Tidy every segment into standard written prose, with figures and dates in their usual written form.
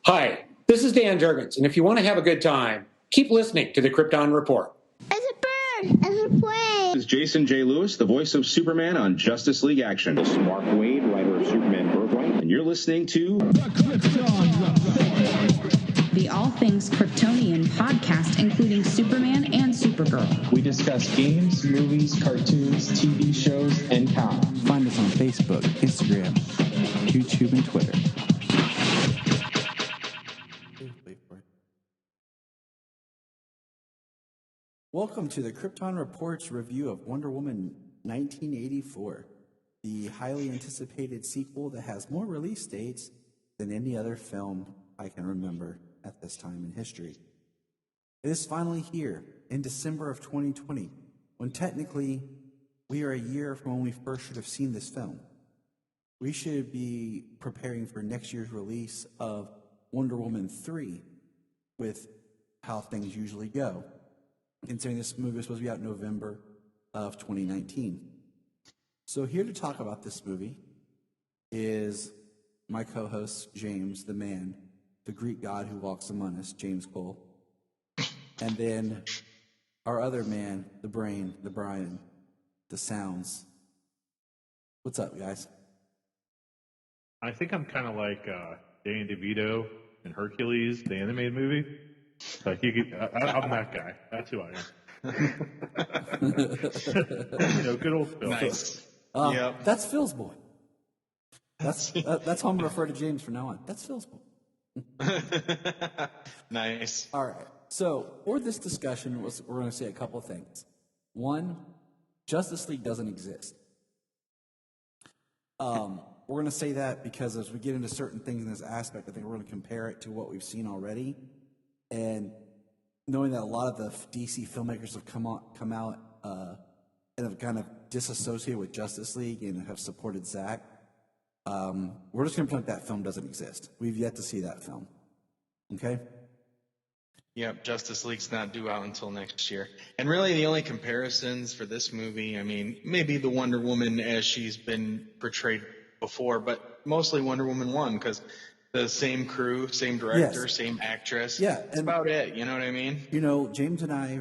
Hi, this is Dan Jurgens, and if you want to have a good time, keep listening to the Krypton Report. It's a bird. It's a plane. This is Jason J. Lewis, the voice of Superman on Justice League Action. This is Mark Wade, writer of Superman Birthright, and you're listening to The Krypton Report, the All Things Kryptonian podcast, including Superman and Supergirl. We discuss games, movies, cartoons, TV shows, and comics. Find us on Facebook, Instagram, YouTube, and Twitter. Welcome to the Krypton Report's review of Wonder Woman 1984, the highly anticipated sequel that has more release dates than any other film I can remember at this time in history. It is finally here in December of 2020, when technically we are a year from when we first should have seen this film. We should be preparing for next year's release of Wonder Woman 3 with how things usually go, considering this movie was supposed to be out in November of 2019. So here to talk about this movie is my co-host, James, the man, the Greek god who walks among us, James Cole. And then our other man, the brain, the Bryan, the sounds. What's up, guys? I think I'm kind of like Danny DeVito in Hercules, the animated movie. Like I'm that guy. That's who I am. Good old Phil. Nice. Yep. That's Phil's boy. That's how I'm going to refer to James from now on. That's Phil's boy. Nice. All right. So for this discussion, we're going to say a couple of things. One, Justice League doesn't exist. We're going to say that because as we get into certain things in this aspect, I think we're going to compare it to what we've seen already. And knowing that a lot of the DC filmmakers have come out and have kind of disassociated with Justice League and have supported Zack, we're just going to pretend that film doesn't exist. We've yet to see that film. Okay? Yep, Justice League's not due out until next year. And really the only comparisons for this movie, I mean, maybe the Wonder Woman as she's been portrayed before, but mostly Wonder Woman 1, because the same crew, same director, Yes. Same actress. Yeah, That's about it, you know what I mean? You know, James and I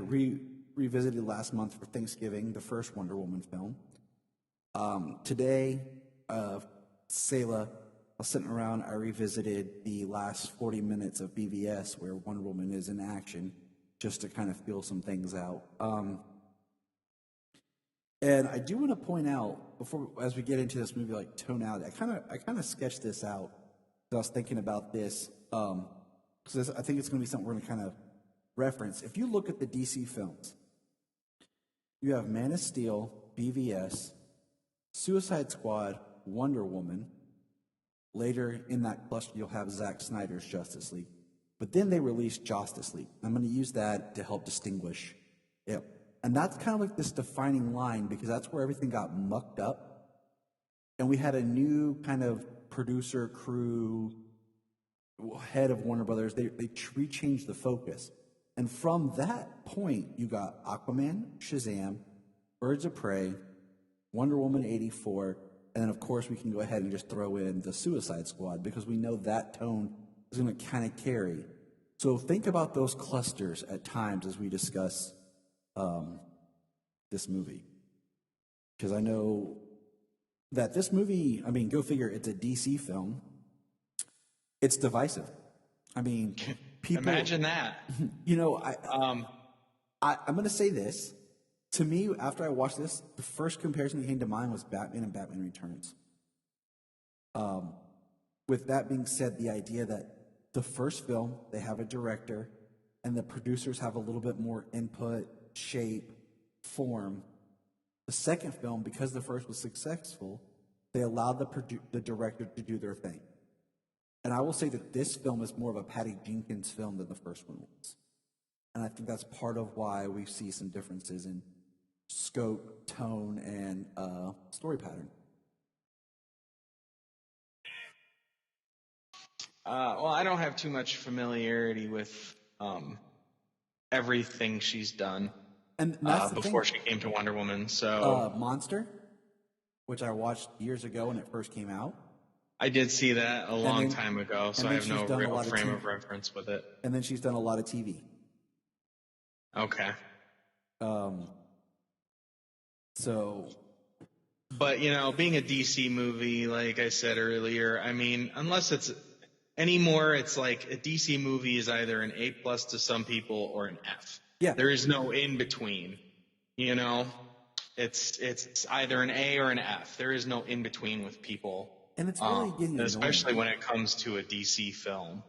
revisited last month for Thanksgiving the first Wonder Woman film. Today, Selah, I was sitting around, I revisited the last 40 minutes of BVS where Wonder Woman is in action just to kind of feel some things out. And I do want to point out, before as we get into this movie, like tonality, I kind of sketched this out. I was thinking about this, because I think it's going to be something we're going to kind of reference. If you look at the DC films, you have Man of Steel, BVS, Suicide Squad, Wonder Woman. Later in that cluster, you'll have Zack Snyder's Justice League. But then they released Justice League. I'm going to use that to help distinguish it. And that's kind of like this defining line, because that's where everything got mucked up. And we had a new kind of producer, crew, head of Warner Brothers. They changed the focus. And from that point, you got Aquaman, Shazam, Birds of Prey, Wonder Woman 84, and then, of course, we can go ahead and just throw in the Suicide Squad, because we know that tone is going to kind of carry. So think about those clusters at times as we discuss this movie. Because I know that this movie, I mean, go figure, it's a DC film. It's divisive. I mean, people... Imagine that. You know, I'm going to say this. To me, after I watched this, the first comparison that came to mind was Batman and Batman Returns. With that being said, the idea that the first film, they have a director, and the producers have a little bit more input, shape, form. The second film, because the first was successful, they allowed the director to do their thing. And I will say that this film is more of a Patty Jenkins film than the first one was. And I think that's part of why we see some differences in scope, tone, and story pattern. Well, I don't have too much familiarity with everything she's done before she came to Wonder Woman. So Monster, which I watched years ago when it first came out, I did see that a long time ago, so I have no she's done a real lot of frame TV. of reference with it. And then she's done a lot of TV. Okay. So, But, you know, being a DC movie, like I said earlier, I mean, unless it's anymore, it's like a DC movie is either an A+ to some people or an F. yeah. There is no in between, you know? It's either an A or an F. There is no in between with people. And it's really getting especially annoying. when it comes to a DC film.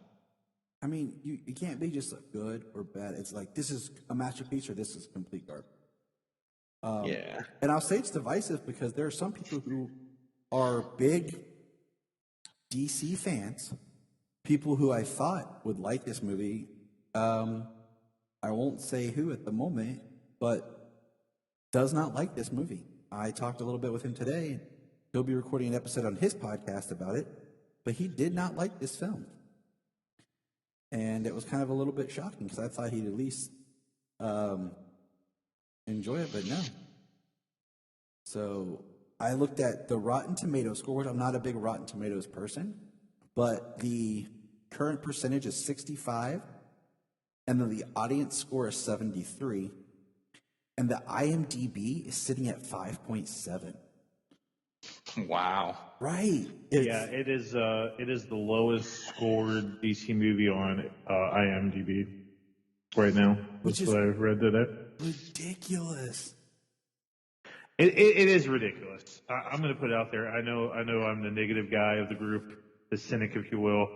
I mean, you can't be just like good or bad. It's like, this is a masterpiece or this is complete garbage. Yeah. And I'll say it's divisive because there are some people who are big DC fans, people who I thought would like this movie. I won't say who at the moment, but does not like this movie. I talked a little bit with him today. He'll be recording an episode on his podcast about it, but he did not like this film. And it was kind of a little bit shocking because I thought he'd at least enjoy it, but no. So I looked at the Rotten Tomatoes score, which I'm not a big Rotten Tomatoes person, but the current percentage is 65, and then the audience score is 73, and the IMDb is sitting at 5.7. Wow. Right. Yeah, it is the lowest scored DC movie on IMDb right now. Which That's is what I read today. ridiculous. It is ridiculous. I'm going to put it out there. I know I'm the negative guy of the group, the cynic, if you will,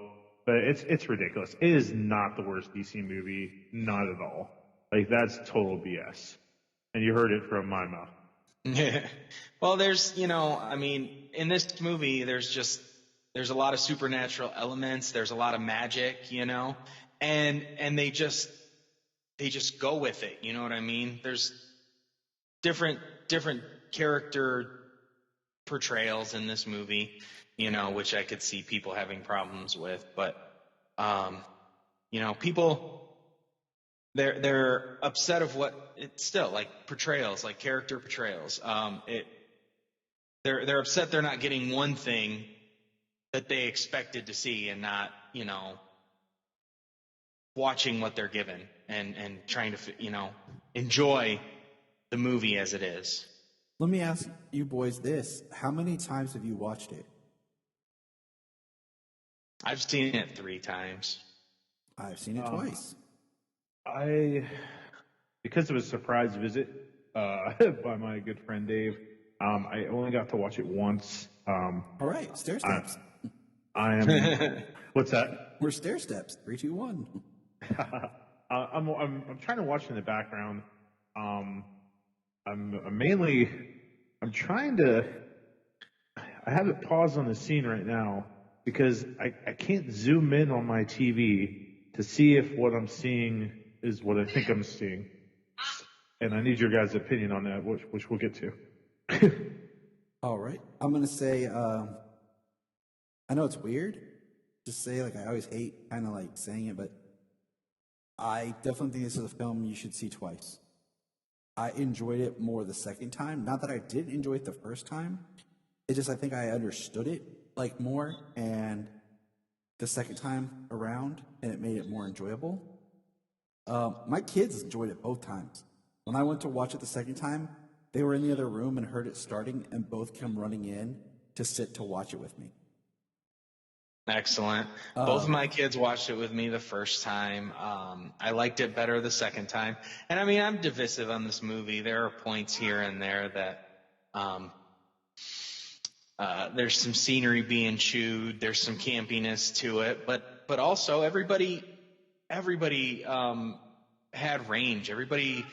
but it's ridiculous. It is not the worst DC movie, not at all. Like, that's total BS. And you heard it from my mouth. Well, there's, you know, I mean, in this movie, there's a lot of supernatural elements. There's a lot of magic, you know, and they just go with it. You know what I mean? There's different character portrayals in this movie, you know, which I could see people having problems with, but, you know, people, they're upset of what it's still like portrayals, like character portrayals. They're upset they're not getting one thing that they expected to see and not, you know, watching what they're given and trying to, you know, enjoy the movie as it is. Let me ask you boys this. How many times have you watched it? I've seen it 3 times. I've seen it twice. Because it was a surprise visit by my good friend Dave, I only got to watch it once. All right, stair steps. I am. What's that? We're stair steps. 3, 2, 1. I'm trying to watch in the background. I'm trying to. I have it paused on the scene right now because I can't zoom in on my TV to see if what I'm seeing is what I think I'm seeing. And I need your guys' opinion on that, which we'll get to. All right. I'm going to say, I know it's weird to say, like, I always hate kind of like saying it, but I definitely think this is a film you should see twice. I enjoyed it more the second time. Not that I didn't enjoy it the first time. It's just I think I understood it like more and the second time around, and it made it more enjoyable. My kids enjoyed it both times. When I went to watch it the second time, they were in the other room and heard it starting and both came running in to sit to watch it with me. Excellent. Both of my kids watched it with me the first time. I liked it better the second time. And I mean, I'm divisive on this movie. There are points here and there that there's some scenery being chewed. There's some campiness to it, but also everybody had range. Everybody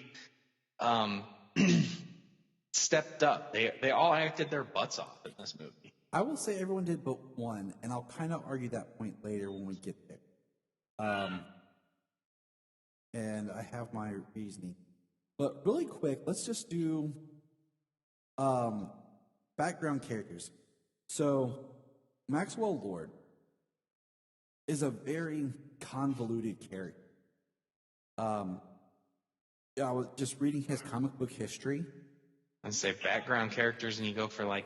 stepped up. They all acted their butts off in this movie. I will say everyone did but one, and I'll kind of argue that point later when we get there. And I have my reasoning. But really quick, let's just do background characters. So, Maxwell Lord is a very convoluted character. I was just reading his comic book history. I'd say background characters, and you go for like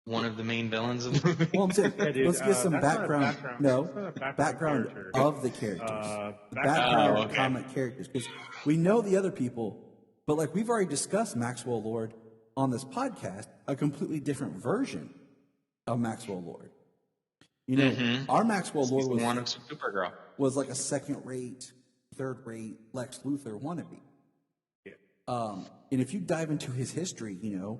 one of the main villains of the movie. Well, I'm saying, Yeah, dude, let's get some that's not a background. that's No, not a background character. of the characters. The background- background Oh, of okay. comic characters. Because we know the other people, but like we've already discussed Maxwell Lord on this podcast, a completely different version of Maxwell Lord. You know, our Maxwell Lord Season was one of Supergirl. was like a second-rate, third-rate Lex Luthor wannabe. And if you dive into his history, you know,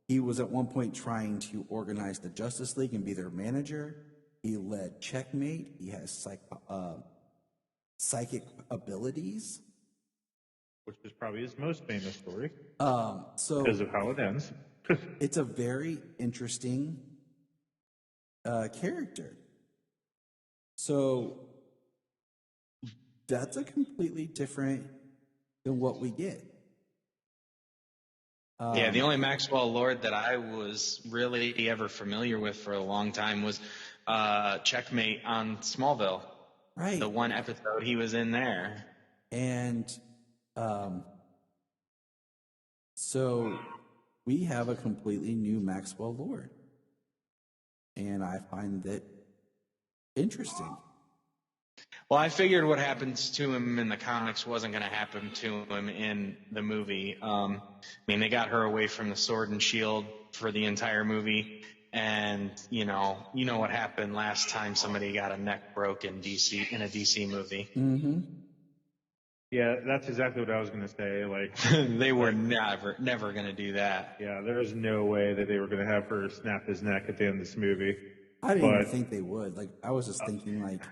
he was at one point trying to organize the Justice League and be their manager. He led Checkmate. He has psychic abilities. Which is probably his most famous story So because of how it ends. it's a very interesting character. So that's a completely different than what we get. Yeah, the only Maxwell Lord that I was really ever familiar with for a long time was Checkmate on Smallville. Right. The one episode he was in there. And so we have a completely new Maxwell Lord. And I find that interesting. Well, I figured what happens to him in the comics wasn't going to happen to him in the movie. I mean, they got her away from the Sword and Shield for the entire movie, and you know what happened last time somebody got a neck broke in a DC movie. Mm-hmm. Yeah, that's exactly what I was going to say. Like, They were never going to do that. yeah, there was no way that they were going to have her snap his neck at the end of this movie. I didn't even But- think they would. Like, I was just thinking, like,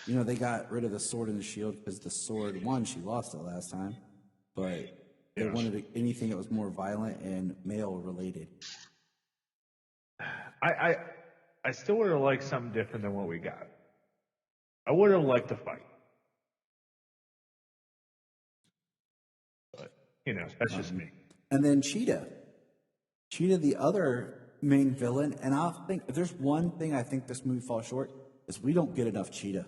you know, they got rid of the Sword and the Shield because the Sword, one, she lost it last time, but they Yeah. wanted anything that was more violent and male related. I still would have liked something different than what we got. I would have liked to fight. But, you know, that's just me. And then Cheetah, the other main villain, and I think if there's one thing I think this movie falls short is we don't get enough Cheetah,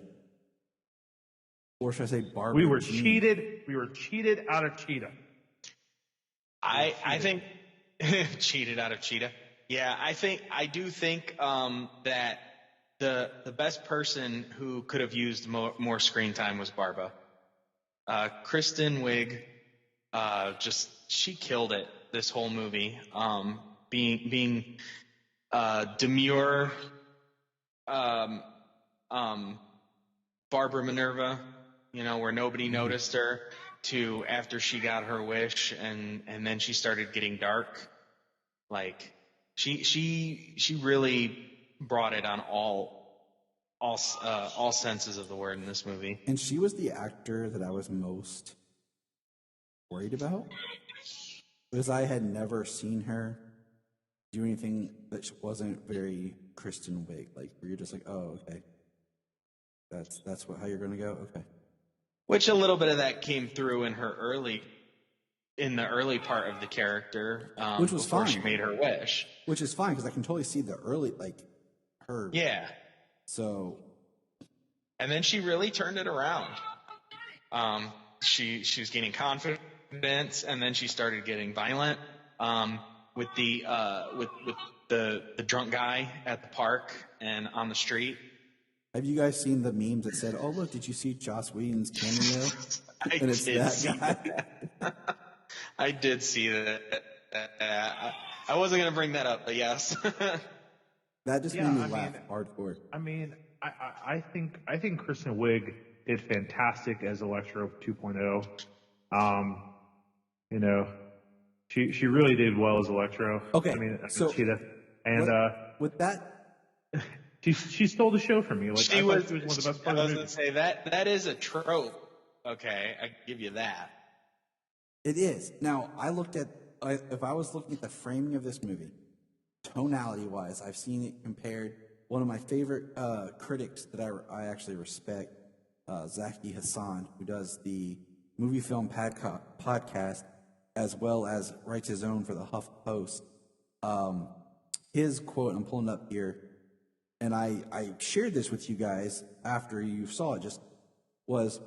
or should I say Barbara? We were Jean. cheated. We were cheated out of Cheetah. I think cheated out of Cheetah. Yeah, I do think that the best person who could have used more screen time was Barba. Kristen Wiig, she killed it this whole movie. Being demure, Barbara Minerva, you know, where nobody noticed her, to after she got her wish and then she started getting dark. Like she really brought it on all senses of the word in this movie. And she was the actor that I was most worried about because I had never seen her do anything that wasn't very Kristen Wiig. Like, where you're just like, oh, okay, that's how you're gonna go. Okay. Which a little bit of that came through in the early part of the character, Which was before fine. she made her wish. Which is fine because I can totally see the early, like, her. Yeah. So, And then she really turned it around. She was gaining confidence, and then she started getting violent. With the drunk guy at the park and on the street. have you guys seen the memes that said, "Oh, look, did you see Joss Whedon's cameo?" And it's that guy. I did see that. I wasn't going to bring that up, but yes. That just Yeah, made me I laugh mean- hardcore. I mean, I think Kristen Wiig did fantastic as Electro 2.0. You know, she really did well as Electro. Okay, I mean, so Cheetah, and with that, she stole the show from me. Like She I was. thought she was one of the best I parts of was the going movie. to say that is a trope. Okay, I give you that. it is. Now, if I was looking at the framing of this movie, tonality-wise, I've seen it compared. One of my favorite critics that I actually respect, Zaki Hassan, who does the movie film podcast, as well as writes his own for the Huff Post. His quote, I'm pulling it up here, and I shared this with you guys after you saw it, just was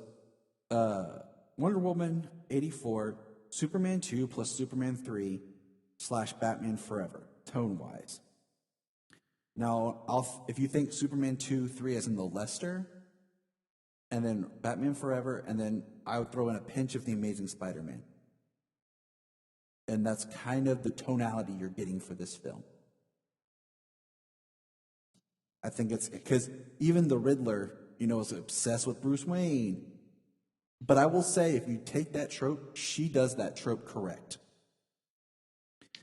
Wonder Woman 84, Superman 2 plus Superman 3, / Batman Forever, tone-wise. Now, if you think Superman 2, 3 as in the Lester, and then Batman Forever, and then I would throw in a pinch of The Amazing Spider-Man. And that's kind of the tonality you're getting for this film. I think it's because even the Riddler, is obsessed with Bruce Wayne. But I will say, if you take that trope, she does that trope correct.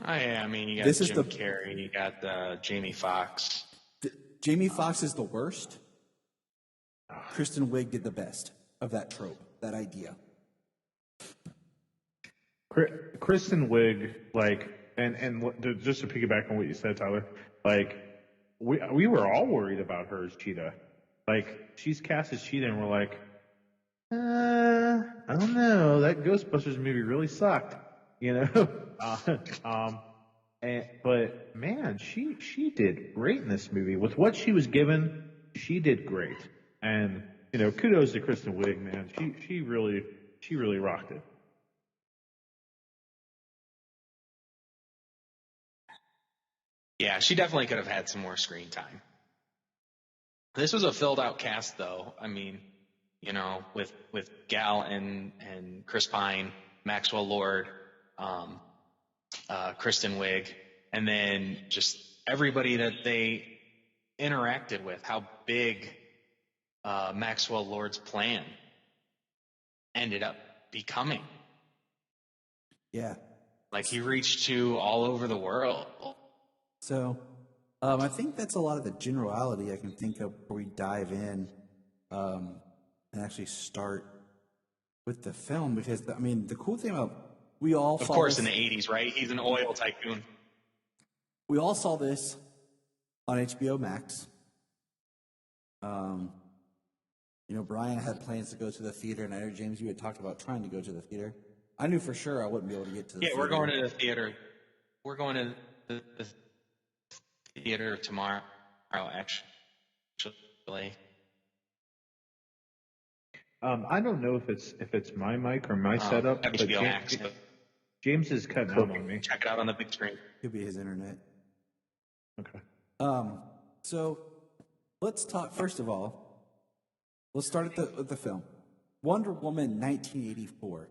Oh, yeah. I mean, you got Jim Carrey, you got Jamie Foxx. Jamie Foxx is the worst. Kristen Wiig did the best of that trope, that idea. Kristen Wiig, just to piggyback on what you said, Tyler, we were all worried about her as Cheetah. She's cast as Cheetah, and we're like, I don't know, that Ghostbusters movie really sucked, but man, she did great in this movie. With what she was given, she did great. And kudos to Kristen Wiig, man. She really rocked it. Yeah, she definitely could have had some more screen time. This was a filled out cast, though. I mean, with Gal and Chris Pine, Maxwell Lord, Kristen Wiig, and then just everybody that they interacted with. How big Maxwell Lord's plan ended up becoming. Yeah. He reached to all over the world. So, I think that's a lot of the generality I can think of before we dive in and actually start with the film. Because, the cool thing about we all of saw course, this, in the 80s, right? He's an oil tycoon. We all saw this on HBO Max. Bryan had plans to go to the theater, and I know, James, you had talked about trying to go to the theater. I knew for sure I wouldn't be able to get to the theater. Yeah, we're going to the theater. We're going to the theater tomorrow, actually. I don't know if it's my mic or my setup, but HBO Max. James is cutting out on me. Check it out on the big screen. Could be his internet. Okay. So let's talk. First of all, let's start at the film, Wonder Woman, 1984.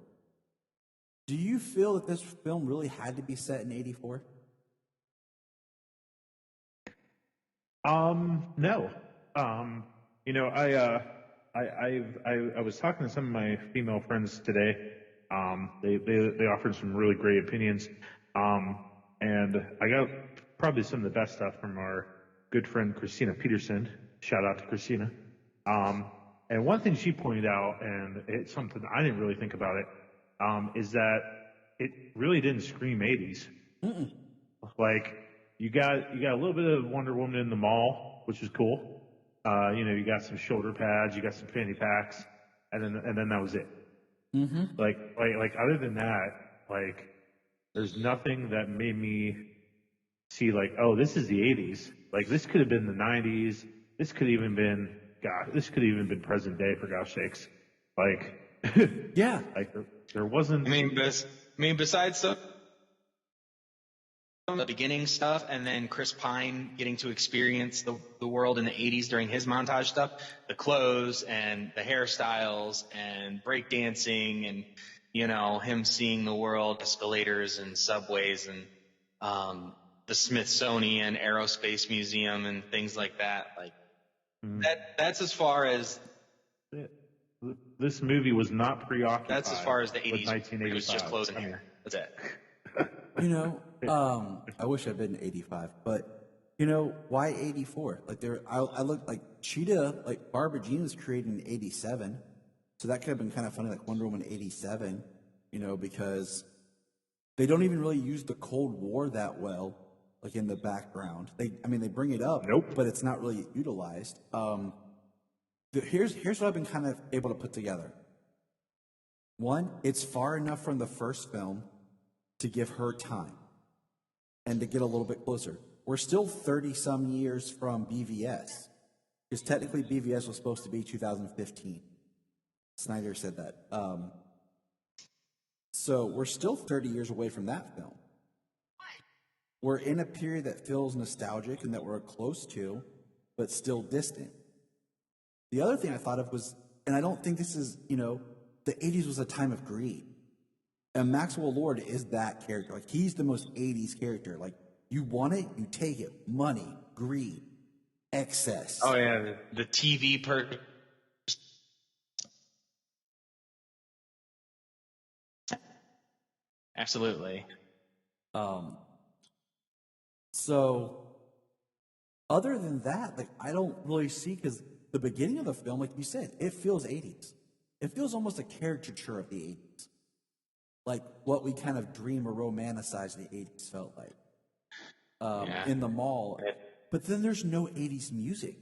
Do you feel that this film really had to be set in 84? No. I was talking to some of my female friends today. They offered some really great opinions. And I got probably some of the best stuff from our good friend Christina Peterson. Shout out to Christina. And one thing she pointed out, and it's something I didn't really think about it, is that it really didn't scream 80s. Mm-mm. You got a little bit of Wonder Woman in the mall, which is cool. You got some shoulder pads, you got some fanny packs, and then that was it. Mm-hmm. Other than that, there's nothing that made me see oh, this is the 80s. This could have been the 90s. This could even been present day, for gosh sakes. Yeah. There wasn't. Besides some of the beginning stuff, and then Chris Pine getting to experience the world in the 80s during his montage stuff, the clothes and the hairstyles and breakdancing and, him seeing the world, escalators and subways and the Smithsonian Aerospace Museum and things like that. That's as far as... This movie was not preoccupied. That's as far as the 80s. 1985. It was just clothes and hair. That's it. I wish I'd been 85, but why 84? I looked Cheetah, Barbara Jean was created in 87, so that could have been kind of funny, Wonder Woman 87, because they don't even really use the Cold War that well, in the background. They bring it up, Nope. but it's not really utilized. Here's what I've been kind of able to put together. One, it's far enough from the first film to give her time and to get a little bit closer. We're still 30-some years from BVS, because technically BVS was supposed to be 2015. Snyder said that. So we're still 30 years away from that film. we're in a period that feels nostalgic and that we're close to, but still distant. The other thing I thought of was, and I don't think this is, the 80s was a time of greed. And Maxwell Lord is that character. Like, he's the most 80s character. Like, you want it, you take it. Money, greed, excess. Oh, yeah, the TV per. Absolutely. So, other than that, like, I don't really see, because the beginning of the film, like you said, it feels 80s. It feels almost a caricature of the 80s. Like what we kind of dream or romanticize the 80s felt like in the mall. But then there's no 80s music.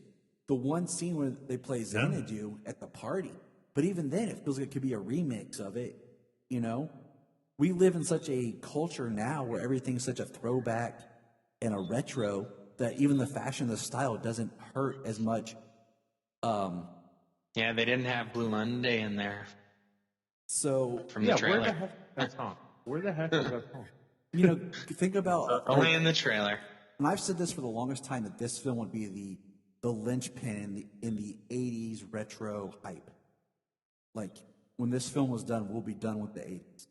The one scene where they play Xanadu at the party. But even then, it feels like it could be a remix of it, We live in such a culture now where everything's such a throwback and a retro that even the fashion, the style doesn't hurt as much. Yeah, they didn't have Blue Monday in there. So from the trailer. Where the heck is that song? Where the heck is that song? Think about Only in the trailer. And I've said this for the longest time, that this film would be the linchpin in the 80s retro hype. Like, when this film was done, we'll be done with the 80s.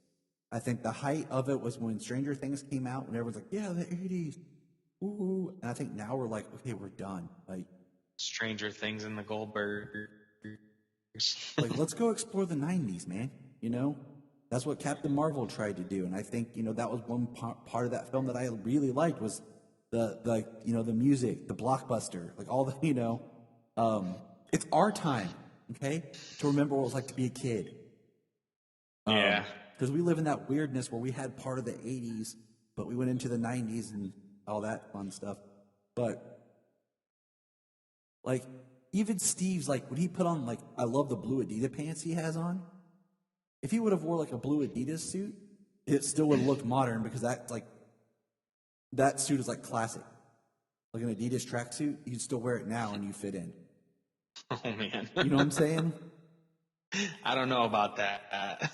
I think the height of it was when Stranger Things came out, and everyone's like, yeah, the 80s. Ooh. And I think now we're like, okay, we're done. Like, Stranger Things and the Goldberg. like, let's go explore the 90s, man. That's what Captain Marvel tried to do. And I think, that was one part of that film that I really liked, was the music, the blockbuster, like all the, it's our time, okay, to remember what it was like to be a kid. Yeah. Because we live in that weirdness where we had part of the 80s, but we went into the 90s and all that fun stuff. But, like, even Steve's, like, when he put on, like, I love the blue Adidas pants he has on. If he would have wore, like, a blue Adidas suit, it still would have looked modern, because that suit is, like, classic. Like an Adidas tracksuit, you'd still wear it now and you fit in. Oh, man. You know what I'm saying? I don't know about that.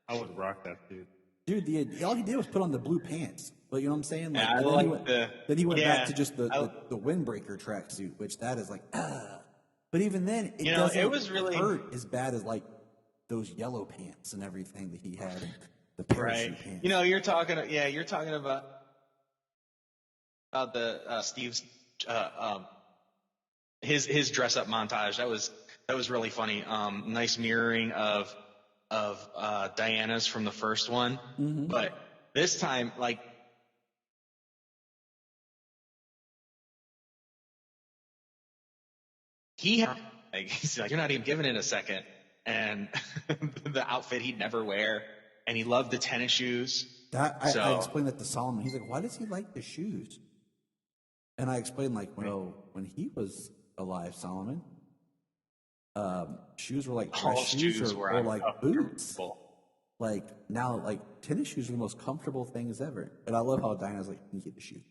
I would rock that dude. Dude, all he did was put on the blue pants. But you know what I'm saying? Like, yeah, then he went back to just the windbreaker tracksuit, which that is like, But even then, it doesn't it was really hurt as bad as, like, those yellow pants and everything that he had, and the parachute pants. You're talking about the Steve's his dress up montage. That was really funny. Nice mirroring of Diana's from the first one, but this time, like, he's like, you're not even giving it a second. And the outfit he'd never wear, and he loved the tennis shoes. I explained that to Solomon. He's like, why does he like the shoes? And I explained, like, well, when he was alive, Solomon, shoes were like dress shoes or like boots. Like, now, like, tennis shoes are the most comfortable things ever. And I love how Diana's like, you can get the shoe.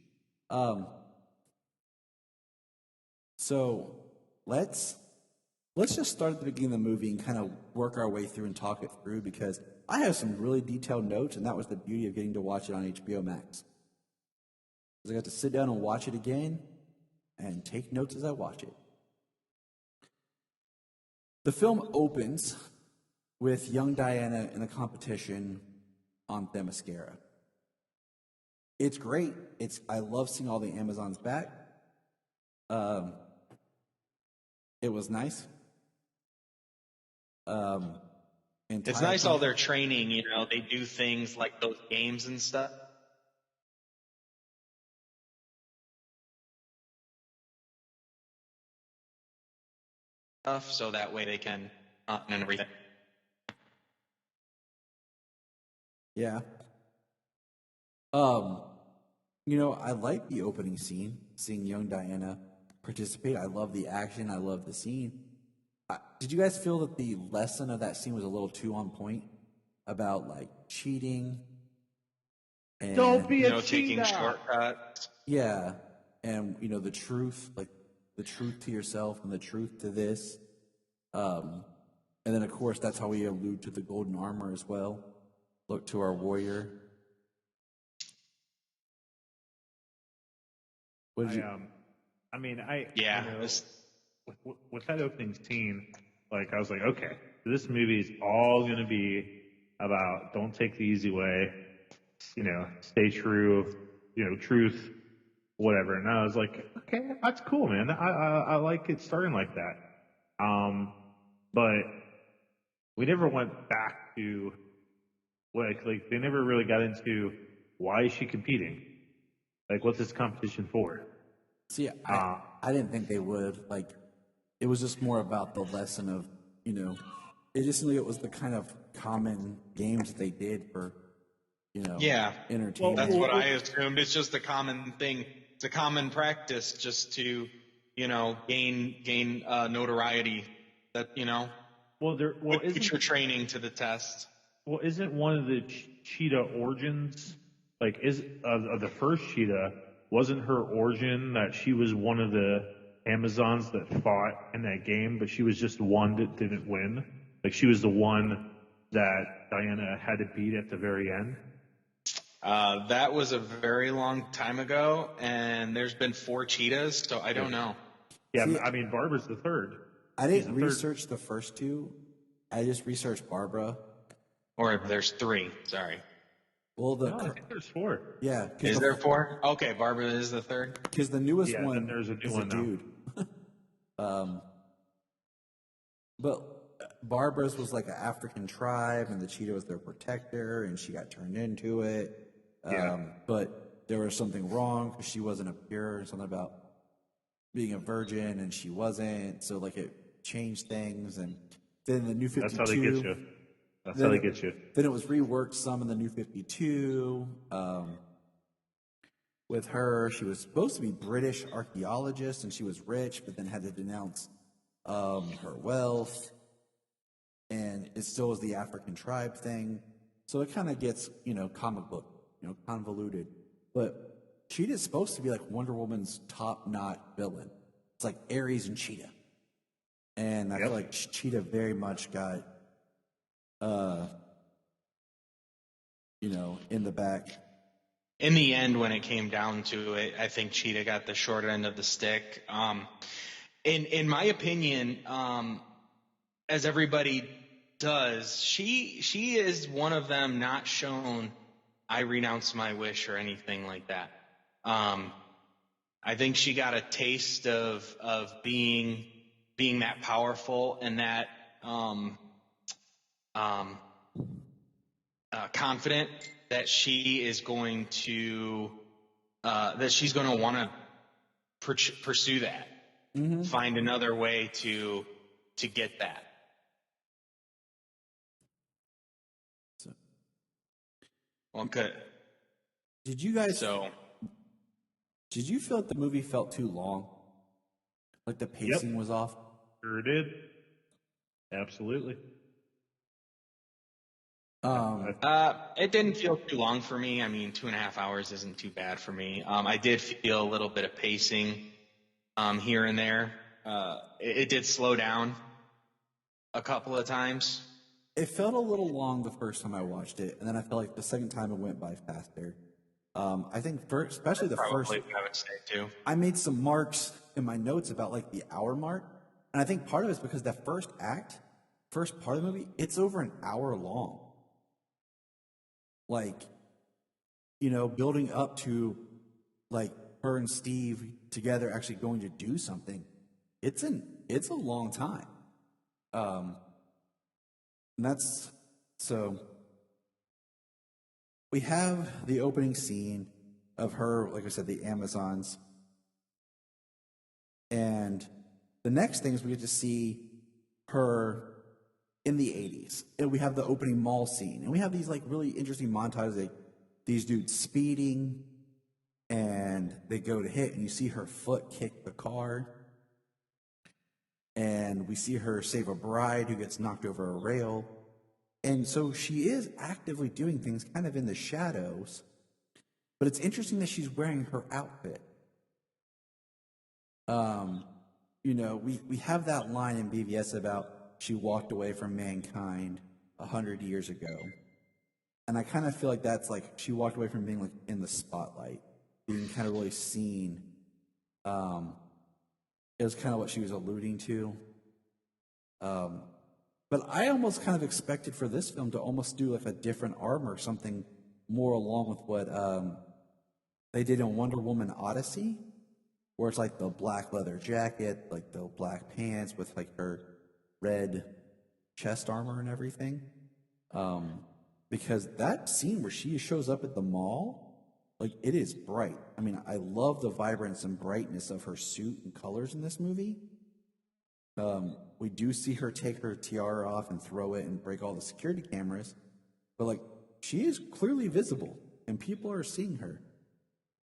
So let's just start at the beginning of the movie and kind of work our way through and talk it through, because I have some really detailed notes, and that was the beauty of getting to watch it on HBO Max. Because I got to sit down and watch it again and take notes as I watch it. The film opens with young Diana in a competition on Themyscira. It's great. I love seeing all the Amazons back. It was nice. It's nice all their training, they do things like those games and stuff. So that way they can and everything. Yeah. I like the opening scene, seeing young Diana participate. I love the action. I love the scene. Did you guys feel that the lesson of that scene was a little too on point about, like, cheating? And, Don't be a taking cheater. shortcuts. Yeah, and the truth, like the truth to yourself and the truth to this. And then, of course, that's how we allude to the golden armor as well. Look to our warrior. What did you? I mean, Yeah, you know, with that opening scene, like I was like, okay, this movie is all going to be about don't take the easy way, stay true, truth, whatever. And I was like, okay, that's cool, man. I like it starting like that. But we never went back to like they never really got into why is she competing? Like, what's this competition for? See, I didn't think they would. Like, it was just more about the lesson of, it just seemed like it was the kind of common games that they did for, Yeah. entertainment. That's what I assumed. It's just a common thing. It's a common practice just to, gain notoriety. That put future training to the test. Well, isn't one of the cheetah origins like of the first cheetah? Wasn't her origin that she was one of the Amazons that fought in that game, but she was just one that didn't win? Like she was the one that Diana had to beat at the very end? That was a very long time ago, and there's been 4 cheetahs, so I don't know. Yeah, I mean, Barbara's the third. I didn't research the first 2. I just researched Barbara. Or there's 3, sorry. Well, No, I think there's 4. Yeah. Is there 4? Okay, Barbara is the third. Because the newest one there's a new is one a dude. But Barbara's was like an African tribe, and the cheetah was their protector, and she got turned into it. But there was something wrong because she wasn't a pure, something about being a virgin, and she wasn't. So like it changed things, and then the new 52. That's how they get you. That's how they get you. Then it was reworked some in the new 52. With her, she was supposed to be British archaeologist, and she was rich, but then had to denounce her wealth. And it still was the African tribe thing. So it kind of gets, comic book, convoluted. But Cheetah's supposed to be like Wonder Woman's top-notch villain. It's like Ares and Cheetah. And I feel like Cheetah very much got, in the back. In the end, when it came down to it, I think Cheetah got the short end of the stick. In my opinion, as everybody does, she is one of them not shown I renounce my wish or anything like that. I think she got a taste of being that powerful and that confident that she is going to she's going to want to pursue that, find another way to get that. Well, good. Did you feel like the movie felt too long? Like the pacing was off? Sure did. Absolutely. It didn't feel too long for me. I mean, 2.5 hours isn't too bad for me. I did feel a little bit of pacing here and there. It did slow down a couple of times. It felt a little long the first time I watched it, and then I felt like the second time it went by faster. I think especially the first. I would say too. I made some marks in my notes about like the hour mark, and I think part of it is because that first part of the movie, it's over an hour long. Like, building up to like her and Steve together actually going to do something. It's a long time. And that's so. We have the opening scene of her, like I said, the Amazons. And the next thing is we get to see her in the 80s. And we have the opening mall scene. And we have these like really interesting montages, like these dudes speeding, and they go to hit, and you see her foot kick the car. And we see her save a bride who gets knocked over a rail. And so she is actively doing things kind of in the shadows. But it's interesting that she's wearing her outfit. We have that line in BVS about she walked away from mankind 100 years ago. And I kind of feel like that's like she walked away from being like in the spotlight, being kind of really seen It was kind of what she was alluding to. But I almost kind of expected for this film to almost do like a different arm or something more along with what they did in Wonder Woman Odyssey, where it's like the black leather jacket, like the black pants with like her red chest armor and everything. Because that scene where she shows up at the mall, like it is bright. I mean, I love the vibrance and brightness of her suit and colors in this movie. We do see her take her tiara off and throw it and break all the security cameras, but like she is clearly visible and people are seeing her.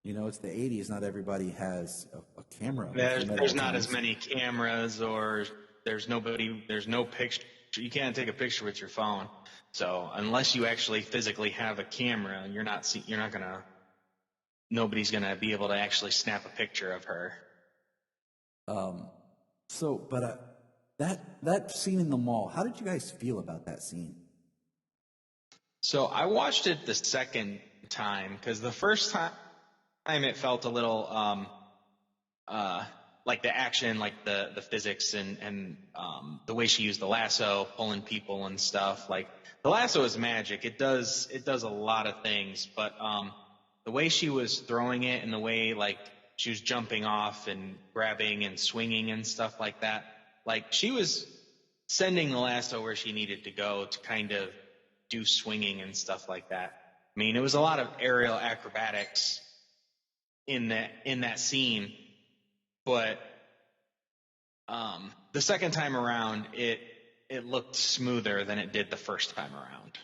You know, it's the 80s. Not everybody has a camera. There's not as many cameras, or there's no picture. You can't take a picture with your phone. So unless you actually physically have a camera, nobody's gonna be able to actually snap a picture of her. That scene in the mall, how did you guys feel about that scene? So I watched it the second time because the first time it felt a little like the action, like the physics and the way she used the lasso, pulling people and stuff. Like the lasso is magic. It does a lot of things, but the way she was throwing it and the way like she was jumping off and grabbing and swinging and stuff like that. Like she was sending the lasso where she needed to go to kind of do swinging and stuff like that. I mean, it was a lot of aerial acrobatics in that scene, but the second time around, it looked smoother than it did the first time around,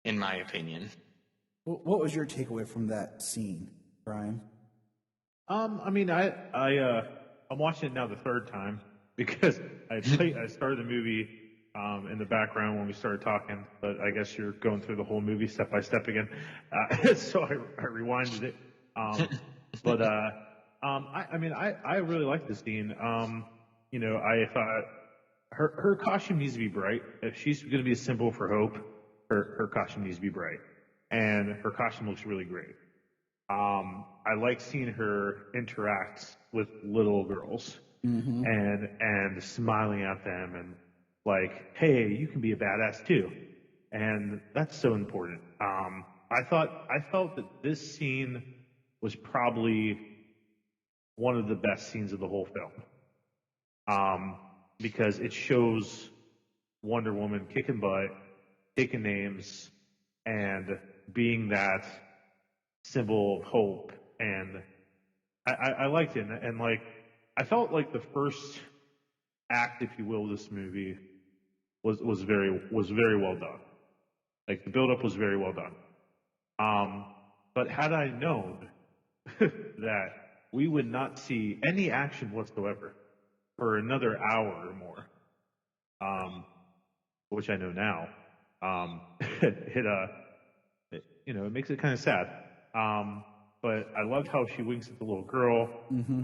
in my opinion. What was your takeaway from that scene, Bryan? I mean, I'm watching it now the third time because I started the movie in the background when we started talking, but I guess you're going through the whole movie step by step again, so I rewinded it. I really like this scene. You know, I thought her costume needs to be bright. If she's going to be a symbol for hope, her costume needs to be bright, and her costume looks really great. I like seeing her interact with little girls and smiling at them and like, hey, you can be a badass too. And that's so important. I felt that this scene was probably one of the best scenes of the whole film. Because it shows Wonder Woman kicking butt, taking names, and being that symbol of hope. And I liked it. And like, I felt like the first act, if you will, of this movie was very well done. Like the build-up was very well done. But had I known that we would not see any action whatsoever for another hour or more, which I know now, it makes it kind of sad. But I love how she winks at the little girl.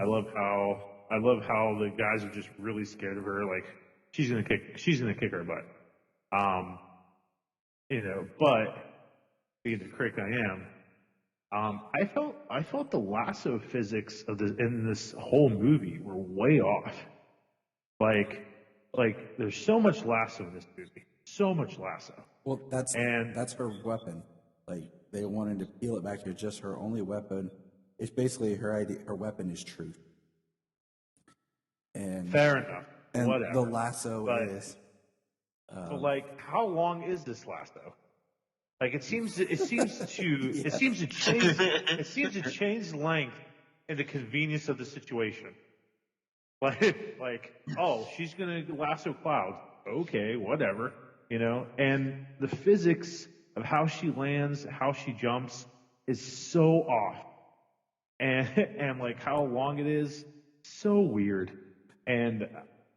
I love how the guys are just really scared of her. Like she's gonna kick her butt. But being the critic I am, I felt the lasso physics in this whole movie were way off. Like there's so much lasso in this movie, so much lasso. Well, that's her weapon. Like they wanted to peel it back to just her only weapon. It's basically her idea. Her weapon is truth. And fair enough. And whatever. the lasso is. But like, how long is this lasso? Like it seems to change length in the convenience of the situation. Like, oh, she's gonna lasso clouds. Okay, whatever, And the physics of how she lands, how she jumps, is so off, and like how long it is, so weird. And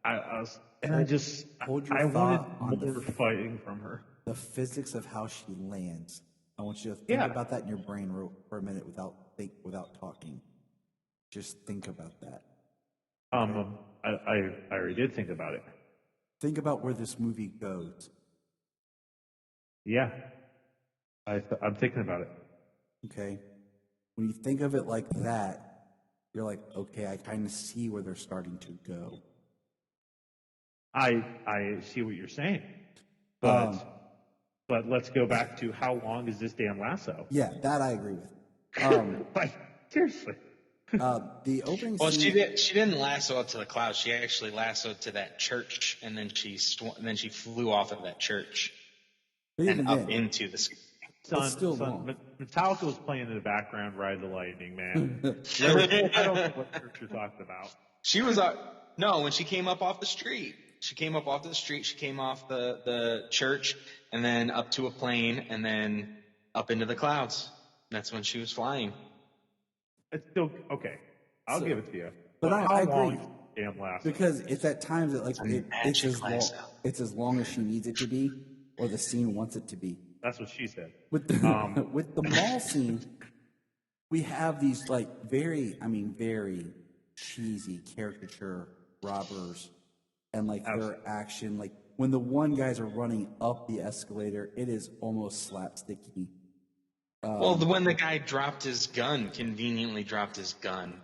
I wanted more fighting from her. The physics of how she lands. I want you to think about that in your brain for a minute without talking. Just think about that. I already did think about it. Think about where this movie goes. Yeah, I'm thinking about it. Okay, when you think of it like that, you're like, okay, I kind of see where they're starting to go. I see what you're saying, but let's go back to how long is this damn lasso? Yeah, that I agree with. Like seriously. The opening Well, scene. she didn't lasso up to the clouds. She actually lassoed to that church, and then she flew off of that church But even and up then, into the sky. long. Metallica was playing in the background, Ride the Lightning, man. I don't know what church you're talking about. She was no, when she came up off the street. She came up off the street. She came off the church, and then up to a plane, and then up into the clouds. That's when she was flying. It's still okay. I'll give it to you. But how I long agree. is damn lasso? Because it's at times that like it's as long as she needs it to be, or the scene wants it to be. That's what she said. With the with the mall scene, we have these like very cheesy caricature robbers, and like their action. Like when the one guys are running up the escalator, it is almost slapsticky. Well, when the guy conveniently dropped his gun,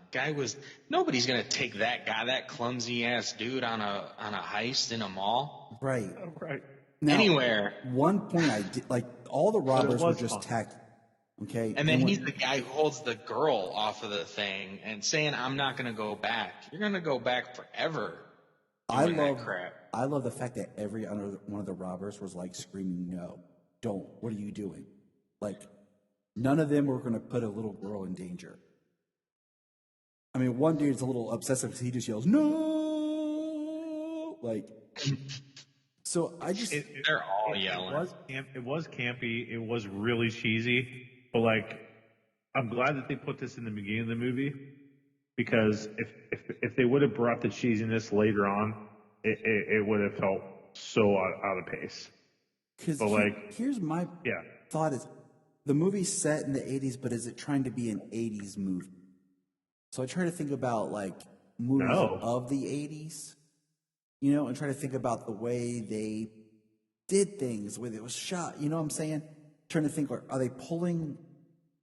nobody's gonna take that guy, that clumsy ass dude on a heist in a mall. Right. Right. Now, anywhere. One point I did like all the robbers were just tacky. Okay. And then he's the guy who holds the girl off of the thing and saying, "I'm not gonna go back." You're gonna go back forever. I I love the fact that every one of the robbers was like screaming, "No, don't! What are you doing?" Like none of them were going to put a little girl in danger. I mean, one dude's a little obsessive because he just yells, "No!" Like, so I just they're all yelling. It was campy. It was really cheesy. But like, I'm glad that they put this in the beginning of the movie because if they would have brought the cheesiness later on, it would have felt so out of pace. Because here's my thought: is the movie's set in the 80s, but is it trying to be an 80s movie? So I try to think about like movies of the 80s, and try to think about the way they did things, the way it was shot. You know what I'm saying? Trying to think, are they pulling?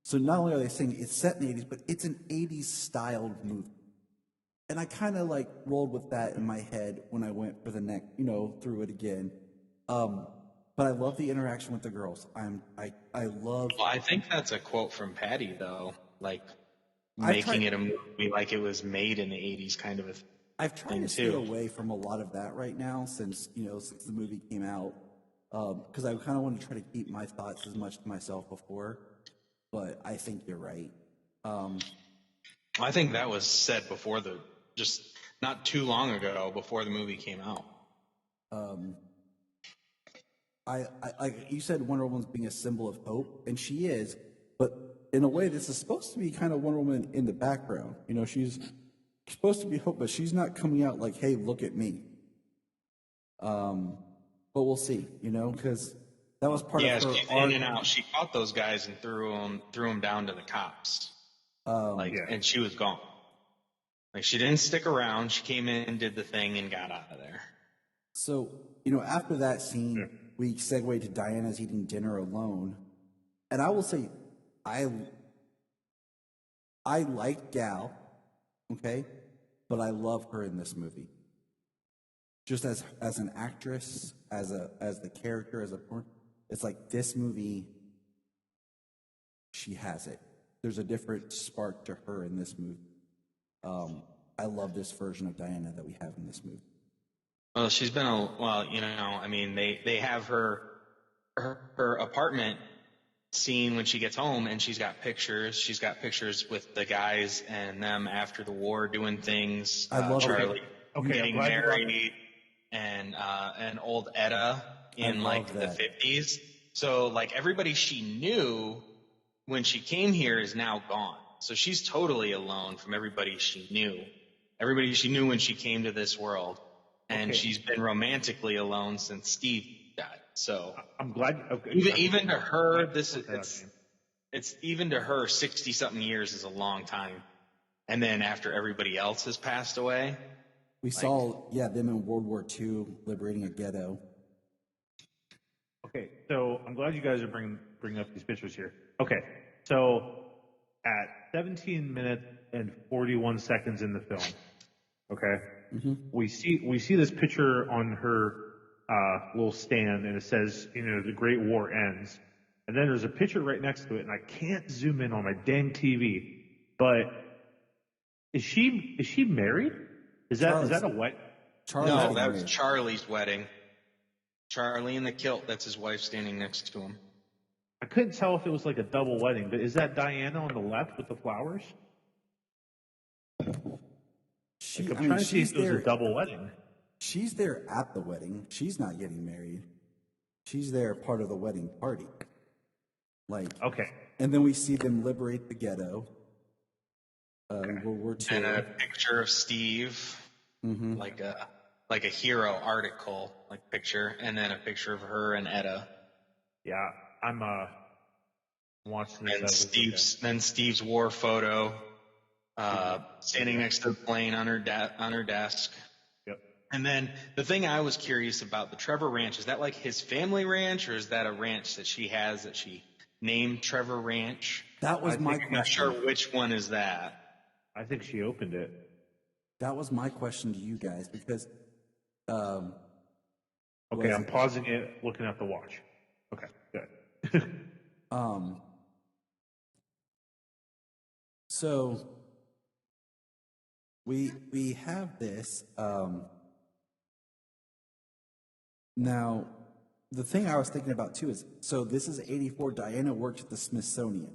So not only are they saying it's set in the 80s, but it's an 80s styled movie. And I kind of like rolled with that in my head when I went for the next, through it again. But I love the interaction with the girls. I love. Well, I think that's a quote from Patty, though. Like making it a movie like it was made in the 80s, kind of. I've tried to stay away from a lot of that right now since the movie came out, because I kind of want to try to keep my thoughts as much to myself before. But I think you're right. I think that was said before just not too long ago, before the movie came out. I like you said, Wonder Woman's being a symbol of hope, and she is. But in a way, this is supposed to be kind of Wonder Woman in the background. She's supposed to be hope, but she's not coming out like, "Hey, look at me." But we'll see. Because that was part of her she's arc. In and out. She caught those guys and threw them down to the cops. And she was gone. Like she didn't stick around. She came in, did the thing, and got out of there. So after that scene, we segue to Diana's eating dinner alone, and I will say, I like Gal, okay, but I love her in this movie. Just as an actress, as the character, it's like this movie. She has it. There's a different spark to her in this movie. I love this version of Diana that we have in this movie. Well, she's been they have her apartment scene when she gets home, and she's got pictures. She's got pictures with the guys and them after the war doing things. I love Charlie getting married, and old Etta in like the 50s. So like everybody she knew when she came here is now gone. So she's totally alone from everybody she knew. Everybody she knew when she came to this world. And she's been romantically alone since Steve died. So I'm glad. Even to her, it's even to her, 60-something years is a long time. And then after everybody else has passed away, we saw them in World War II liberating a ghetto. Okay, so I'm glad you guys are bringing up these pictures here. Okay, so at 17 minutes and 41 seconds in the film. Okay, we see this picture on her little stand, and it says, the Great War ends. And then there's a picture right next to it, and I can't zoom in on my dang TV. But is she married? Is that a what? No, that was Charlie's wedding. Charlie in the kilt. That's his wife standing next to him. I couldn't tell if it was like a double wedding, but is that Diana on the left with the flowers? I'm trying to see if it was a double wedding. She's there at the wedding. She's not getting married. She's there part of the wedding party. Okay. And then we see them liberate the ghetto. World War II. And a picture of Steve, like a hero article, picture, and then a picture of her and Etta. Yeah, I'm watching this. And Steve's war photo, standing next to the plane on her desk. Yep. And then the thing I was curious about, the Trevor Ranch, is that like his family ranch, or is that a ranch that she has that she named Trevor Ranch? That was my question. I'm not sure which one is that. I think she opened it. That was my question to you guys, because okay, I'm pausing it, looking at the watch. Okay, good. So we have this. Now, the thing I was thinking about too is, so this is 84. Diana works at the Smithsonian.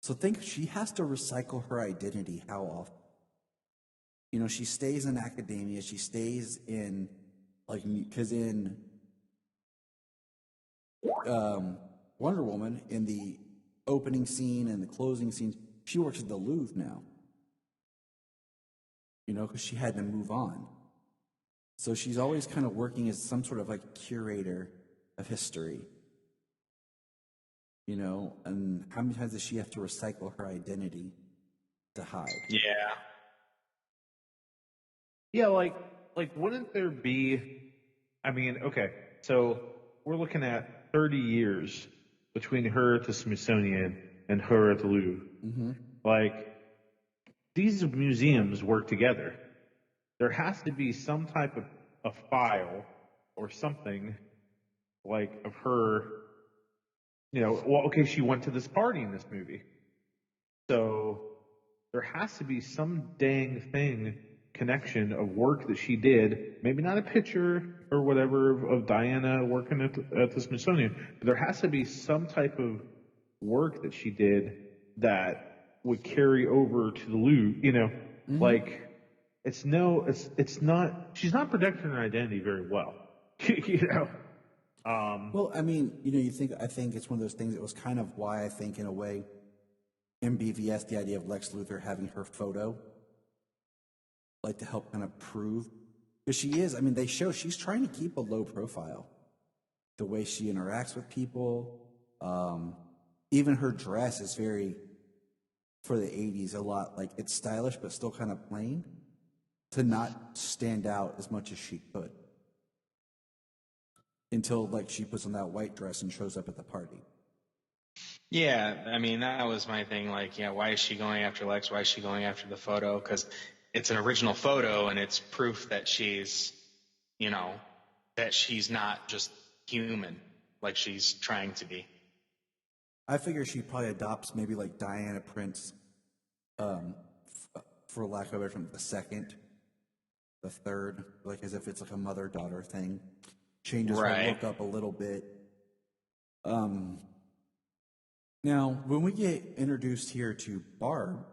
So think she has to recycle her identity how often? She stays in academia. She stays in, because in Wonder Woman, in the opening scene and the closing scene, she works at the Louvre now. Because she had to move on. So she's always kind of working as some sort of curator of history. And how many times does she have to recycle her identity to hide? Yeah. Yeah, wouldn't there be, okay, so we're looking at 30 years between her at the Smithsonian and her at the Louvre. These museums work together. There has to be some type of a file or something of her, she went to this party in this movie. So there has to be some dang connection of work that she did, maybe not a picture or whatever of Diana working at the Smithsonian, but there has to be some type of work that she did that would carry over to the Louvre, it's not, she's not protecting her identity very well, Well, I think it's one of those things that was kind of why I think, in a way, in BVS, the idea of Lex Luthor having her photo, to help kind of prove, because she is, they show she's trying to keep a low profile. The way she interacts with people, even her dress is very, for the 80s, a lot, it's stylish, but still kind of plain, to not stand out as much as she could. Until, she puts on that white dress and shows up at the party. Yeah, that was my thing. Why is she going after Lex? Why is she going after the photo? Because it's an original photo, and it's proof that she's, that she's not just human, like she's trying to be. I figure she probably adopts maybe Diana Prince, for lack of a better term, the second, the third, as if it's a mother-daughter thing. Changes her look up a little bit. Now, when we get introduced here to Barb,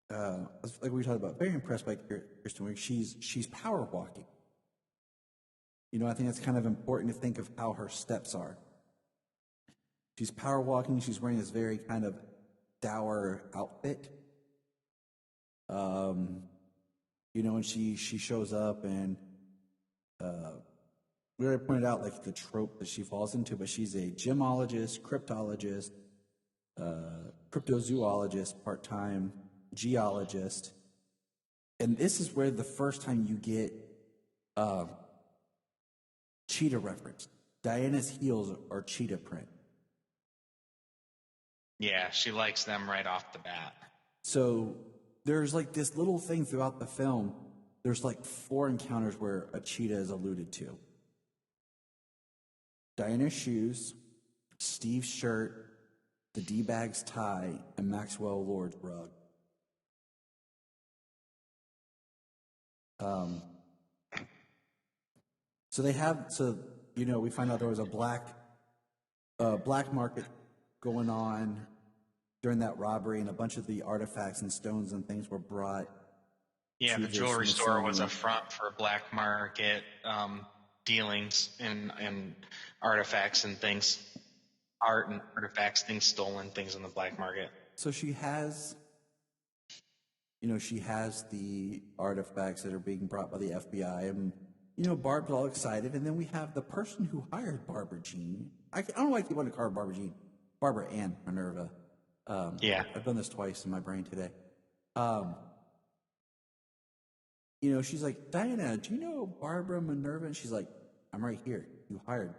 like we talked about, very impressed by Kristen Wiig. She's power walking. I think it's kind of important to think of how her steps are. She's power walking. She's wearing this very kind of dour outfit. And she shows up, and we already pointed out the trope that she falls into, but she's a gemologist, cryptologist, cryptozoologist, part-time geologist. And this is where the first time you get cheetah reference. Diana's heels are cheetah print. Yeah, she likes them right off the bat. So there's like this little thing throughout the film. There's like 4 encounters where a cheetah is alluded to. Diana's shoes, Steve's shirt, the D-bag's tie, and Maxwell Lord's rug. We find out there was a black market going on during that robbery, and a bunch of the artifacts and stones and things were brought. Yeah, the jewelry store was a front for black market dealings and artifacts and things, art and artifacts, things stolen, things in the black market. So she has the artifacts that are being brought by the FBI, and Barb's all excited, and then we have the person who hired Barbara Jean. I don't know why I keep wanting to call her Barbara Jean. Barbara Ann Minerva. I've done this twice in my brain today. She's like, Diana, do you know Barbara Minerva? And she's like, I'm right here. You hired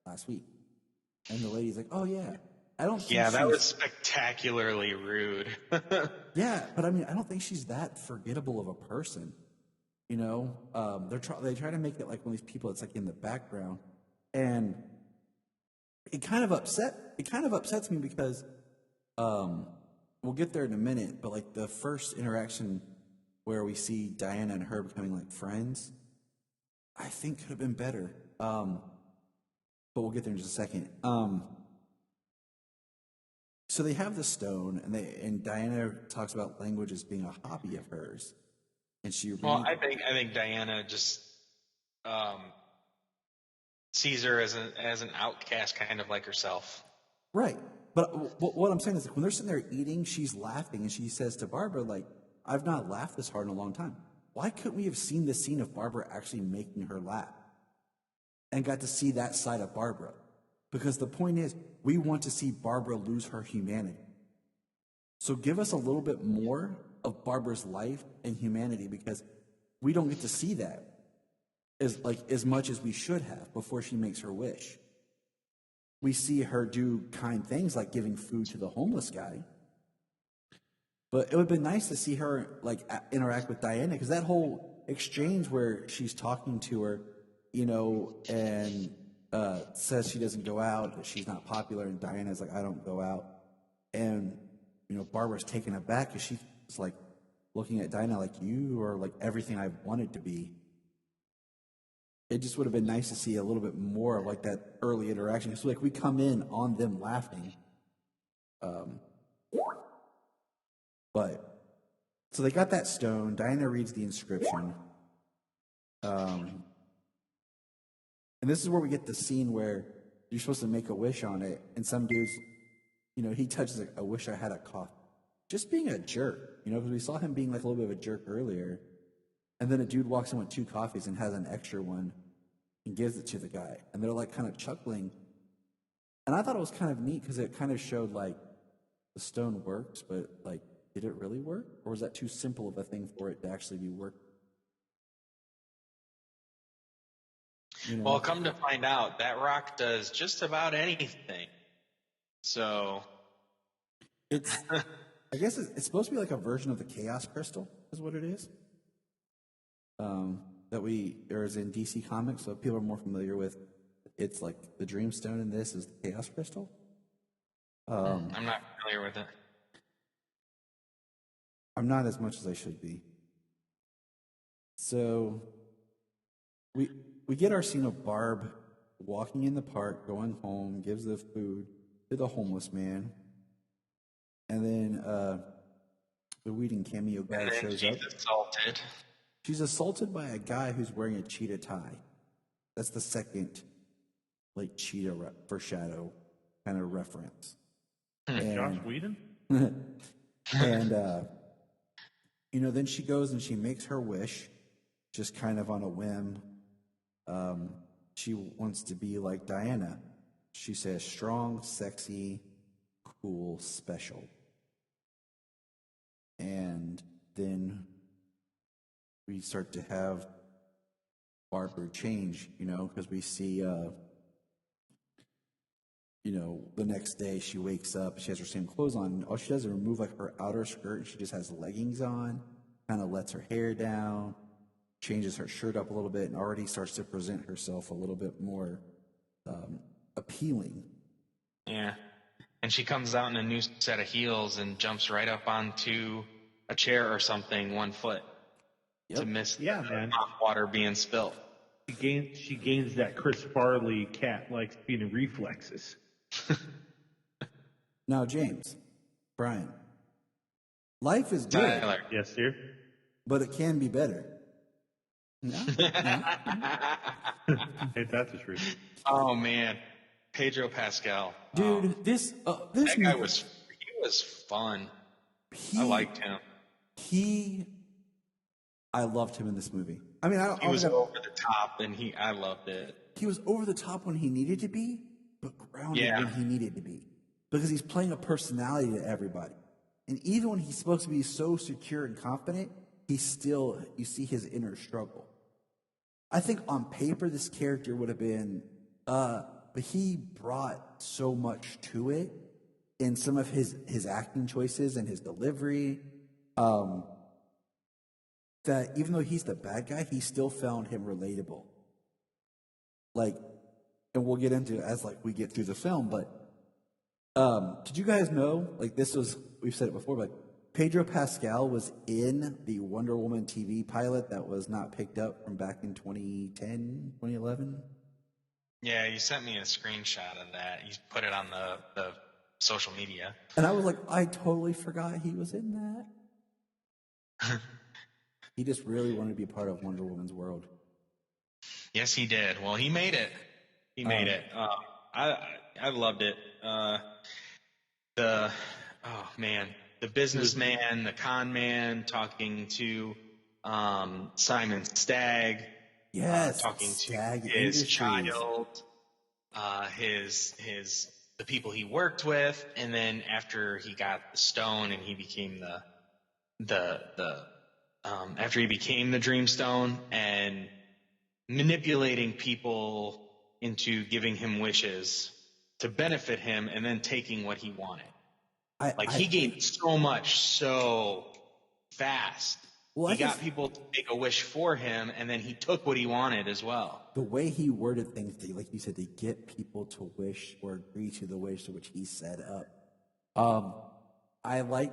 last week. And the lady's like, oh, yeah. I don't think that was spectacularly rude. Yeah, but I mean, I don't think she's that forgettable of a person. They try to make it like one of these people that's like in the background. And it kind of upsets me because we'll get there in a minute, but like the first interaction where we see Diana and her becoming like friends, I think could have been better. But we'll get there in just a second. So they have the stone, and Diana talks about language as being a hobby of hers, and I think Diana just sees her as an outcast, kind of like herself. Right. But what I'm saying is, like, when they're sitting there eating, she's laughing, and she says to Barbara, like, I've not laughed this hard in a long time. Why couldn't we have seen the scene of Barbara actually making her laugh and got to see that side of Barbara? Because the point is, we want to see Barbara lose her humanity. So give us a little bit more of Barbara's life and humanity, because we don't get to see that as much as we should have before she makes her wish. We see her do kind things like giving food to the homeless guy. But it would have been nice to see her like interact with Diana, because that whole exchange where she's talking to her, and says she doesn't go out, that she's not popular, and Diana's like, I don't go out. And, Barbara's taken aback because she's like looking at Diana like, you are like everything I've wanted to be. It just would have been nice to see a little bit more of like that early interaction. So like we come in on them laughing. But so they got that stone. Diana reads the inscription. And this is where we get the scene where you're supposed to make a wish on it, and some dude's, he touches it, I wish I had a cough. Just being a jerk, because we saw him being like a little bit of a jerk earlier. And then a dude walks in with 2 coffees and has an extra one and gives it to the guy. And they're like kind of chuckling. And I thought it was kind of neat because it kind of showed like the stone works, but like, did it really work? Or was that too simple of a thing for it to actually be working? Well, come to find out, that rock does just about anything. So it's, I guess it's supposed to be like a version of the Chaos Crystal, is what it is. There is in DC Comics, so people are more familiar with. It's like the Dreamstone, and this is the Chaos Crystal. I'm not familiar with it. I'm not as much as I should be. So we get our scene of Barb walking in the park, going home, gives the food to the homeless man, and then the Whedon cameo guy shows up. She's assaulted. She's assaulted by a guy who's wearing a cheetah tie. That's the second, like, cheetah foreshadow kind of reference. Josh Whedon? And, then she goes and she makes her wish, just kind of on a whim. She wants to be like Diana. She says, strong, sexy, cool, special. And then we start to have Barbara change, because we see the next day she wakes up, she has her same clothes on, and all she does is remove like her outer skirt, and she just has leggings on, kind of lets her hair down, changes her shirt up a little bit, and already starts to present herself a little bit more appealing. Yeah. And she comes out in a new set of heels and jumps right up onto a chair or something, 1 foot, to miss Yeah, man. hot water being spilled. She gains that Chris Farley cat-like speed and reflexes. Now, James, Bryan, life is good, Tyler. Yes, sir. but it can be better. No? Ain't that the truth? Oh man, Pedro Pascal, Dude, this that guy was fun. I liked him. I loved him in this movie. I mean, He was over the top, and I loved it. he was over the top when he needed to be, but grounded Yeah. when he needed to be. Because he's playing a personality to everybody. And even when he's supposed to be so secure and confident, you see his inner struggle. I think on paper this character would have been, but he brought so much to it in some of his acting choices and his delivery, that even though he's the bad guy, he still found him relatable. Like, and we'll get into it as like we get through the film, but did you guys know, like we've said it before, but Pedro Pascal was in the Wonder Woman TV pilot that was not picked up from back in 2010, 2011? Yeah, you sent me a screenshot of that. You put it on the social media. And I was like, I totally forgot he was in that. He just really wanted to be part of Wonder Woman's world. Yes, he did. Well, he made it. He made it. I loved it. The businessman, the con man, talking to Simon Stagg. Yes, talking Stagg to his Industries. child, the people he worked with, and then after he got the stone and he became after he became the Dreamstone and manipulating people into giving him wishes to benefit him, and then taking what he wanted. He gained so much so fast. Well, he got people to make a wish for him, and then he took what he wanted as well. The way he worded things, like you said, to get people to wish or agree to the wish to which he set up. I like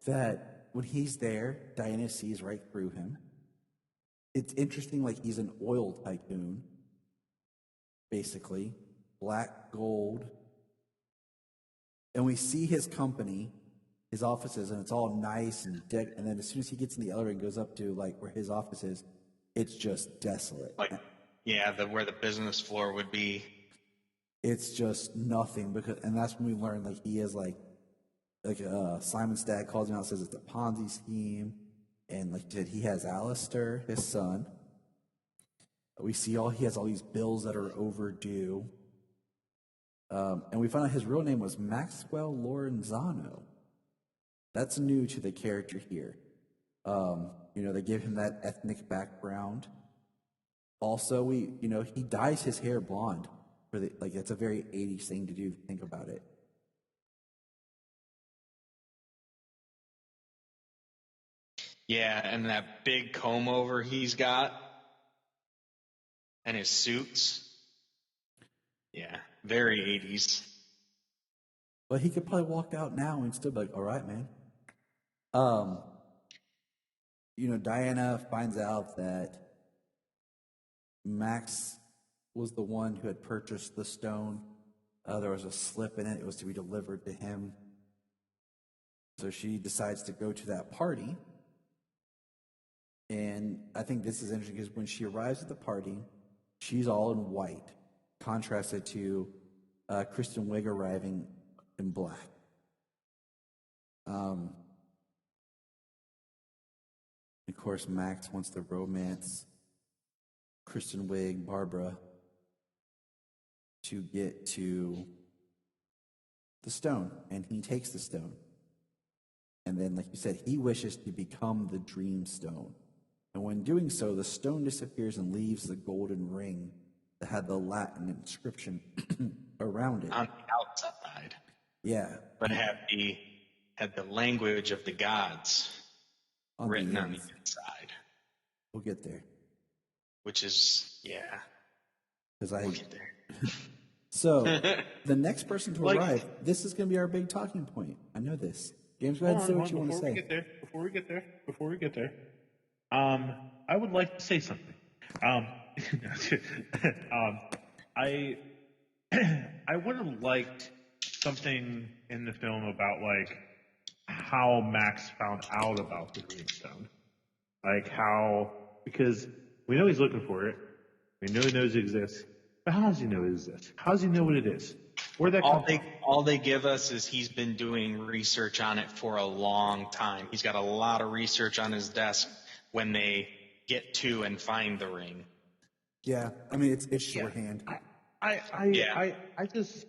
that when he's there, Diana sees right through him. It's interesting, like he's an oil tycoon, basically, black gold. And we see his company, his offices, and it's all nice and decked. And then as soon as he gets in the elevator and goes up to like where his office is, it's just desolate. Where the business floor would be. It's just nothing, and that's when we learn like he is like Simon Stagg calls him out and says it's a Ponzi scheme, and like you said, he has Alistair, his son. We see he has all these bills that are overdue. And we find out his real name was Maxwell Lorenzano. That's new to the character here. They give him that ethnic background. Also, he dyes his hair blonde. That's a very 80s thing to do, think about it. Yeah, and that big comb over he's got, and his suits. Yeah, very 80s. But he could probably walk out now and still be like, all right, man. Diana finds out that Max was the one who had purchased the stone. There was a slip in it. It was to be delivered to him. So she decides to go to that party. And I think this is interesting because when she arrives at the party, she's all in white, contrasted to Kristen Wiig arriving in black. Of course, Max wants to romance Kristen Wiig, Barbara, to get to the stone, and he takes the stone. And then, like you said, he wishes to become the Dreamstone. And when doing so, the stone disappears and leaves the golden ring had the Latin inscription around it. On the outside. Yeah. But had the language of the gods written on the inside. We'll get there. Which is, yeah. We'll get there. So, the next person to arrive, this is going to be our big talking point. I know this. James, go ahead and say what you want to say. Before we get there, I would like to say something. I would have liked something in the film about like how Max found out about the Dreamstone, like how, because we know he's looking for it, we know he knows it exists, but how does he know it exists? How does he know what it is? Where'd that come from? All they give us is he's been doing research on it for a long time. He's got a lot of research on his desk when they get to and find the ring. Yeah, I mean it's shorthand. I just,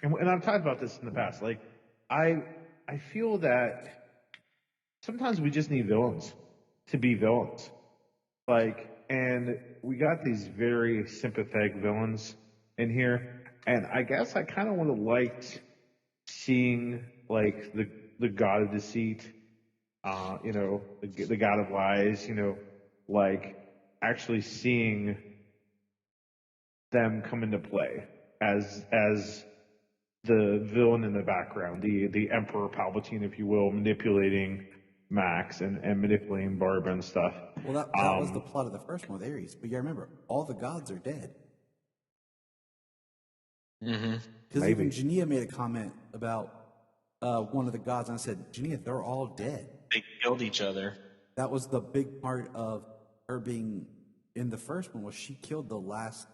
and I've talked about this in the past. Like, I feel that sometimes we just need villains to be villains. Like, and we got these very sympathetic villains in here, and I guess I kind of would have liked seeing like the god of deceit, the god of lies, like actually seeing them come into play as the villain in the background, the Emperor Palpatine, if you will, manipulating Max and manipulating Barb and stuff. Well, that was the plot of the first one with Ares. But you gotta remember, all the gods are dead. Because even Jania made a comment about one of the gods, and I said, Jania, they're all dead. They killed each other. That was the big part of her being in the first one, was she killed the last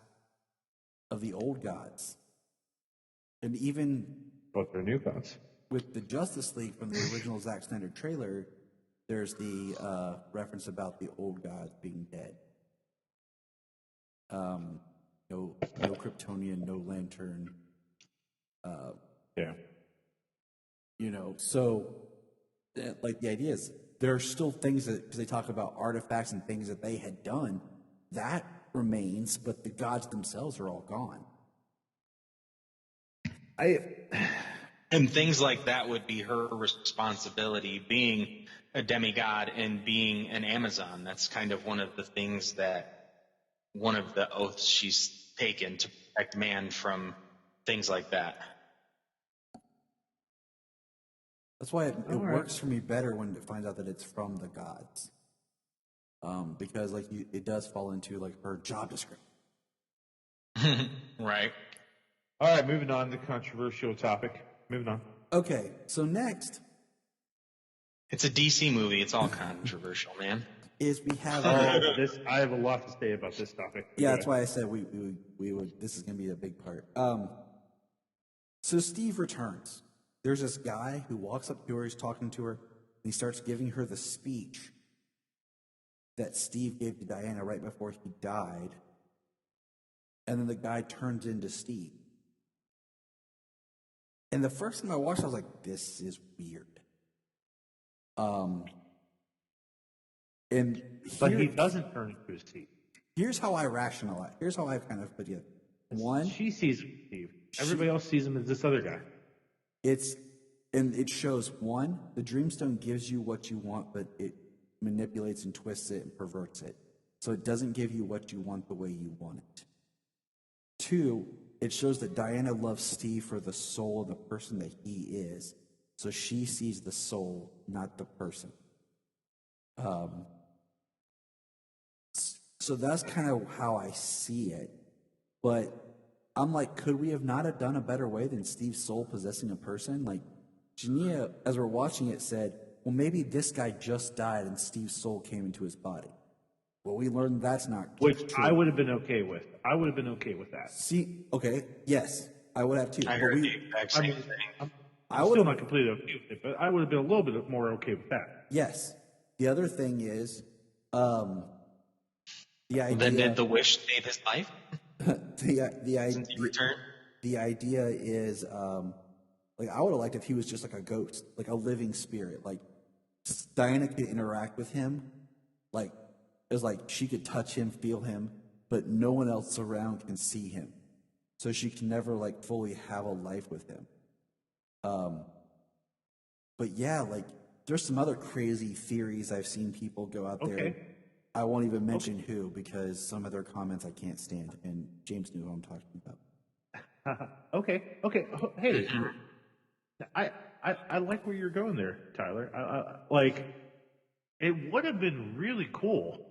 of the old gods. And even... But they're new gods. With the Justice League from the original Zack Snyder trailer, there's the reference about the old gods being dead. No Kryptonian, no Lantern. Yeah. So, like, the idea is there are still things that, because they talk about artifacts and things that they had done, that remains, but the gods themselves are all gone. And things like that would be her responsibility, being a demigod and being an Amazon. That's kind of one of the things one of the oaths she's taken to protect man from things like that. That's why it works for me better when it finds out that it's from the gods. Because it does fall into like her job description. Right. All right, moving on to controversial topic. Moving on. Okay, so next. It's a DC movie. It's all controversial, man. Is we have I have a lot to say about this topic. Yeah, that's why I said we would. This is going to be a big part. So Steve returns. There's this guy who walks up to her. He's talking to her, and he starts giving her the speech that Steve gave to Diana right before he died. And then the guy turns into Steve. And the first time I watched it, I was like, this is weird. But he doesn't turn into Steve. Here's how I rationalize. Here's how I kind of put it. One, she sees Steve. Everybody else sees him as this other guy. It shows, one, the Dreamstone gives you what you want, but it manipulates and twists it and perverts it. So it doesn't give you what you want the way you want it. Two, it shows that Diana loves Steve for the soul of the person that he is. So she sees the soul, not the person. So that's kind of how I see it. But I'm like, could we have not have done a better way than Steve's soul possessing a person? Like, Jania, as we're watching it, said, well, maybe this guy just died and Steve's soul came into his body. Well, we learned that's not true. Which I would have been okay with. I would have been okay with that. See, okay, yes, I would have too. I heard the exact same thing. I'm still not completely okay with it, but I would have been a little bit more okay with that. Yes. The other thing is, the idea. Then did the wish save his life? The idea is, like, I would have liked if he was just like a ghost, like a living spirit. Like, Diana could interact with him, like, is like she could touch him, feel him, but no one else around can see him. So she can never like fully have a life with him. But yeah, like there's some other crazy theories I've seen people go out there. I won't even mention who because some of their comments I can't stand, and James knew who I'm talking about. Okay. Hey, I like where you're going there, Tyler. Like, it would have been really cool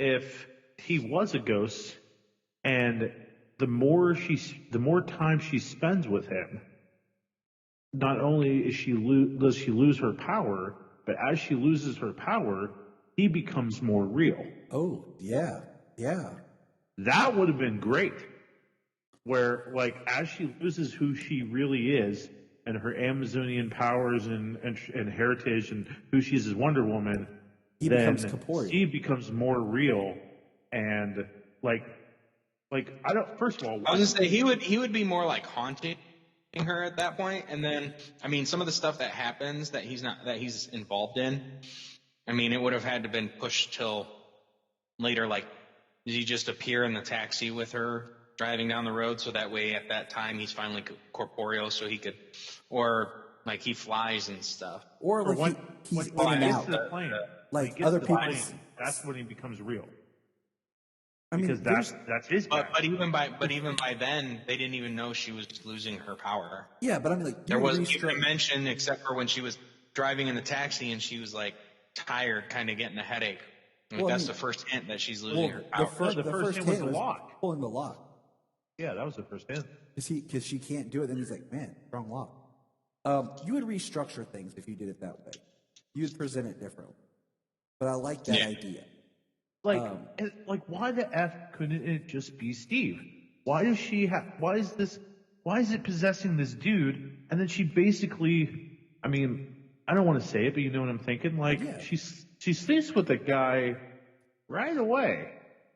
if he was a ghost, and the more time she spends with him, not only does she lose her power, but as she loses her power, he becomes more real. Oh, yeah. That would have been great. Where, like, as she loses who she really is and her Amazonian powers and heritage and who she is as Wonder Woman, He becomes corporeal. He becomes more real and like I don't. First of all, I was gonna say he would be more like haunting her at that point, and then I mean some of the stuff that happens that he's involved in. I mean, it would have had to been pushed till later. Like, did he just appear in the taxi with her driving down the road, so that way at that time he's finally corporeal, so he could, or like he flies and stuff, or like he's in and out. The plane, like other people. That's when he becomes real. I mean, because that's his. But even by then, they didn't even know she was losing her power. Yeah, but I mean, like there wasn't even a mention except for when she was driving in the taxi and she was like tired, kind of getting a headache. Like, that's the first hint that she's losing her power. The first hint was the lock. Pulling the lock. Yeah, that was the first hint. Because she can't do it. Then he's like, man, wrong lock. You would restructure things if you did it that way. You would present it differently. But I like that idea. Like, why the F couldn't it just be Steve? Why does she why is it possessing this dude? And then she basically, I mean, I don't want to say it, but you know what I'm thinking? Like, she sleeps with the guy right away.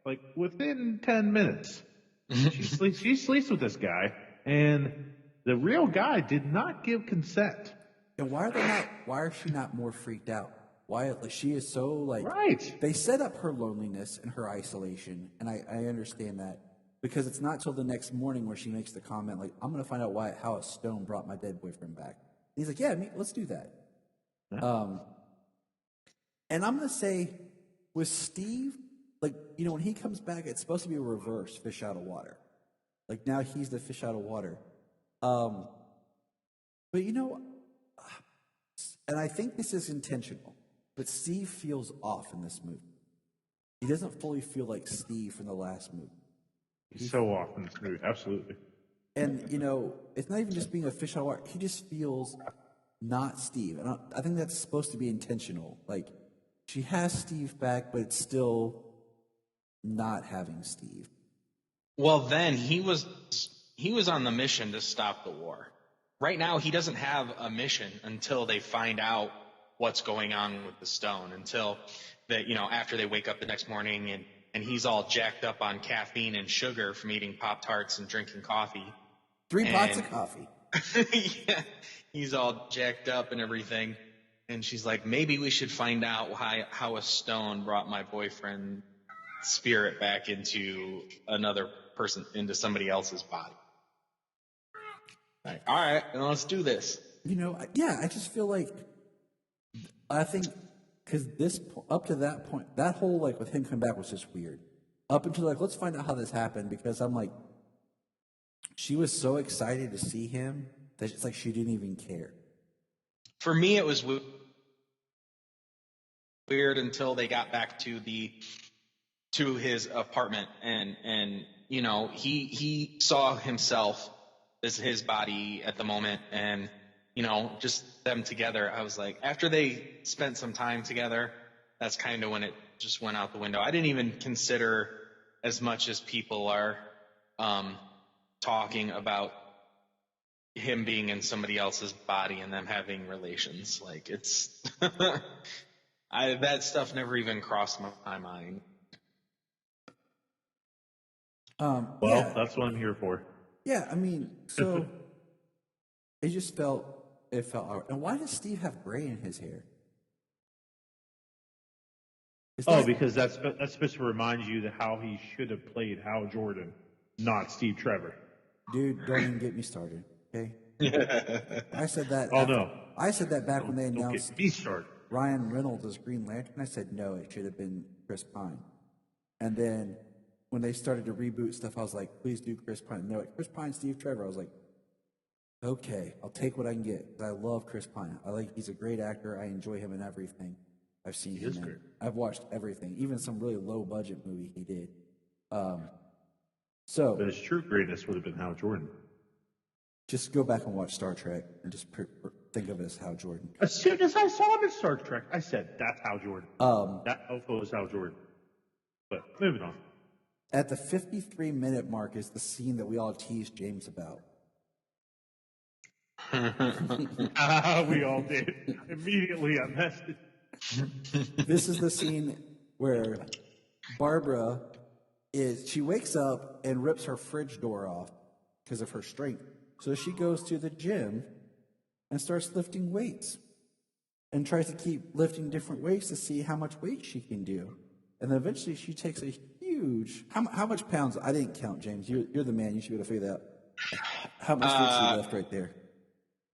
Like, within 10 minutes. She sleeps with this guy, and the real guy did not give consent. And why is she not more freaked out? Why, like, she is so, like... Right. They set up her loneliness and her isolation, and I understand that. Because it's not till the next morning where she makes the comment, like, I'm going to find out how a stone brought my dead boyfriend back. And he's like, yeah, let's do that. Yeah. And I'm going to say, with Steve, like, you know, when he comes back, it's supposed to be a reverse fish out of water. Like, now he's the fish out of water. But, you know, and I think this is intentional, but Steve feels off in this movie. He doesn't fully feel like Steve from the last movie. He's so off in this movie, absolutely. And, you know, it's not even just being a fish out of water. He just feels not Steve. And I think that's supposed to be intentional. Like, she has Steve back, but it's still not having Steve. Well, then he was on the mission to stop the war. Right now, he doesn't have a mission until they find out what's going on with the stone, until that, you know, after they wake up the next morning and he's all jacked up on caffeine and sugar from eating Pop-Tarts and drinking coffee. 3 pots of coffee. Yeah, he's all jacked up and everything. And she's like, maybe we should find out how a stone brought my boyfriend's spirit back into another person, into somebody else's body. Like, all right, then let's do this. You know, yeah, I just feel like, I think, because up to that point, that whole, like, with him coming back was just weird. Up until, like, let's find out how this happened, because I'm like, she was so excited to see him that it's like she didn't even care. For me, it was weird until they got back to his apartment, and you know, he saw himself as his body at the moment, and you know, just them together. I was like, after they spent some time together, that's kind of when it just went out the window. I didn't even consider, as much as people are talking about him being in somebody else's body and them having relations. Like, it's that stuff never even crossed my mind. Yeah. That's what I'm here for. Yeah, I mean, so it just felt all right. And why does Steve have gray in his hair? Because that's supposed to remind you that how he should have played Hal Jordan, not Steve Trevor. Dude, don't even get me started, okay? I said that. Oh, no. I said that back when they Don't announced get me started. Ryan Reynolds as Green Lantern. I said no, it should have been Chris Pine. And then when they started to reboot stuff, I was like, please do Chris Pine. And they're like, Chris Pine, Steve Trevor. I was like, okay, I'll take what I can get. I love Chris Pine. He's a great actor. I enjoy him in everything I've seen him in. Great. I've watched everything, even some really low budget movie he did. But his true greatness would have been Hal Jordan. Just go back and watch Star Trek and just think of it as Hal Jordan. As soon as I saw him in Star Trek, I said, that's Hal Jordan. That UFO is Hal Jordan. But moving on. At the 53-minute mark is the scene that we all teased James about. We all did. Immediately I messaged. This is the scene where Barbara she wakes up and rips her fridge door off because of her strength. So she goes to the gym and starts lifting weights and tries to keep lifting different weights to see how much weight she can do. And then eventually she takes a huge, how much pounds? I didn't count, James. You're the man. You should be able to figure that out. How much did she lift right there?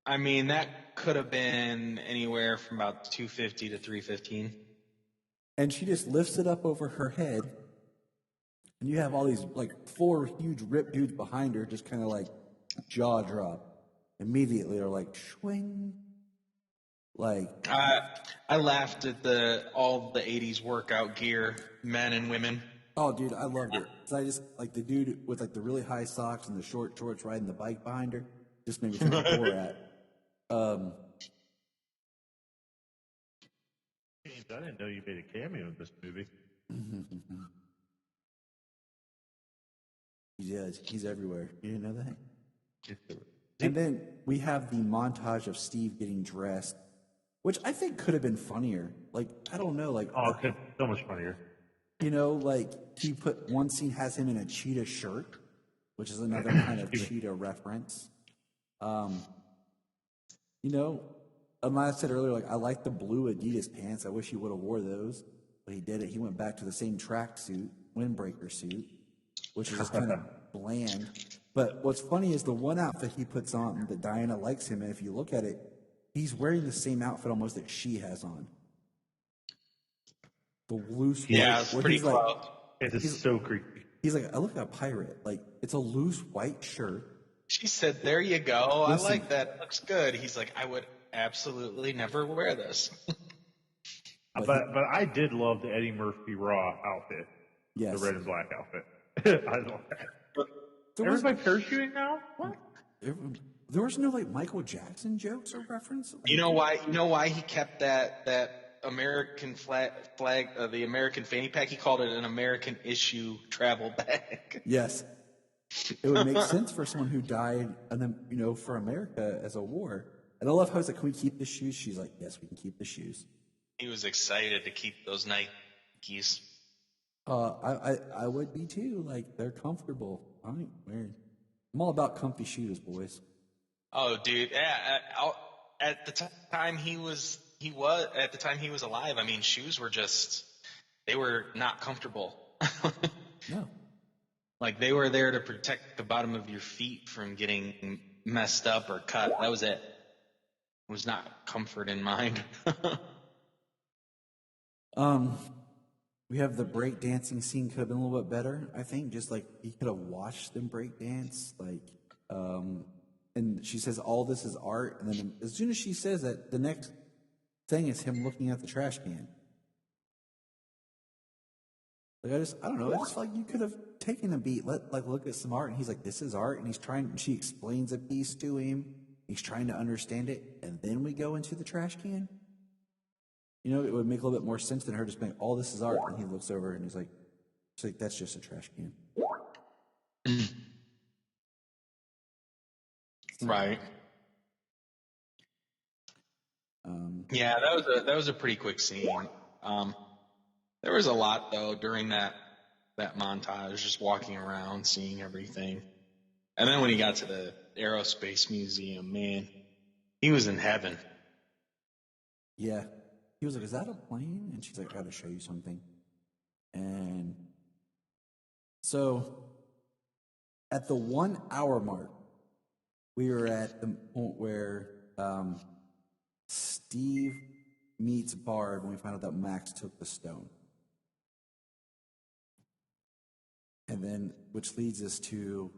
I mean, that could have been anywhere from about 250 to 315. And she just lifts it up over her head. And you have all these, like, 4 huge ripped dudes behind her just kind of, like, jaw drop. Immediately are like, swing. Like... I laughed at all the 80s workout gear, men and women. Oh, dude, I loved it. So I just, like, the dude with, like, the really high socks and the short shorts riding the bike behind her just made me think of Borat. James, I didn't know you made a cameo in this movie. He's everywhere. You didn't know that? And then we have the montage of Steve getting dressed, which I think could have been funnier. Like, I don't know, like... Oh, so much funnier. You know, like, one scene has him in a cheetah shirt, which is another kind of cheetah reference. You know, I said earlier, like, I like the blue Adidas pants. I wish he would have wore those, but he did it. He went back to the same tracksuit, windbreaker suit, which is just kind of bland. But what's funny is the one outfit he puts on that Diana likes him, and if you look at it, he's wearing the same outfit almost that she has on. The loose Yeah, white, it's pretty close. It is so creepy. He's like, I look like a pirate. Like, it's a loose white shirt. She said, there you go. Listen, I like that. It looks good. He's like, I would absolutely never wear this. But I did love the Eddie Murphy Raw outfit. Yes. The red and black outfit. I love that. Everybody parachuting now? What? There was no, like, Michael Jackson jokes or reference? You know why he kept that American flag, the American fanny pack? He called it an American issue travel bag. Yes. It would make sense for someone who died, for America as a war. And I love how he's like, can we keep the shoes? She's like, yes, we can keep the shoes. He was excited to keep those Nikes. I would be too. Like, they're comfortable. I'm all about comfy shoes, boys. Oh, dude. Yeah. At the time he was alive, I mean, shoes were they were not comfortable. No. Like, they were there to protect the bottom of your feet from getting messed up or cut. That was it. It was not comfort in mind. We have the break dancing scene could have been a little bit better, I think. Just like he could have watched them break dance. Like, and she says, all this is art. And then as soon as she says that, the next thing is him looking at the trash can. Like, I don't know. I just feel like you could have taken a beat, look at some art, and he's like, this is art, and she explains a piece to him. He's trying to understand it, and then we go into the trash can. You know, it would make a little bit more sense than her just being, all this is art, and he looks over and he's like, that's just a trash can. Right. Yeah, that was a pretty quick scene. There was a lot though during that montage, just walking around, seeing everything. And then when he got to the Aerospace Museum, man, he was in heaven. Yeah. He was like, is that a plane? And she's like, I gotta show you something. And so at the 1 hour mark, we were at the point where Steve meets Bard when we find out that Max took the stone. And then, which leads us to,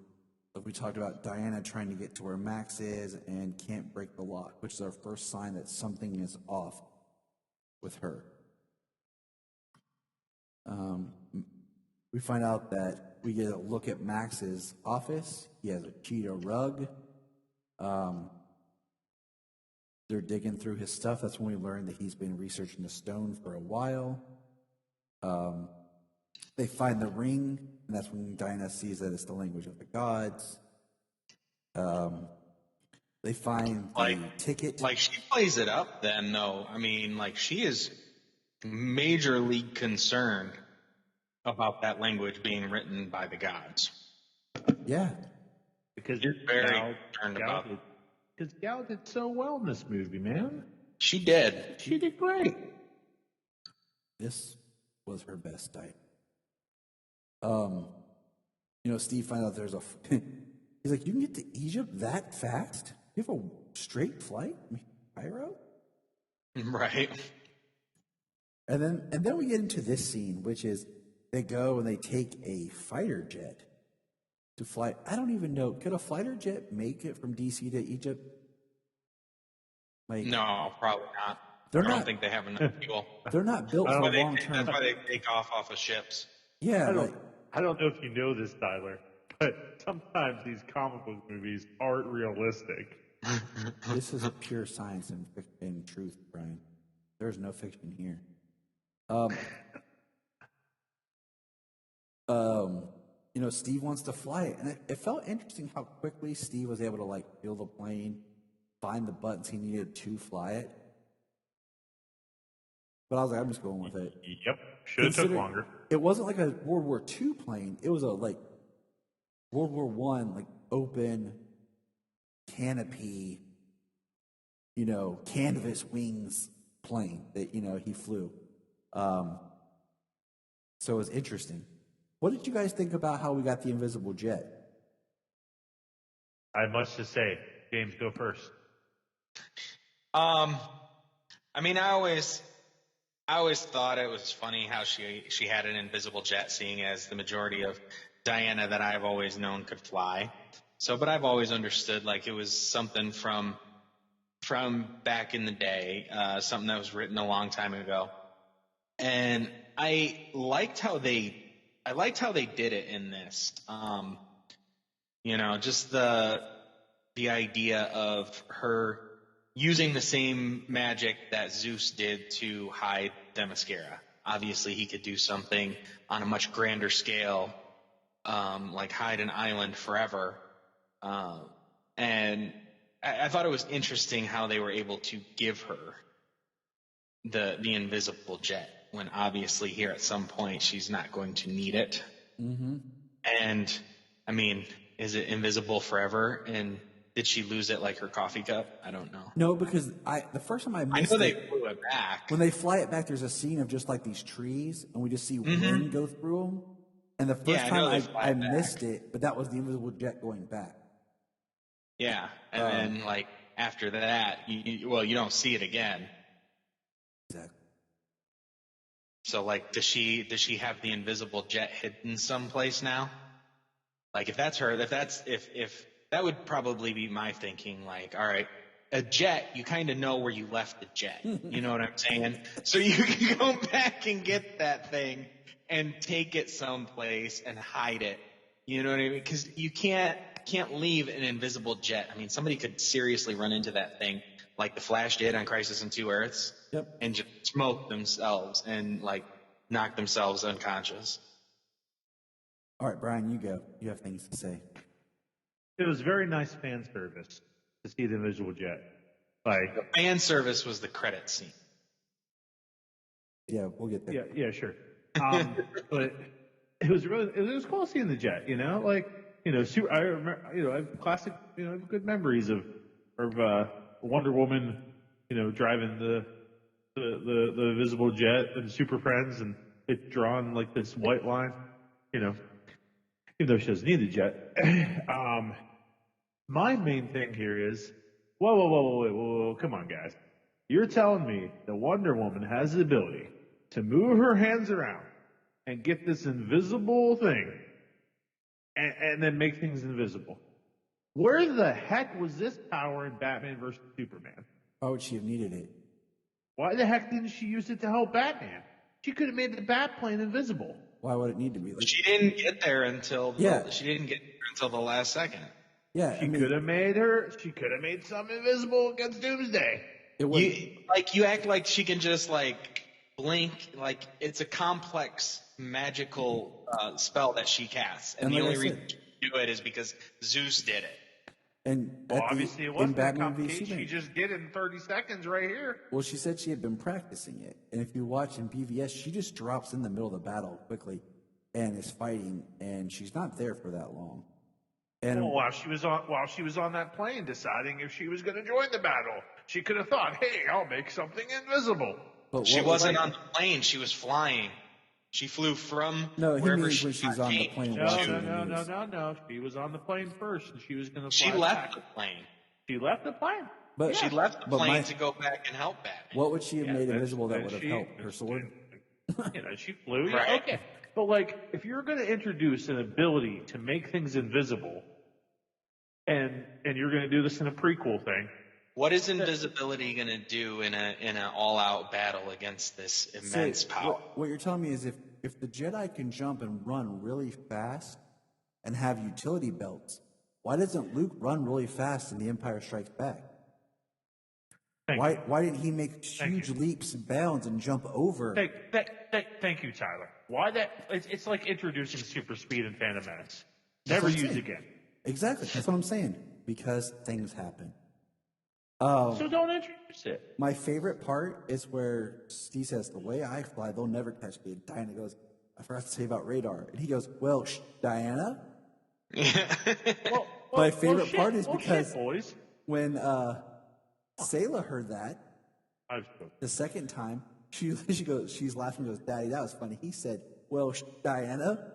like we talked about, Diana trying to get to where Max is and can't break the lock, which is our first sign that something is off with her. We find out that we get a look at Max's office. He has a cheetah rug. They're digging through his stuff. That's when we learn that he's been researching the stone for a while. They find the ring, and that's when Diana sees that it's the language of the gods. They find the ticket. Like, she plays it up then, though. I mean, like, she is majorly concerned about that language being written by the gods. Yeah. Because You're very concerned about it. Because Gal did so well in this movie, man. She did. She did great. This was her best night. Steve finds out there's he's like, you can get to Egypt that fast? You have a straight flight? I mean, Cairo? Right. And then we get into this scene, which is they go and they take a fighter jet to fly. I don't even know. Could a fighter jet make it from DC to Egypt? No, probably not. I don't think they have enough fuel. They're not built for long term. That's why they take off of ships. Yeah. I don't know if you know this, Tyler, but sometimes these comic book movies aren't realistic. This is pure science and truth, Brian. There's no fiction here. Steve wants to fly it, and it felt interesting how quickly Steve was able to build a plane, find the buttons he needed to fly it. But I was like, I'm just going with it. Yep, should have took longer. It wasn't like a World War II plane. It was a World War I open canopy, canvas wings plane that he flew. So it was interesting. What did you guys think about how we got the invisible jet? I have much to say. James, go first. I mean, I always thought it was funny how she had an invisible jet, seeing as the majority of Diana that I've always known could fly. So, but I've always understood it was something from back in the day, something that was written a long time ago. And I liked how they did it in this. Just the idea of her using the same magic that Zeus did to hide Themyscira. Obviously, he could do something on a much grander scale, like hide an island forever. And I thought it was interesting how they were able to give her the invisible jet, when obviously here at some point she's not going to need it. Mm-hmm. And, I mean, is it invisible forever? And did she lose it like her coffee cup? I don't know. No, because the first time I missed know they flew it back. When they fly it back, there's a scene of just these trees, and we just see wind go through them. And the first time I missed it, but that was the invisible jet going back. Yeah, and then after that, you don't see it again. Exactly. So does she have the invisible jet hidden someplace now? If that's her, if that would probably be my thinking. All right, a jet, you kind of know where you left the jet. You know what I'm saying? So you can go back and get that thing and take it someplace and hide it. You know what I mean? Because you can't leave an invisible jet. I mean, somebody could seriously run into that thing like the Flash did on Crisis on Two Earths. Yep. And just smoke themselves and knock themselves unconscious. All right, Brian, you go. You have things to say. It was very nice fan service to see the invisible jet. The fan service was the credit scene. Yeah, we'll get there. Yeah, sure. But it was cool seeing the jet. I remember. I have classic. I have good memories of Wonder Woman. Driving the invisible jet and Super Friends, and it's drawn like this white line, even though she doesn't need it yet. My main thing here is, whoa, come on, guys. You're telling me that Wonder Woman has the ability to move her hands around and get this invisible thing and then make things invisible. Where the heck was this power in Batman versus Superman? Why would she have needed it? Why the heck didn't she use it to help Batman? She could have made the Batplane invisible. Why would it need to be? She didn't get there until the last second. Yeah, She could have made something invisible against Doomsday. You act like she can just blink, like it's a complex magical spell that she casts, and the only reason she can do it is because Zeus did it. And obviously it wasn't that complicated. She just did it in 30 seconds right here. Well, she said she had been practicing it, and if you watch in BVS, she just drops in the middle of the battle quickly and is fighting, and she's not there for that long. And while she was on that plane deciding if she was going to join the battle, she could have thought, "Hey, I'll make something invisible." But she wasn't on the plane; she was flying. She flew from wherever she when she's on the plane. No. She was on the plane first, and she was going to fly. She left the plane. She left the plane. But she left the plane to go back and help Batman. What would she have made invisible that would have helped? Her sword? She flew. Right. Yeah, okay. But if you're going to introduce an ability to make things invisible, and you're going to do this in a prequel thing. What is invisibility going to do in an all-out battle against this immense power? What you're telling me is if the Jedi can jump and run really fast and have utility belts, why doesn't Luke run really fast in The Empire Strikes Back? Why didn't he make huge leaps and bounds and jump over? Thank you, Tyler. Why that? It's like introducing super speed in Phantom Menace. Never used again. Exactly. That's what I'm saying. Because things happen. So don't introduce it. My favorite part is where Steve says, "The way I fly, they'll never catch me." And Diana goes, "I forgot to say about radar." And he goes, "Well, Diana." My favorite part is because when Sayla heard that the second time, she's laughing and goes, "Daddy, that was funny." He said, "Well, Diana."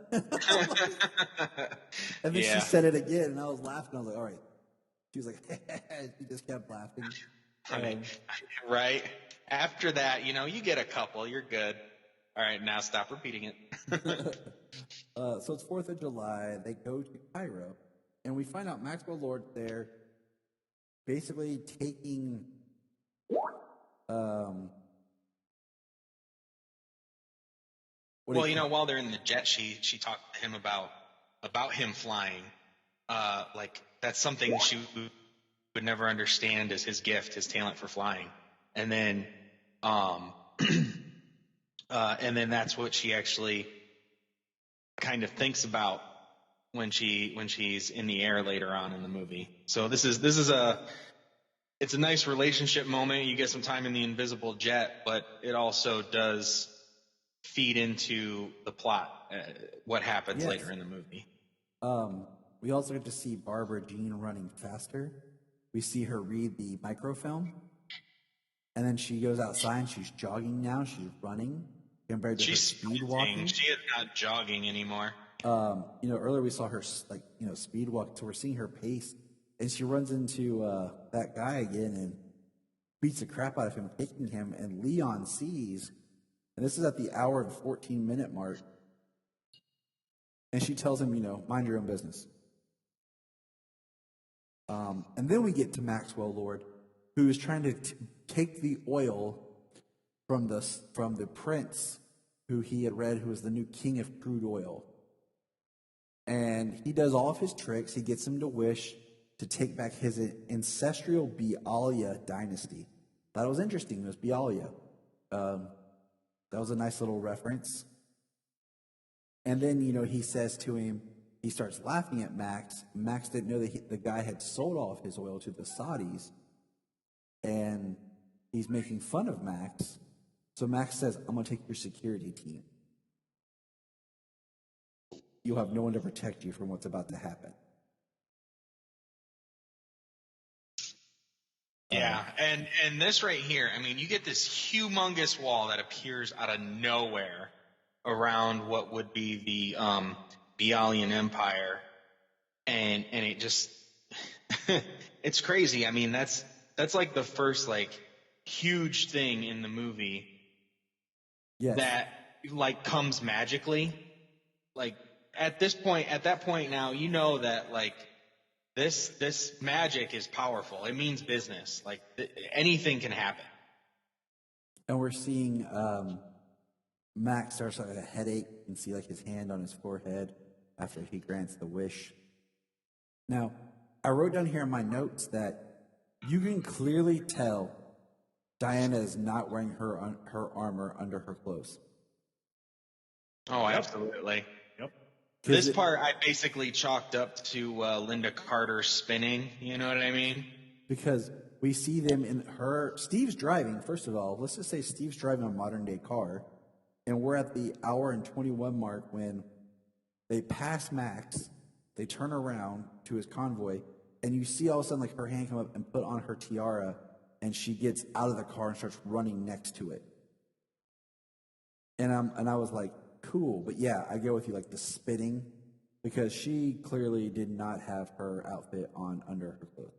And then she said it again, and I was laughing. I was like, all right. She was like, she just kept laughing. Right. After that, you get a couple. You're good. All right, now stop repeating it. So it's 4th of July. They go to Cairo, and we find out Maxwell Lord's there basically taking while they're in the jet, she talked to him about him flying. That's something she would never understand as his gift, his talent for flying. And then, that's what she actually kind of thinks about when she's in the air later on in the movie. So this is it's a nice relationship moment. You get some time in the invisible jet, but it also does feed into the plot, what happens later in the movie. We also get to see Barbara Jean running faster. We see her read the microfilm. And then she goes outside and she's jogging now. She's running compared to her speed walking. She is not jogging anymore. Earlier we saw her speed walk. So we're seeing her pace. And she runs into that guy again and beats the crap out of him, kicking him. And Leon sees, and this is at the hour and 14-minute mark. And she tells him, mind your own business. And then we get to Maxwell Lord, who is trying to take the oil from the prince who he had read, who was the new king of crude oil. And he does all of his tricks. He gets him to wish to take back his ancestral Bialya dynasty. That was interesting. It was Bialya. That was a nice little reference. And then, he says to him, he starts laughing at Max. Max didn't know that the guy had sold all of his oil to the Saudis. And he's making fun of Max. So Max says, "I'm going to take your security team. You'll have no one to protect you from what's about to happen." Yeah, and this right here, you get this humongous wall that appears out of nowhere. around what would be the Bialyan Empire, and it just it's crazy. I mean, that's like the first like huge thing in the movie Yes. that like comes magically. Like at that point now, you know that like this magic is powerful. It means business. Like anything can happen. And we're seeing Max starts to have a headache. You can see like his hand on his forehead after he grants the wish. Now, I wrote down here in my notes that you can clearly tell Diana is not wearing her armor under her clothes. Oh, absolutely. Yep. This part I basically chalked up to Linda Carter spinning. You know what I mean? Because we see them in her. Steve's driving. First of all, let's just say Steve's driving a modern day car, and we're at the hour and 21 mark when they pass Max. They turn around to his convoy, and you see all of a sudden like her hand come up and put on her tiara, and she gets out of the car and starts running next to it. And I was like, cool, but yeah, I go with you, like the spitting, because she clearly did not have her outfit on under her clothes.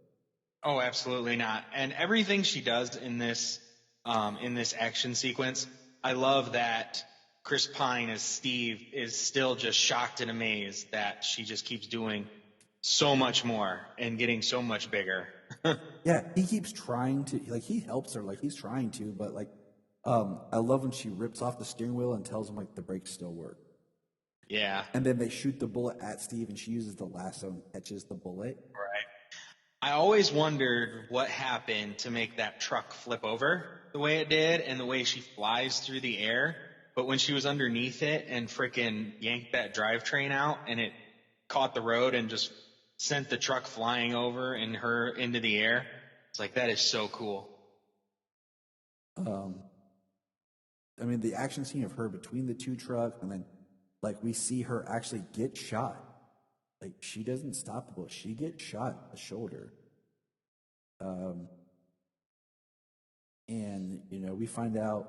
Oh, absolutely not. And everything she does in this action sequence, I love that Chris Pine as Steve is still just shocked and amazed that she just keeps doing so much more and getting so much bigger. Yeah, he keeps trying to, like, he helps her, like he's trying to, but like, I love when she rips off the steering wheel and tells him like the brakes still work. Yeah. And then they shoot the bullet at Steve, and she uses the lasso and catches the bullet. Right. I always wondered what happened to make that truck flip over the way it did and the way she flies through the air. But when she was underneath it and frickin' yanked that drivetrain out and it caught the road and just sent the truck flying over and her into the air, it's like, that is so cool. I mean, the action scene of her between the two trucks, and then like we see her actually get shot. Like she doesn't stop the bullet; she gets shot in the shoulder. And you know, we find out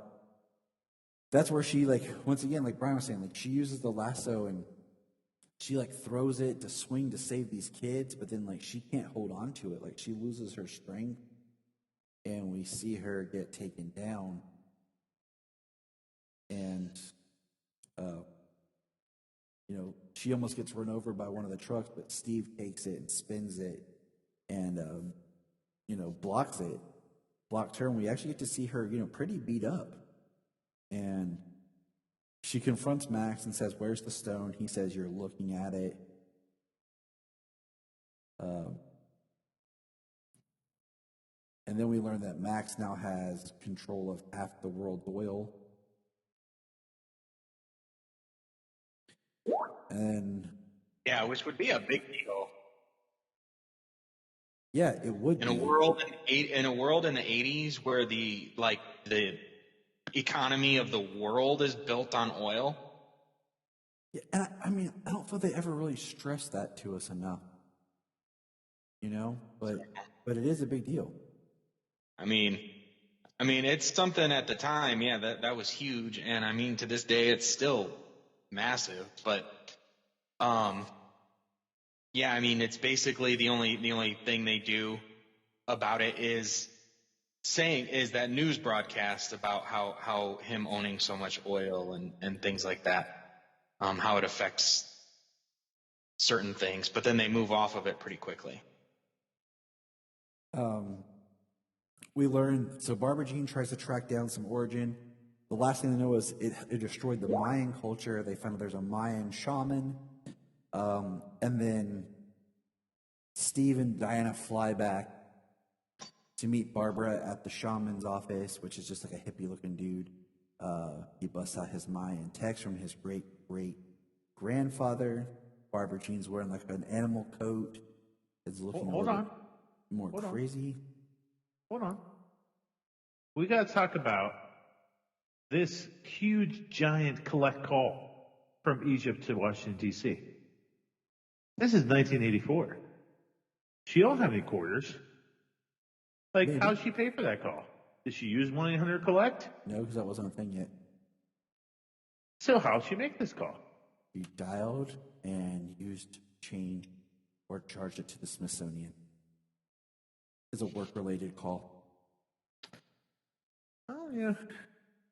that's where she, like, once again, like Bryan was saying, like she uses the lasso and she like throws it to swing to save these kids, but then like she can't hold on to it. Like she loses her strength, and we see her get taken down. And you know, she almost gets run over by one of the trucks, but Steve takes it and spins it and you know, blocks her, and we actually get to see her, you know, pretty beat up. And she confronts Max and says, "Where's the stone?" He says, "You're looking at it." And then we learn that Max now has control of half the world's oil. And Yeah, which would be a big deal. yeah, it would In be. a world in the 80s where the economy of the world is built on oil. Yeah, and I mean, I don't feel they ever really stress that to us enough. You know, but it is a big deal. I mean, it's something at the time, yeah, that was huge, and I mean, to this day, it's still massive. But, yeah, I mean, it's basically the only thing they do about it is that news broadcast about how him owning so much oil and things like that, how it affects certain things, but then they move off of it pretty quickly. We learn, so Barbara Jean tries to track down some origin. The last thing they know is it destroyed the Mayan culture. They find out there's a Mayan shaman. And then Steve and Diana fly back to meet Barbara at the shaman's office, which is just like a hippie-looking dude. He busts out his Mayan text from his great-great-grandfather. Barbara Jean's wearing like an animal coat. It's looking Hold on. more crazy. Hold on. We got to talk about this huge, giant collect call from Egypt to Washington, D.C. This is 1984. She don't have any quarters. Like, Maybe. how'd she pay for that call? Did she use 1-800-COLLECT? No, because that wasn't a thing yet. So how'd she make this call? She dialed and used change or charged it to the Smithsonian. It's a work-related call. Oh, yeah.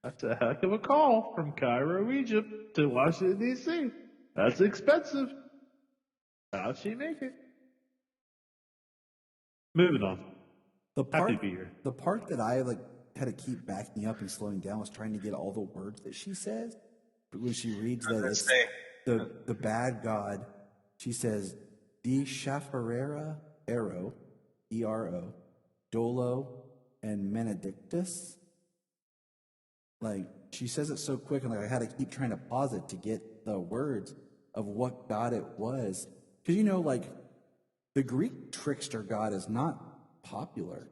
That's a heck of a call from Cairo, Egypt to Washington, D.C. That's expensive. How'd she make it? Moving on. The Happy part, to be here. the part that I had to keep backing up and slowing down was trying to get all the words that she says. But when she reads that it's the bad god, she says, "Di Shafarera Ero, E-R-O, Dolo, and Benedictus." Like, she says it so quick, and I had to keep trying to pause it to get the words of what god it was. Because, the Greek trickster god is not popular.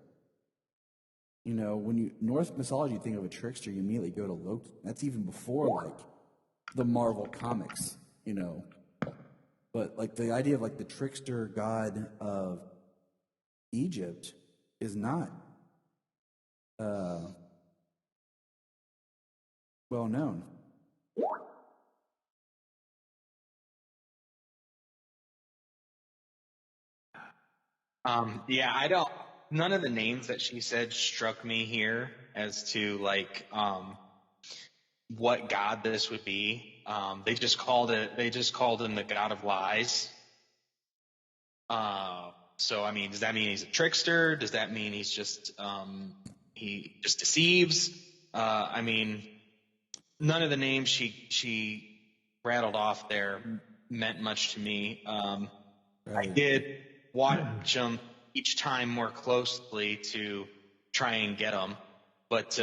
When you Norse mythology, you think of a trickster, you immediately go to Loki. That's even before, the Marvel comics, But, the idea of, the trickster god of Egypt is not well known. Yeah, none of the names that she said struck me here as to what god this would be. They just called him the god of lies. So I mean, does that mean he's a trickster? Does that mean he's just he just deceives? I mean, none of the names she rattled off there meant much to me. I did watch them each time more closely to try and get them, but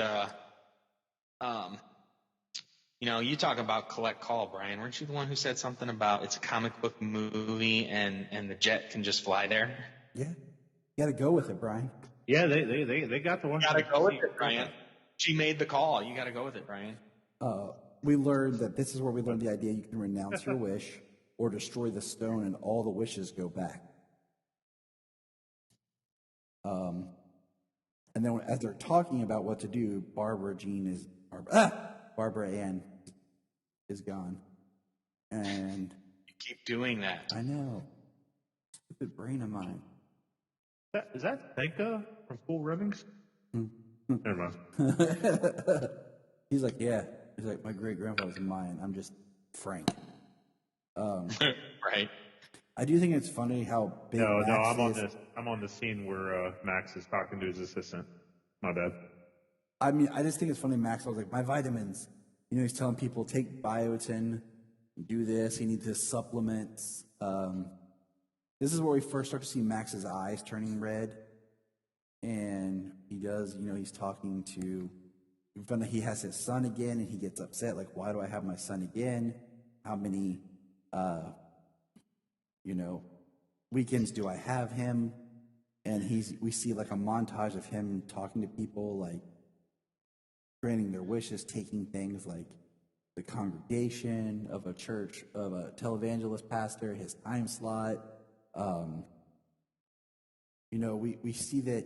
you talk about collect call, Brian. Weren't you the one who said something about it's a comic book movie and the jet can just fly there? Yeah. You got to go with it, Brian. Yeah, they got the one. You got to go with it, Brian. She made the call. You got to go with it, Brian. We learned that this is where we learned the idea you can renounce your wish or destroy the stone and all the wishes go back. And then as they're talking about what to do, Barbara Ann is gone. And you keep doing that. I know. Stupid brain of mine. Is that Senka from Cool Runnings? Never mind. He's like, yeah. He's like, my great grandfather's mine. I'm just Frank. Right. I do think it's funny how big Max is. I'm on the scene where Max is talking to his assistant. My bad. I mean, I just think it's funny. Max was like, my vitamins. He's telling people take biotin, do this. He needs his supplements. This is where we first start to see Max's eyes turning red, and he does. He's talking to. He has his son again, and he gets upset. Like, why do I have my son again? How many, weekends do I have him? And we see like a montage of him talking to people, like granting their wishes, taking things like the congregation of a church, of a televangelist pastor, his time slot. We see that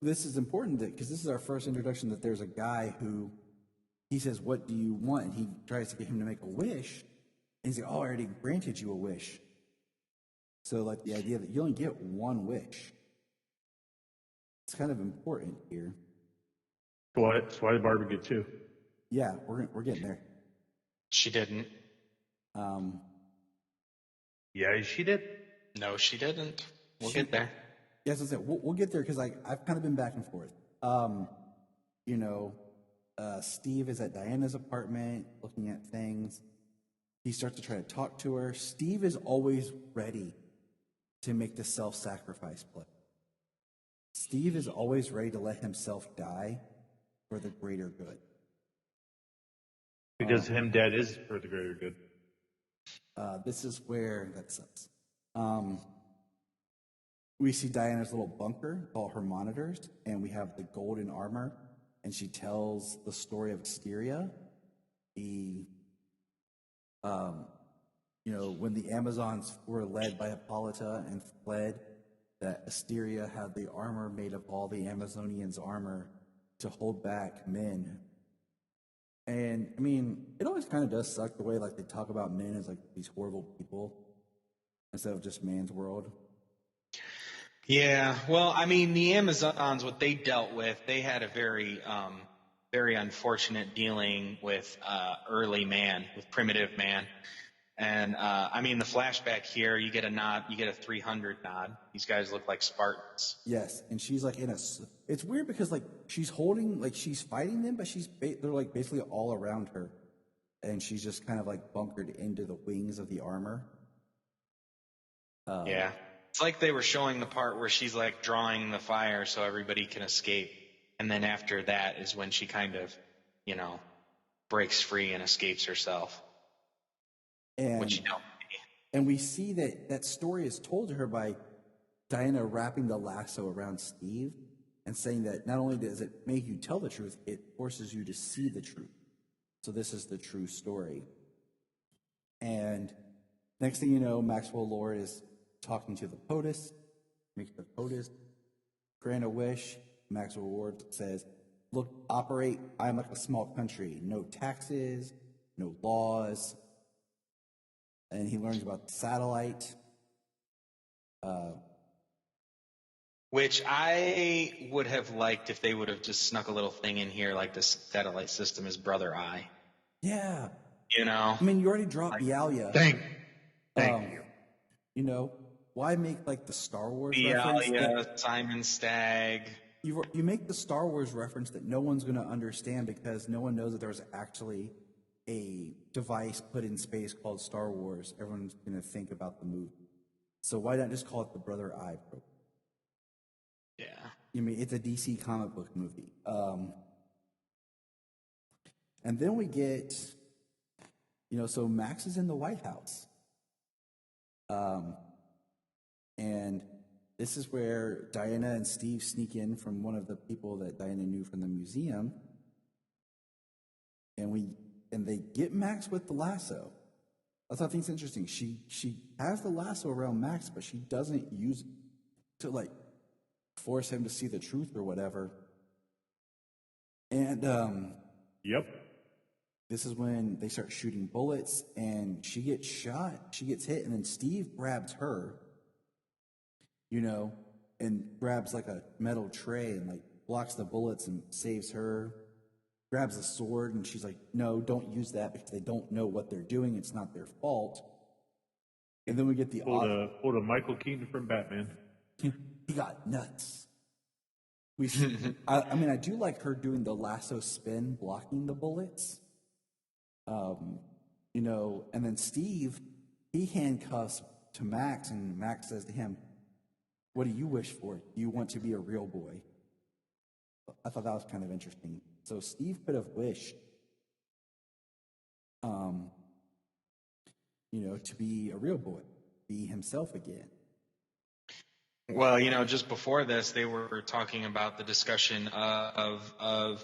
this is important because this is our first introduction that there's a guy who he says, "What do you want?" And he tries to get him to make a wish. And he's like, "Oh, I already granted you a wish." So like the idea that you only get one wish. It's kind of important here. Why did Barbara get two? Yeah, we're getting there. She didn't. Yeah, she did. No, she didn't. We'll get there. Yes, I said we'll get there because I've kind of been back and forth. Steve is at Diana's apartment looking at things. He starts to try to talk to her. Steve is always ready to make the self-sacrifice play. Steve is always ready to let himself die for the greater good. Because him dead is for the greater good. This is where that sucks. We see Diana's little bunker, all her monitors, and we have the golden armor, and she tells the story of Asteria. When the Amazons were led by Hippolyta and fled, that Asteria had the armor made of all the Amazonians' armor to hold back men And I mean, it always kind of does suck the way like they talk about men as like these horrible people instead of just man's world. Yeah, well, I mean, the Amazons, what they dealt with, they had a very unfortunate dealing with early man, with primitive man. And I mean, the flashback here, you get a nod, you get a 300 nod. These guys look like Spartans. Yes, and she's like it's weird because like she's holding, like she's fighting them, but they're like basically all around her, and she's just kind of like bunkered into the wings of the armor. Yeah, it's like they were showing the part where she's like drawing the fire so everybody can escape, and then after that is when she kind of, breaks free and escapes herself. And which you don't. And we see that story is told to her by Diana wrapping the lasso around Steve and saying that not only does it make you tell the truth, it forces you to see the truth. So this is the true story. And next thing you know, Maxwell Lord is talking to the POTUS, makes the POTUS grant a wish. Maxwell Lord says, look, operate, I'm like a small country. No taxes, no laws. And he learns about the satellite. Which I would have liked if they would have just snuck a little thing in here like this satellite system is Brother Eye. Yeah. I mean, you already dropped Bialya. Thank you. Why make like the Star Wars Bialya, reference? Simon Stagg. You make the Star Wars reference that no one's going to understand because no one knows that there was actually a device put in space called Star Wars. Everyone's going to think about the movie. So why not just call it the Brother Eye program? Yeah. I mean, it's a DC comic book movie. And then we get, so Max is in the White House. And this is where Diana and Steve sneak in from one of the people that Diana knew from the museum. And they get Max with the lasso. That's what I think is interesting. She has the lasso around Max, but she doesn't use it to like force him to see the truth or whatever. And Yep. this is when they start shooting bullets, and she gets shot. She gets hit, and then Steve grabs her, and grabs like a metal tray and like blocks the bullets and saves her. Grabs a sword, and she's like, no, don't use that because they don't know what they're doing. It's not their fault. And then we get the pulled a Michael Keaton from Batman. He got nuts. I do like her doing the lasso spin, blocking the bullets. And then Steve, he handcuffs to Max, and Max says to him, what do you wish for? Do you want to be a real boy? I thought that was kind of interesting. So Steve could have wished, to be a real boy, be himself again. Well, just before this, they were talking about the discussion of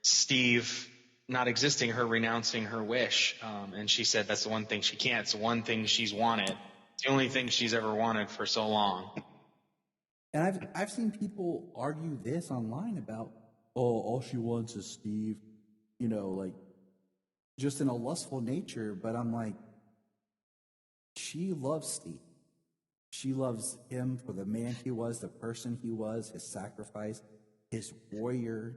Steve not existing, her renouncing her wish. And she said that's the one thing she can't. It's the one thing she's wanted. It's the only thing she's ever wanted for so long. And I've seen people argue this online about, all she wants is Steve, like just in a lustful nature. But I'm like, she loves Steve. She loves him for the man he was, the person he was, his sacrifice, his warrior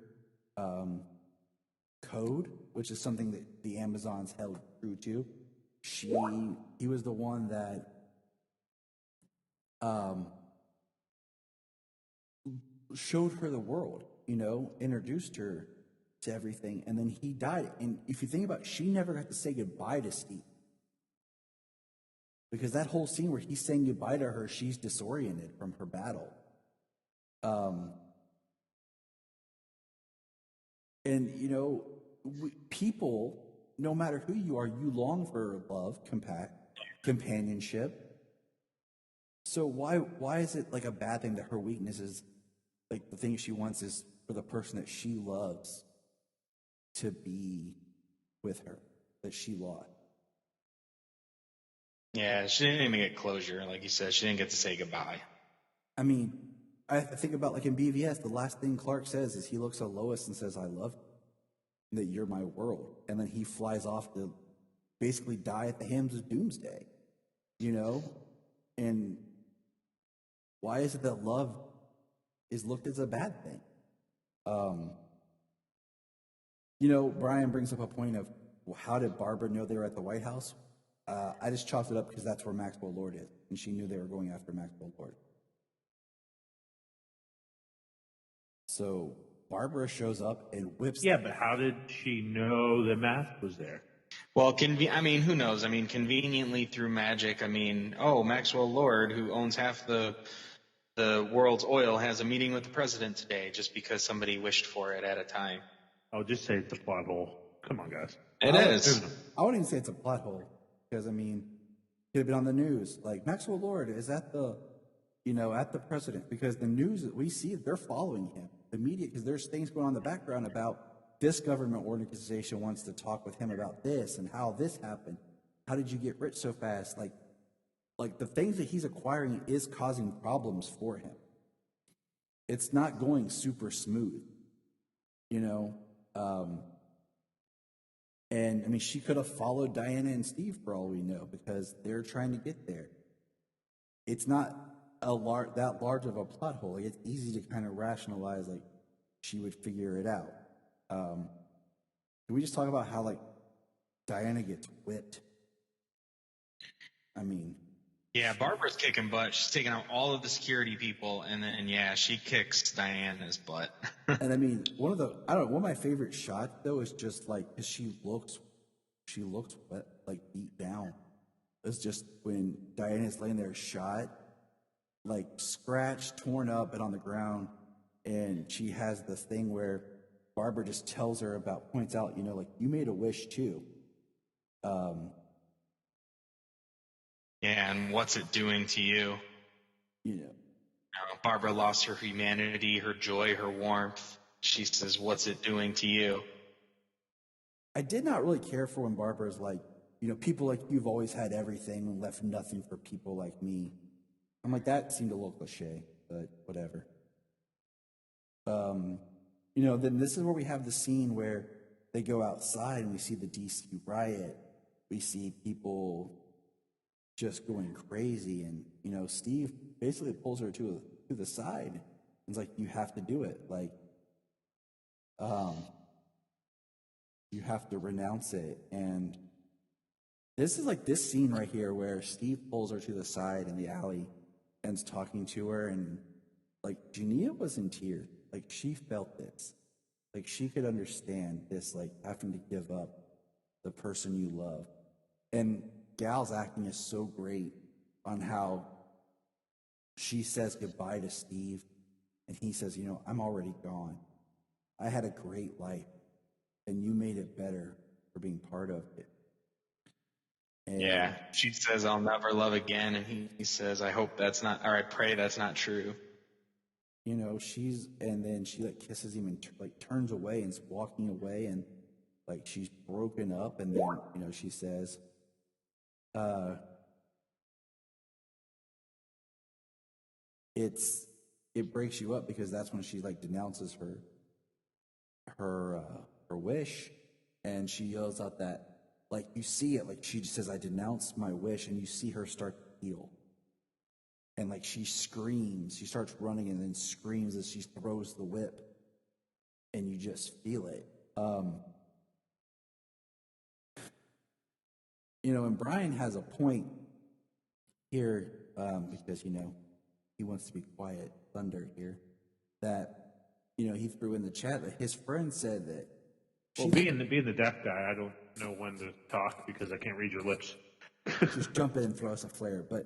code, which is something that the Amazons held true to. He was the one that showed her the world, introduced her to everything, and then he died. And if you think about it, she never got to say goodbye to Steve. Because that whole scene where he's saying goodbye to her, she's disoriented from her battle. People, no matter who you are, you long for love, companionship. So why is it like a bad thing that her weakness is, like the thing she wants is for the person that she loves to be with her, that she lost? Yeah, she didn't even get closure. Like you said, she didn't get to say goodbye. I mean, I think about like in BVS, the last thing Clark says is he looks at Lois and says, I love you. that you're my world. And then he flies off to basically die at the hands of Doomsday, you know? And why is it that love is looked as a bad thing? You know, Bryan brings up a point of, well, how did Barbara know they were at the White House? I just chalked it up because that's where Maxwell Lord is, and she knew they were going after Maxwell Lord. So Barbara shows up and whips. Yeah, but how did she know that Mask was there? Well, I mean, who knows? I mean, conveniently through magic. I mean, Maxwell Lord, who owns half the world's oil, has a meeting with the president today, just because somebody wished for it at a time. I'll just say it's a plot hole. Come on, guys. It is. I wouldn't even say it's a plot hole because I mean, it could have been on the news. Like Maxwell Lord is at the, at the president because the news that we see, they're following him. The media, because there's things going on in the background about this government organization wants to talk with him about this and how this happened. How did you get rich so fast? Like the things that he's acquiring is causing problems for him. It's not going super smooth, and I mean, she could have followed Diana and Steve for all we know because they're trying to get there. It's not that large of a plot hole. Like, it's easy to kind of rationalize, like, she would figure it out. Can we just talk about how, like, Diana gets whipped? I mean... Yeah, Barbara's kicking butt. She's taking out all of the security people, and then, she kicks Diana's butt. And I mean, one of my favorite shots, though, is just, like, because she looks wet, like, beat down. It's just when Diana's laying there shot, like scratched, torn up, and on the ground, and she has this thing where Barbara just tells her points out, like, you made a wish too. Yeah, and what's it doing to you? Barbara lost her humanity, her joy, her warmth. She says, what's it doing to you? I did not really care for when Barbara's like, people like you've always had everything and left nothing for people like me. I'm like, that seemed a little cliche, but whatever. Then this is where we have the scene where they go outside and we see the DC riot. We see people just going crazy, and Steve basically pulls her to the side. And it's like, you have to do it. Like, you have to renounce it. And this is like this scene right here where Steve pulls her to the side in the alley and's talking to her, and like Jania was in tears. Like, she felt this. Like, she could understand this, like having to give up the person you love. And Gal's acting is so great on how she says goodbye to Steve, and he says, I'm already gone. I had a great life, and you made it better for being part of it. And yeah, she says, I'll never love again, and he says, I pray that's not true. And then she like kisses him and like turns away and's walking away, and like she's broken up, and then she says, it breaks you up because that's when she like denounces her wish, and she yells out that, like, you see it, like she just says, I denounce my wish, and you see her start to heal. And like she screams, she starts running and then screams as she throws the whip, and you just feel it. And Bryan has a point here, because he wants to be quiet, thunder here, that he threw in the chat that his friend said that. Well, being the deaf guy, I don't know when to talk because I can't read your lips. Just jump in and throw us a flare. But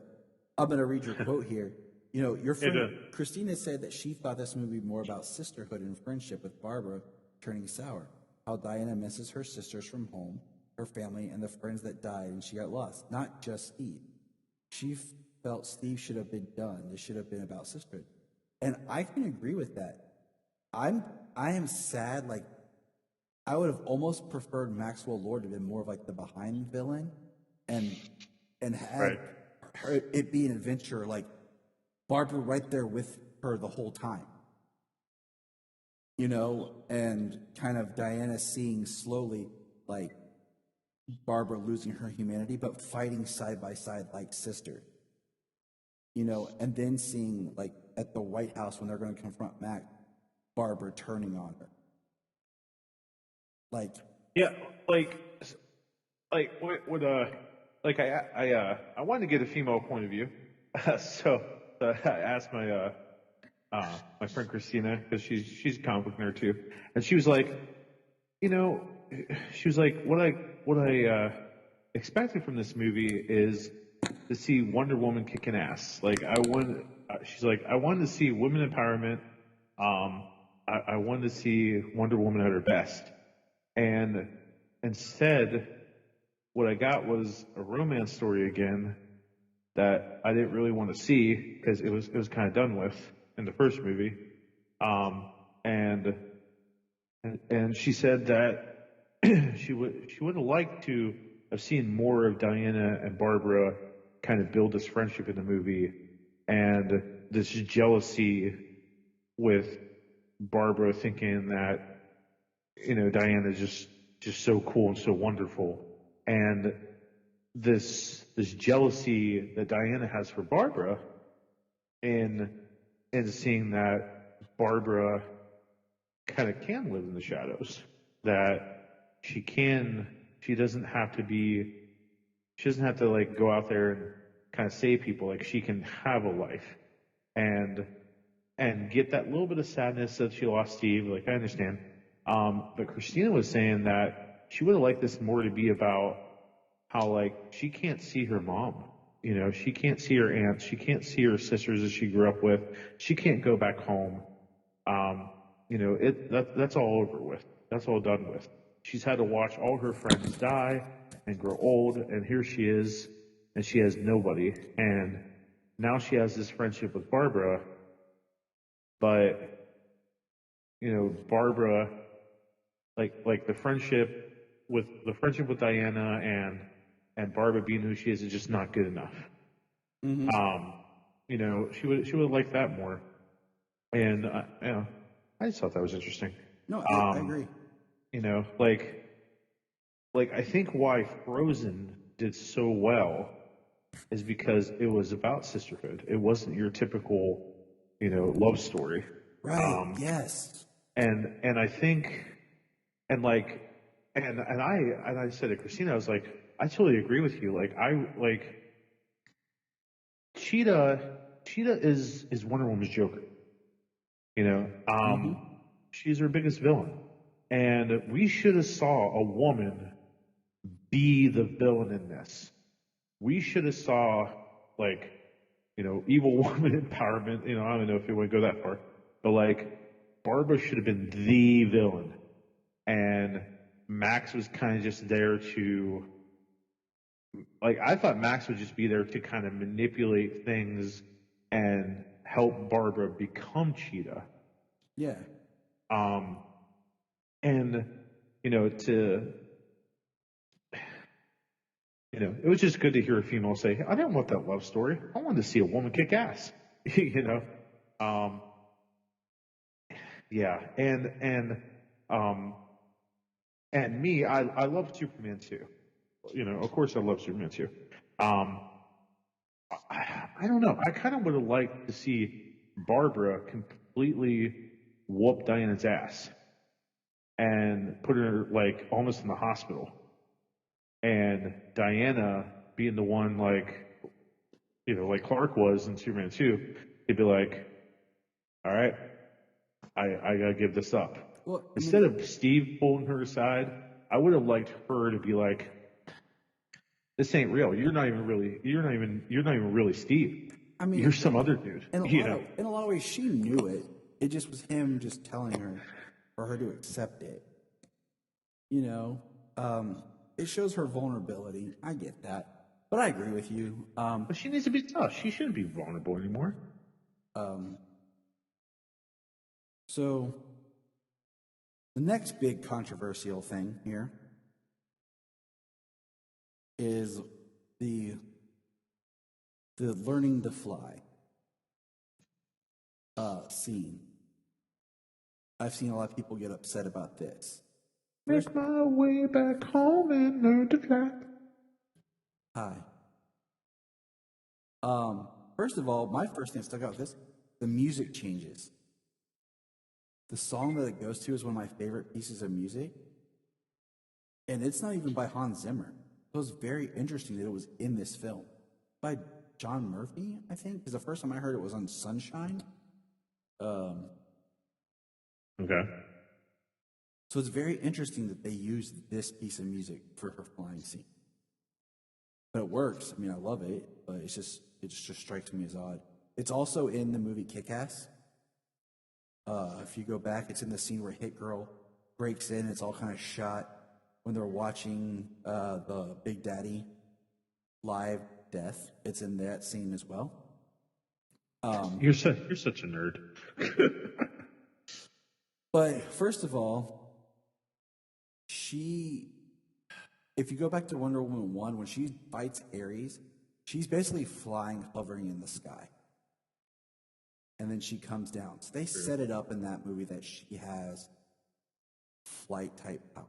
I'm going to read your quote here. Your friend Christina said that she thought this movie more about sisterhood and friendship, with Barbara turning sour. How Diana misses her sisters from home, her family, and the friends that died, and she got lost. Not just Steve. She felt Steve should have been done. This should have been about sisterhood. And I can agree with that. I am sad. Like, I would have almost preferred Maxwell Lord to have been more of like the behind villain, and had it be an adventure, like Barbara right there with her the whole time. and kind of Diana seeing slowly, like, Barbara losing her humanity, but fighting side by side like sisters. And then seeing, like, at the White House when they're going to confront Mac, Barbara turning on her. Like, Yeah, I wanted to get a female point of view, so I asked my friend Christina, because she's a comic book nerd too, and she was like, what I expected from this movie is to see Wonder Woman kicking ass. She's like, I wanted to see women empowerment. I wanted to see Wonder Woman at her best, and instead, what I got was a romance story again that I didn't really want to see because it was kind of done with in the first movie. And she said that she would have liked to have seen more of Diana and Barbara kind of build this friendship in the movie, and this jealousy with Barbara thinking that Diana is just so cool and so wonderful, and this jealousy that Diana has for Barbara, and seeing that Barbara kind of can live in the shadows, that she doesn't have to like go out there and kind of save people. Like, she can have a life and get that little bit of sadness that she lost Steve. Like, I understand. But Christina was saying that she would have liked this more to be about how, like, she can't see her mom. She can't see her aunts. She can't see her sisters that she grew up with. She can't go back home. That's all over with. That's all done with. She's had to watch all her friends die and grow old, and here she is, and she has nobody. And now she has this friendship with Barbara, but Barbara, like the friendship with Diana and Barbara being who she is just not good enough. She would like that more, and I just thought that was interesting. No, I agree. I think why Frozen did so well is because it was about sisterhood. It wasn't your typical, love story. Right. Yes. And I think, and I said to Christina, I was like, I totally agree with you. Cheetah is Wonder Woman's Joker. She's her biggest villain, and we should have saw a woman be the villain in this. We should have saw evil woman empowerment. I don't know if you want to go that far, but Barbara should have been the villain, and Max was kind of just there to. I thought Max would just be there to kind of manipulate things and help Barbara become Cheetah. Yeah. It was just good to hear a female say, I didn't want that love story. I wanted to see a woman kick ass. Yeah. And me, I love Superman too. Of course I love Superman too. I don't know. I kind of would have liked to see Barbara completely whoop Diana's ass and put her almost in the hospital, and Diana being the one like Clark was in Superman 2, he'd be like, all right, I gotta give this up. Well, instead of Steve pulling her aside, I would have liked her to be like, this ain't real. You're not even really Steve. I mean, you're some other dude. In a lot of ways, she knew it. It just was him just telling her for her to accept it. It shows her vulnerability. I get that, but I agree with you. But she needs to be tough. She shouldn't be vulnerable anymore. So the next big controversial thing here is the learning to fly scene. I've seen a lot of people get upset about this. Make my way back home and learn to fly. Hi. First of all, my first thing that stuck out with this, the music changes. The song that it goes to is one of my favorite pieces of music. And it's not even by Hans Zimmer. It was very interesting that it was in this film. By John Murphy, I think, because the first time I heard it was on Sunshine. Okay. So it's very interesting that they used this piece of music for her flying scene. But it works. I mean, I love it, but it just strikes me as odd. It's also in the movie Kick-Ass. If you go back, it's in the scene where Hit Girl breaks in. It's all kind of shot when they're watching the Big Daddy live death. It's in that scene as well. You're such a nerd. But first of all, if you go back to Wonder Woman 1, when she fights Ares, she's basically flying, hovering in the sky. And then she comes down. So they set it up in that movie that she has flight type power.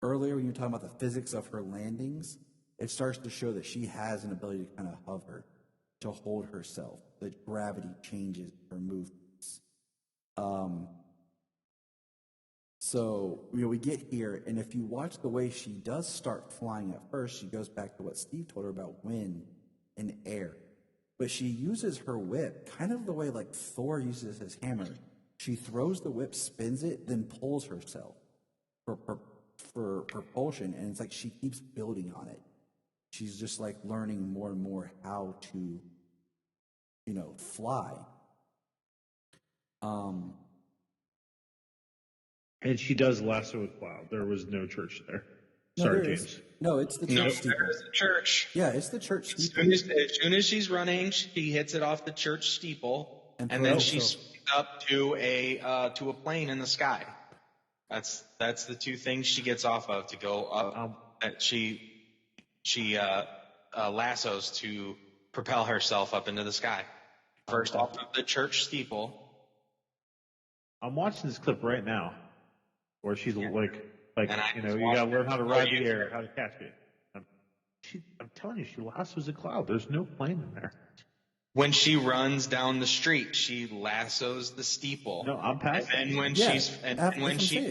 Earlier, when you were talking about the physics of her landings, it starts to show that she has an ability to kind of hover, to hold herself. That gravity changes her movements. So we get here, and if you watch the way she does start flying at first, she goes back to what Steve told her about wind and air. But she uses her whip kind of the way like Thor uses his hammer. She throws the whip, spins it, then pulls herself for propulsion, and it's like she keeps building on it. She's just like learning more and more how to, fly. And she does lasso a cloud. There was no church there. Sorry, James. No, it's the church steeple. There's the church. Yeah, it's the church steeple. As soon as she's running, she hits it off the church steeple, and then she swings up to a plane in the sky. That's the two things she gets off of to go up. She lassos to propel herself up into the sky. First off of the church steeple. I'm watching this clip right now, where she's you gotta learn how to ride the air, how to catch it. I'm telling you, she lassos a cloud. There's no plane in there. When she runs down the street, she lassos the steeple. No, I'm past. And when she's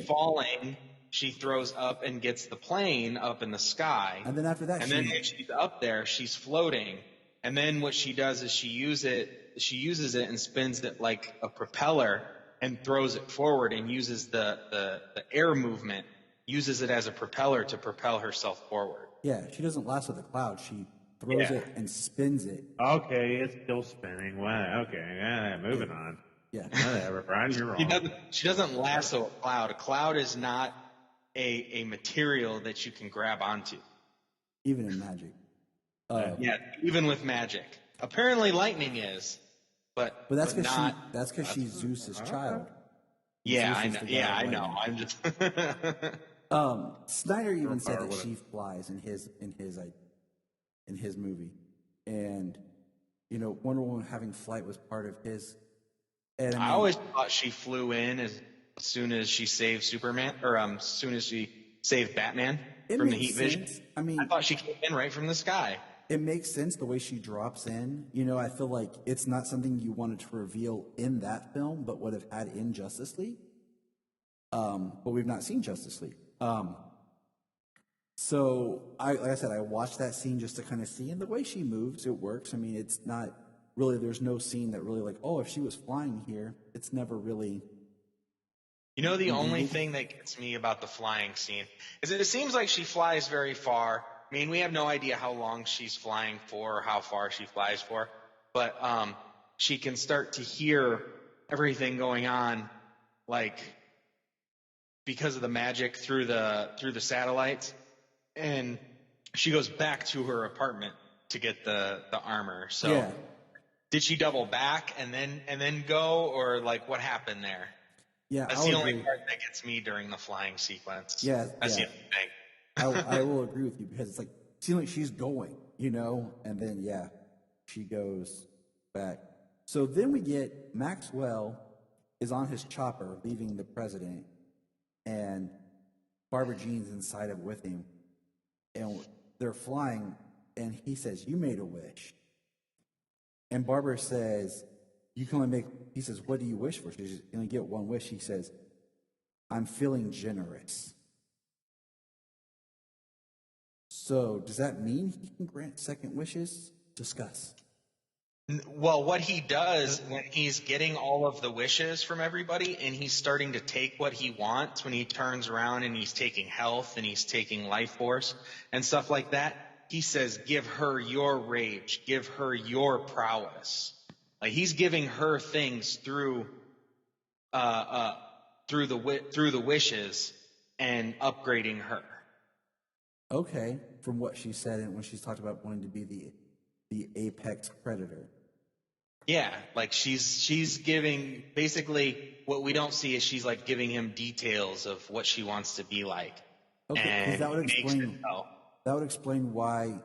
falling, she throws up and gets the plane up in the sky. And then after that, then when she's up there, she's floating. And then what she does is she uses it and spins it like a propeller and throws it forward and uses the air movement, uses it as a propeller to propel herself forward. Yeah, she doesn't lasso the cloud. She throws it and spins it. Okay, it's still spinning. Well, okay, moving on. Yeah. Whatever, Bryan, you're wrong. She doesn't lasso a cloud. A cloud is not a material that you can grab onto. Even in magic. Even with magic. Apparently lightning is, but that's because she's Zeus's child. Yeah, I know. Yeah, I know. I'm just Snyder even said that she flies in his movie, and Wonder Woman having flight was part of his. And I always thought she flew in as soon as she saved Superman, or as soon as she saved Batman from the heat vision. I mean, I thought she came in right from the sky. It makes sense the way she drops in. I feel like it's not something you wanted to reveal in that film, but would have had in Justice League. But we've not seen Justice League. So like I said, I watched that scene just to kind of see, and the way she moves, it works. I mean, it's not really, there's no scene that really like, oh, if she was flying here, it's never really. The only thing that gets me about the flying scene is that it seems like she flies very far. I mean, we have no idea how long she's flying for or how far she flies for, but she can start to hear everything going on, like because of the magic through the satellites. And she goes back to her apartment to get the armor. So did she double back and then go, or like what happened there? Yeah, that's the only part that gets me during the flying sequence. Yeah, that's the only thing. I will agree with you, because it's like, it seems like she's going, and then she goes back. So then we get Maxwell is on his chopper leaving the president, and Barbara Jean's inside of with him, and they're flying, and he says, "You made a wish," and Barbara says, "You can only make." He says, "What do you wish for?" She says, "You only get one wish." He says, "I'm feeling generous." So does that mean he can grant second wishes? Discuss. Well, what he does when he's getting all of the wishes from everybody and he's starting to take what he wants, when he turns around and he's taking health and he's taking life force and stuff like that, he says, "Give her your rage, give her your prowess." Like he's giving her things through the wishes and upgrading her. Okay, from what she said and when she's talked about wanting to be the apex predator. Yeah, like she's giving, basically what we don't see is she's like giving him details of what she wants to be like. Okay, because And that would makes explain it so. that would explain why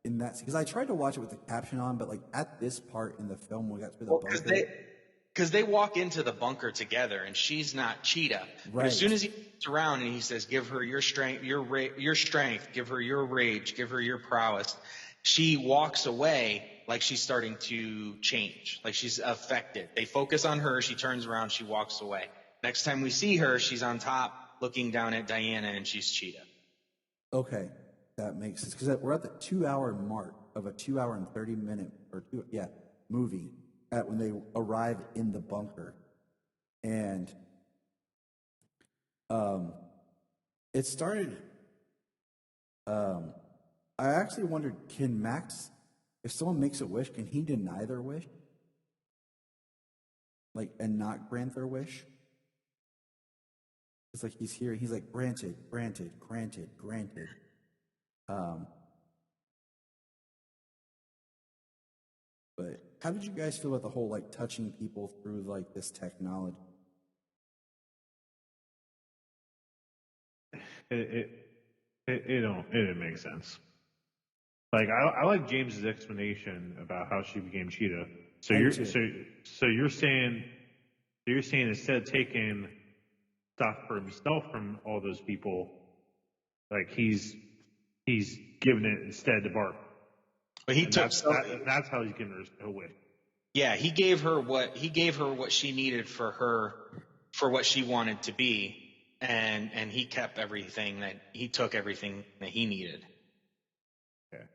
in that, because I tried to watch it with the caption on, but like at this part in the film when we got to the bunker. Because they walk into the bunker together, and she's not Cheetah. But Right. as soon as he turns around and he says, "Give her your strength, your strength, give her your rage, give her your prowess," she walks away like she's starting to change, like she's affected. They focus on her. She turns around. She walks away. Next time we see her, she's on top looking down at Diana, and she's Cheetah. Okay, that makes sense, because we're at the 2-hour mark of a 2-hour and 30-minute movie at when they arrive in the bunker, and it started. I actually wondered, can Max, if someone makes a wish, can he deny their wish, like, and not grant their wish? It's like he's here. He's like, granted, granted, granted, granted. But how did you guys feel about the whole like touching people through like this technology? It didn't make sense. Like I like James's explanation about how she became Cheetah. So you're saying instead of taking stuff for himself from all those people, like he's giving it instead to Barbara. But That's how he's giving her a wish. Yeah, he gave her what she needed for what she wanted to be, and he kept everything he took everything that he needed. Okay.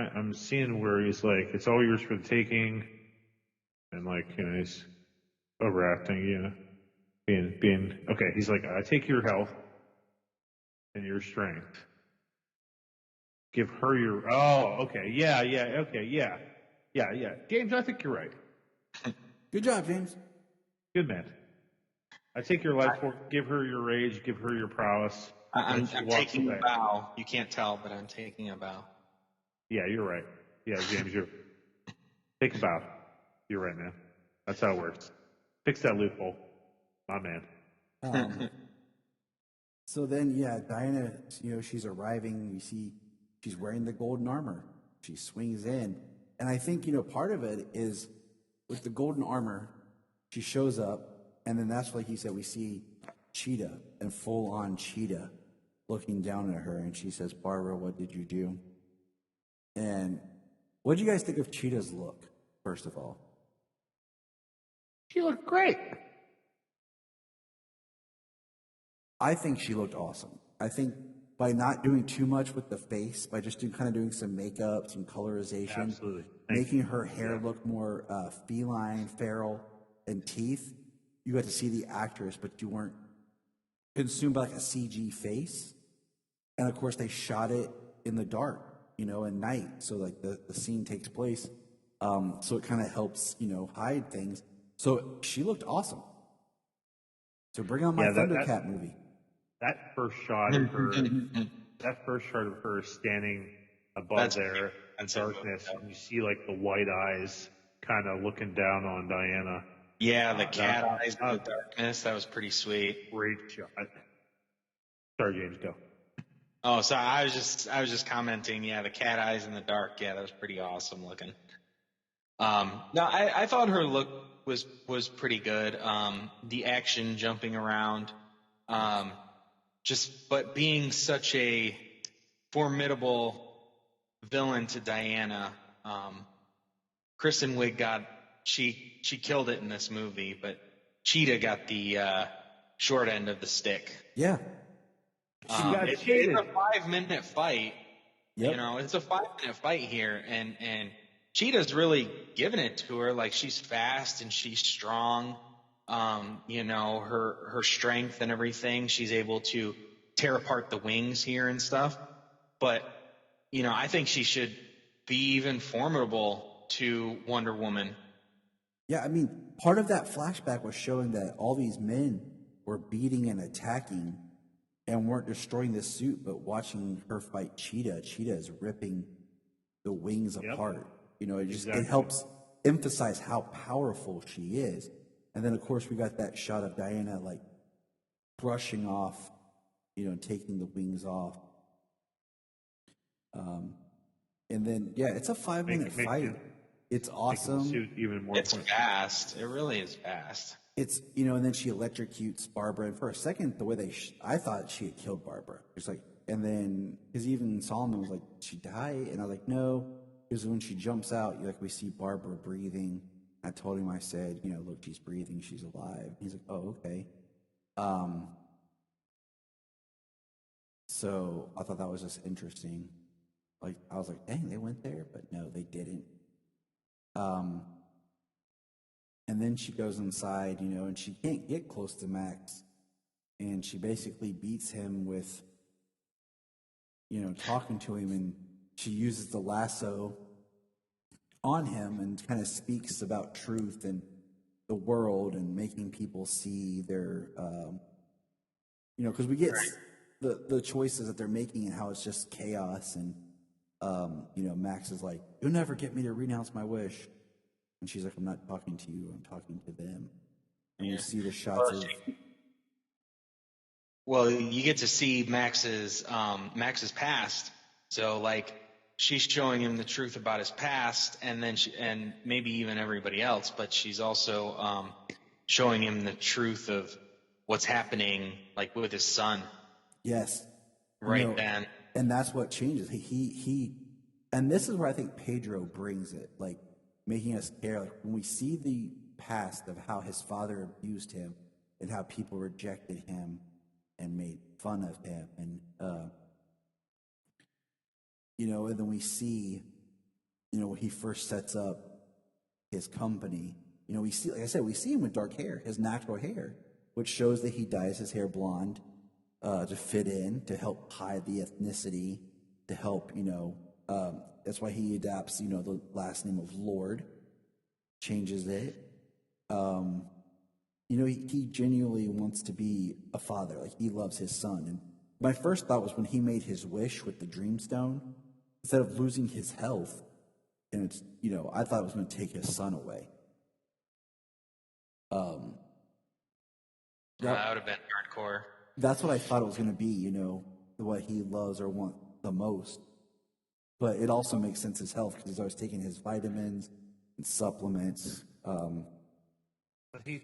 I'm seeing where he's like, it's all yours for the taking, and like, he's overacting, being okay. He's like, I take your health and your strength. Give her your, okay, yeah. James, I think you're right. Good job, James. Good man. I take your life force, give her your rage, give her your prowess. I'm taking a bow. You can't tell, but I'm taking a bow. Yeah, you're right. Yeah, James, take a bow. You're right, man. That's how it works. Fix that loophole, my man. So then, Diana, she's arriving. We see she's wearing the golden armor. She swings in. And I think, part of it is with the golden armor, she shows up. And then that's like he said, we see Cheetah and full on Cheetah looking down at her. And she says, "Barbara, what did you do?" And what do you guys think of Cheetah's look, first of all? She looked great. I think she looked awesome. I think by not doing too much with the face, by just doing some makeup, some colorization, Absolutely. making her hair look more feline, feral, and teeth, you got to see the actress, but you weren't consumed by like a CG face. And of course, they shot it in the dark, at night, so like the scene takes place. So it kind of helps, hide things. So she looked awesome. So bring on my Thundercat movie. That first shot of her standing above there in darkness, and you see like the white eyes kind of looking down on Diana. Yeah, the cat eyes in the darkness. That was pretty sweet. Great shot. Sorry, James, go. Oh, so I was just commenting. Yeah, the cat eyes in the dark. Yeah, that was pretty awesome looking. No, I thought her look was pretty good. The action jumping around, but being such a formidable villain to Diana, Kristen Wiig she killed it in this movie, but Cheetah got the short end of the stick. Yeah. It's a 5-minute fight. Yep. It's a 5-minute fight here, and Cheetah's really giving it to her. Like, she's fast and she's strong. Her strength and everything. She's able to tear apart the wings here and stuff. But, I think she should be even formidable to Wonder Woman. Yeah, I mean, part of that flashback was showing that all these men were beating and attacking and weren't destroying the suit, but watching her fight Cheetah. Cheetah is ripping the wings apart. It helps emphasize how powerful she is. And then, of course, we got that shot of Diana, like, brushing off, taking the wings off. And then, it's a 5-minute fight. It's awesome. Even more it's fast. It really is fast. It's, and then she electrocutes Barbara. And for a second, the way I thought she had killed Barbara. It's like, and then, because even Solomon was like, she died? And I was like, no. Because when she jumps out, we see Barbara breathing. I told him, I said, look, she's breathing, she's alive. He's like, oh, okay. So I thought that was just interesting. Like, I was like, dang, they went there, but no, they didn't. And then she goes inside, and she can't get close to Max. And she basically beats him with, talking to him, and she uses the lasso on him and kind of speaks about truth and the world and making people see their, because we get the choices that they're making and how it's just chaos. And, Max is like, you'll never get me to renounce my wish. And she's like, I'm not talking to you, I'm talking to them. And you see the shots of... Well, you get to see Max's past. So, like, she's showing him the truth about his past, and then and maybe even everybody else, but she's also showing him the truth of what's happening, like, with his son. Yes. Right then. And that's what changes. And this is where I think Pedro brings it, like, making us care. Like, when we see the past of how his father abused him and how people rejected him and made fun of him, and and then we see, when he first sets up his company, we see, like I said, we see him with dark hair, his natural hair, which shows that he dyes his hair blonde to fit in, to help hide the ethnicity, to help, that's why he adapts, the last name of Lord, changes it. He genuinely wants to be a father. Like, he loves his son. And my first thought was when he made his wish with the Dreamstone, instead of losing his health, and it's, I thought it was going to take his son away. That would have been hardcore. That's what I thought it was going to be, what he loves or wants the most. But it also makes sense his health, because he's always taking his vitamins and supplements. But he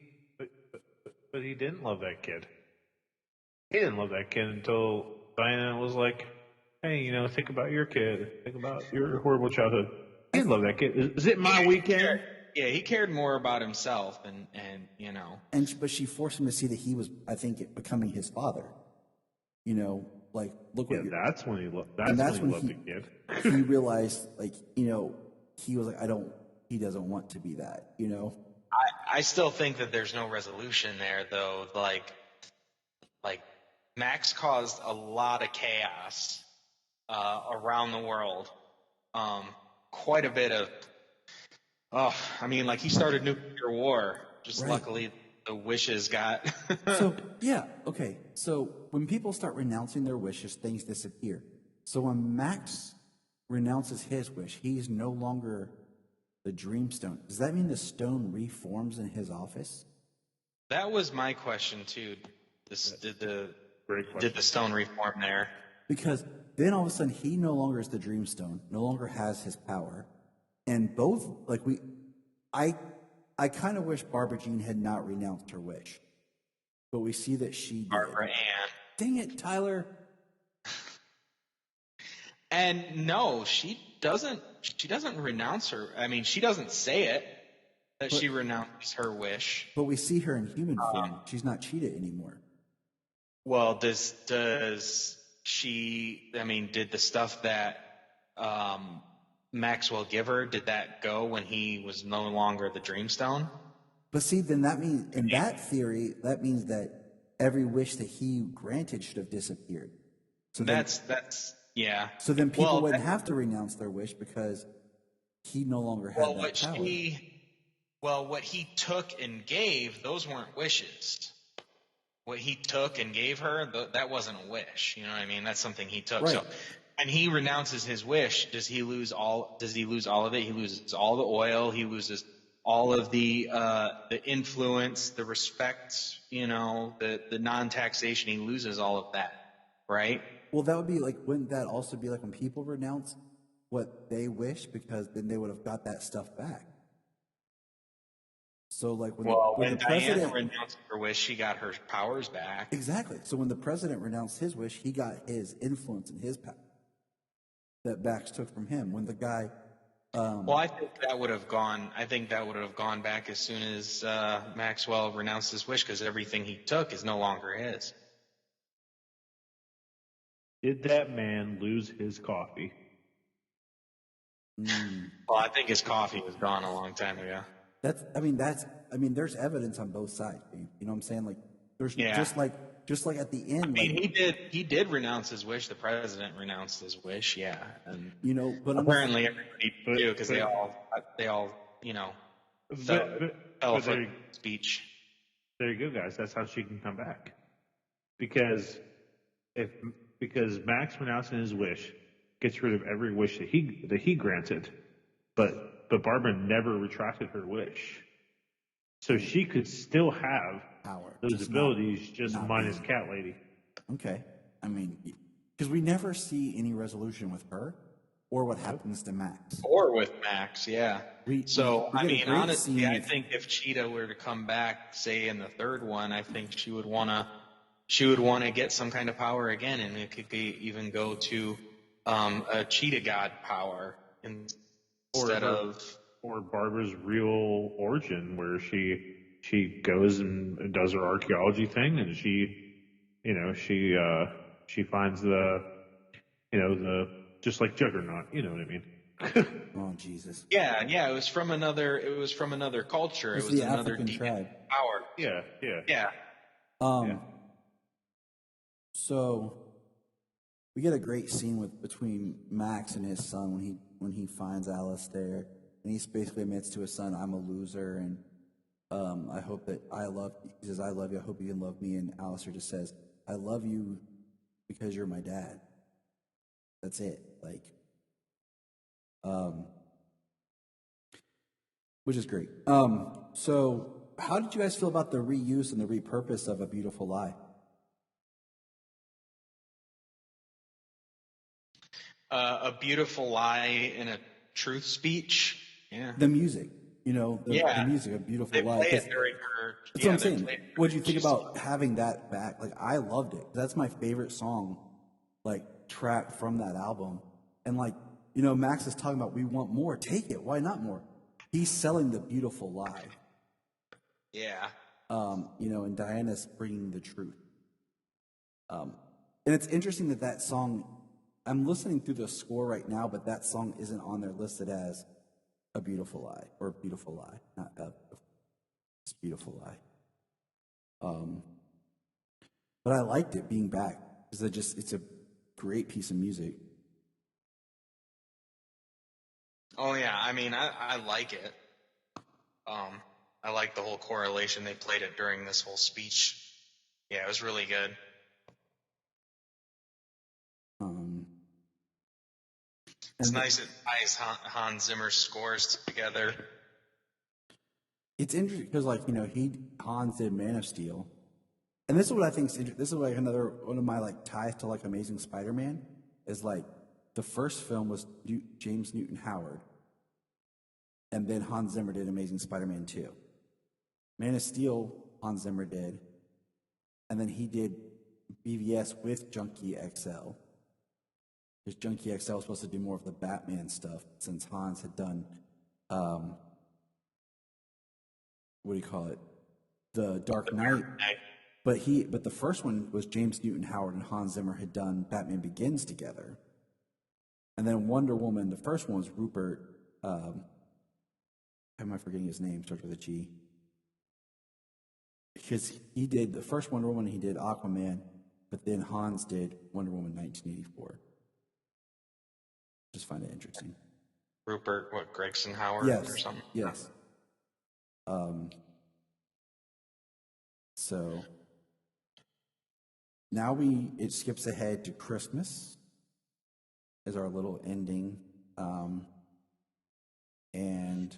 didn't love that kid. He didn't love that kid until Diana was like, hey, think about your kid. Think about your horrible childhood. He didn't love that kid. Is it my weekend? He cared more about himself and. But she forced him to see that he was, I think, becoming his father. Like, look what that's when he loved. That's when he loved the kid. He realized, like, he was like, he doesn't want to be that. I still think that there's no resolution there, though. Like Max caused a lot of chaos around the world. Quite a bit of. He started nuclear war. Just right. Luckily, the wishes got. So when people start renouncing their wishes, things disappear. So when Max renounces his wish, he's no longer the Dreamstone. Does that mean the stone reforms in his office? That was my question too. Did the stone reform there? Because then all of a sudden he no longer is the Dreamstone, no longer has his power, and both, like, I kind of wish Barbara Jean had not renounced her wish, but we see that she did. Barbara Ann. Dang it, Tyler. And no, she doesn't renounce her. I mean, she doesn't say it that she renounces her wish. But we see her in human form. She's not Cheetah anymore. Well, does she? I mean, did the stuff that Maxwell give her, did that go when he was no longer the Dreamstone? But see, then that means, in that theory, that means that every wish that he granted should have disappeared. So that's yeah. So then people wouldn't have to renounce their wish because he no longer had that power. What he took and gave, those weren't wishes. What he took and gave her, that wasn't a wish. You know what I mean? That's something he took. Right. So, and he renounces his wish. Does he lose all of it? He loses all the oil. He loses all of the influence, the respect, the non-taxation. He loses all of that, right? Well, that would be like, wouldn't that also be like when people renounce what they wish, because then they would have got that stuff back? So like when the president Diana renounced her wish, she got her powers back. Exactly. So when the president renounced his wish, he got his influence and his power that Bax took from him. When the guy, I think that would have gone. I think that would have gone back as soon as Maxwell renounced his wish, because everything he took is no longer his. Did that man lose his coffee? Well, I think his coffee was gone a long time ago. There's evidence on both sides. You know what I'm saying? Like, there's just like at the end. I mean, he did renounce his wish. The president renounced his wish. Yeah, and but apparently everybody do, because they all fell for speech. There you go, guys. That's how she can come back. Because Max renouncing his wish gets rid of every wish that he granted, but Barbara never retracted her wish, so she could still have power, those abilities, just minus Cat Lady. Okay, I mean, because we never see any resolution with her, or what happens to Max, or with Max. Yeah. Honestly, I think if Cheetah were to come back, say in the third one, I think she would want to get some kind of power again, and it could even go to a Cheetah God power instead of Barbara's real origin, where she goes and does her archaeology thing, and she finds the just like Juggernaut, you know what I mean? Oh Jesus! Yeah. It was from another culture. It was the another African tribe. Power. Yeah. So we get a great scene between Max and his son when he finds Alistair, and he basically admits to his son, "I'm a loser, and I hope that he says, I love you. I hope you can love me." And Alistair just says, "I love you because you're my dad." That's it. Like, which is great. So how did you guys feel about the reuse and the repurpose of A Beautiful Lie? A Beautiful Lie in a truth speech. Yeah. The music, the music, A Beautiful Lie. Play it during her. That's what I'm saying. What do you think about having that back? Like, I loved it. That's my favorite song, like, track from that album. And like, Max is talking about, we want more. Take it. Why not more? He's selling the beautiful lie. Yeah. And Diana's bringing the truth. And it's interesting that song, I'm listening through the score right now, but that song isn't on there listed as A Beautiful Lie or Beautiful Lie, not it's Beautiful Lie. But I liked it being back because it's a great piece of music. Oh yeah, I mean, I like it. I like the whole correlation. They played it during this whole speech. Yeah, it was really good. It's nice it ties Hans Zimmer's scores together. It's interesting because, Hans did Man of Steel, and this is what I think is interesting. This is like another one of my ties to Amazing Spider-Man is the first film was James Newton Howard, And then Hans Zimmer did Amazing Spider-Man 2. Man of Steel, Hans Zimmer did. And then he did BVS with Junkie XL. Because Junkie XL was supposed to do more of the Batman stuff, since Hans had done, what do you call it? The Dark Knight. But the first one was James Newton Howard and Hans Zimmer had done Batman Begins together. And then Wonder Woman, the first one was Rupert, how am I forgetting his name? Starts with a G. Because he did the first Wonder Woman, he did Aquaman, but then Hans did Wonder Woman 1984. Just find it interesting. Rupert, Gregson Howard Yes. or something? Yes. So now it skips ahead to Christmas as our little ending. And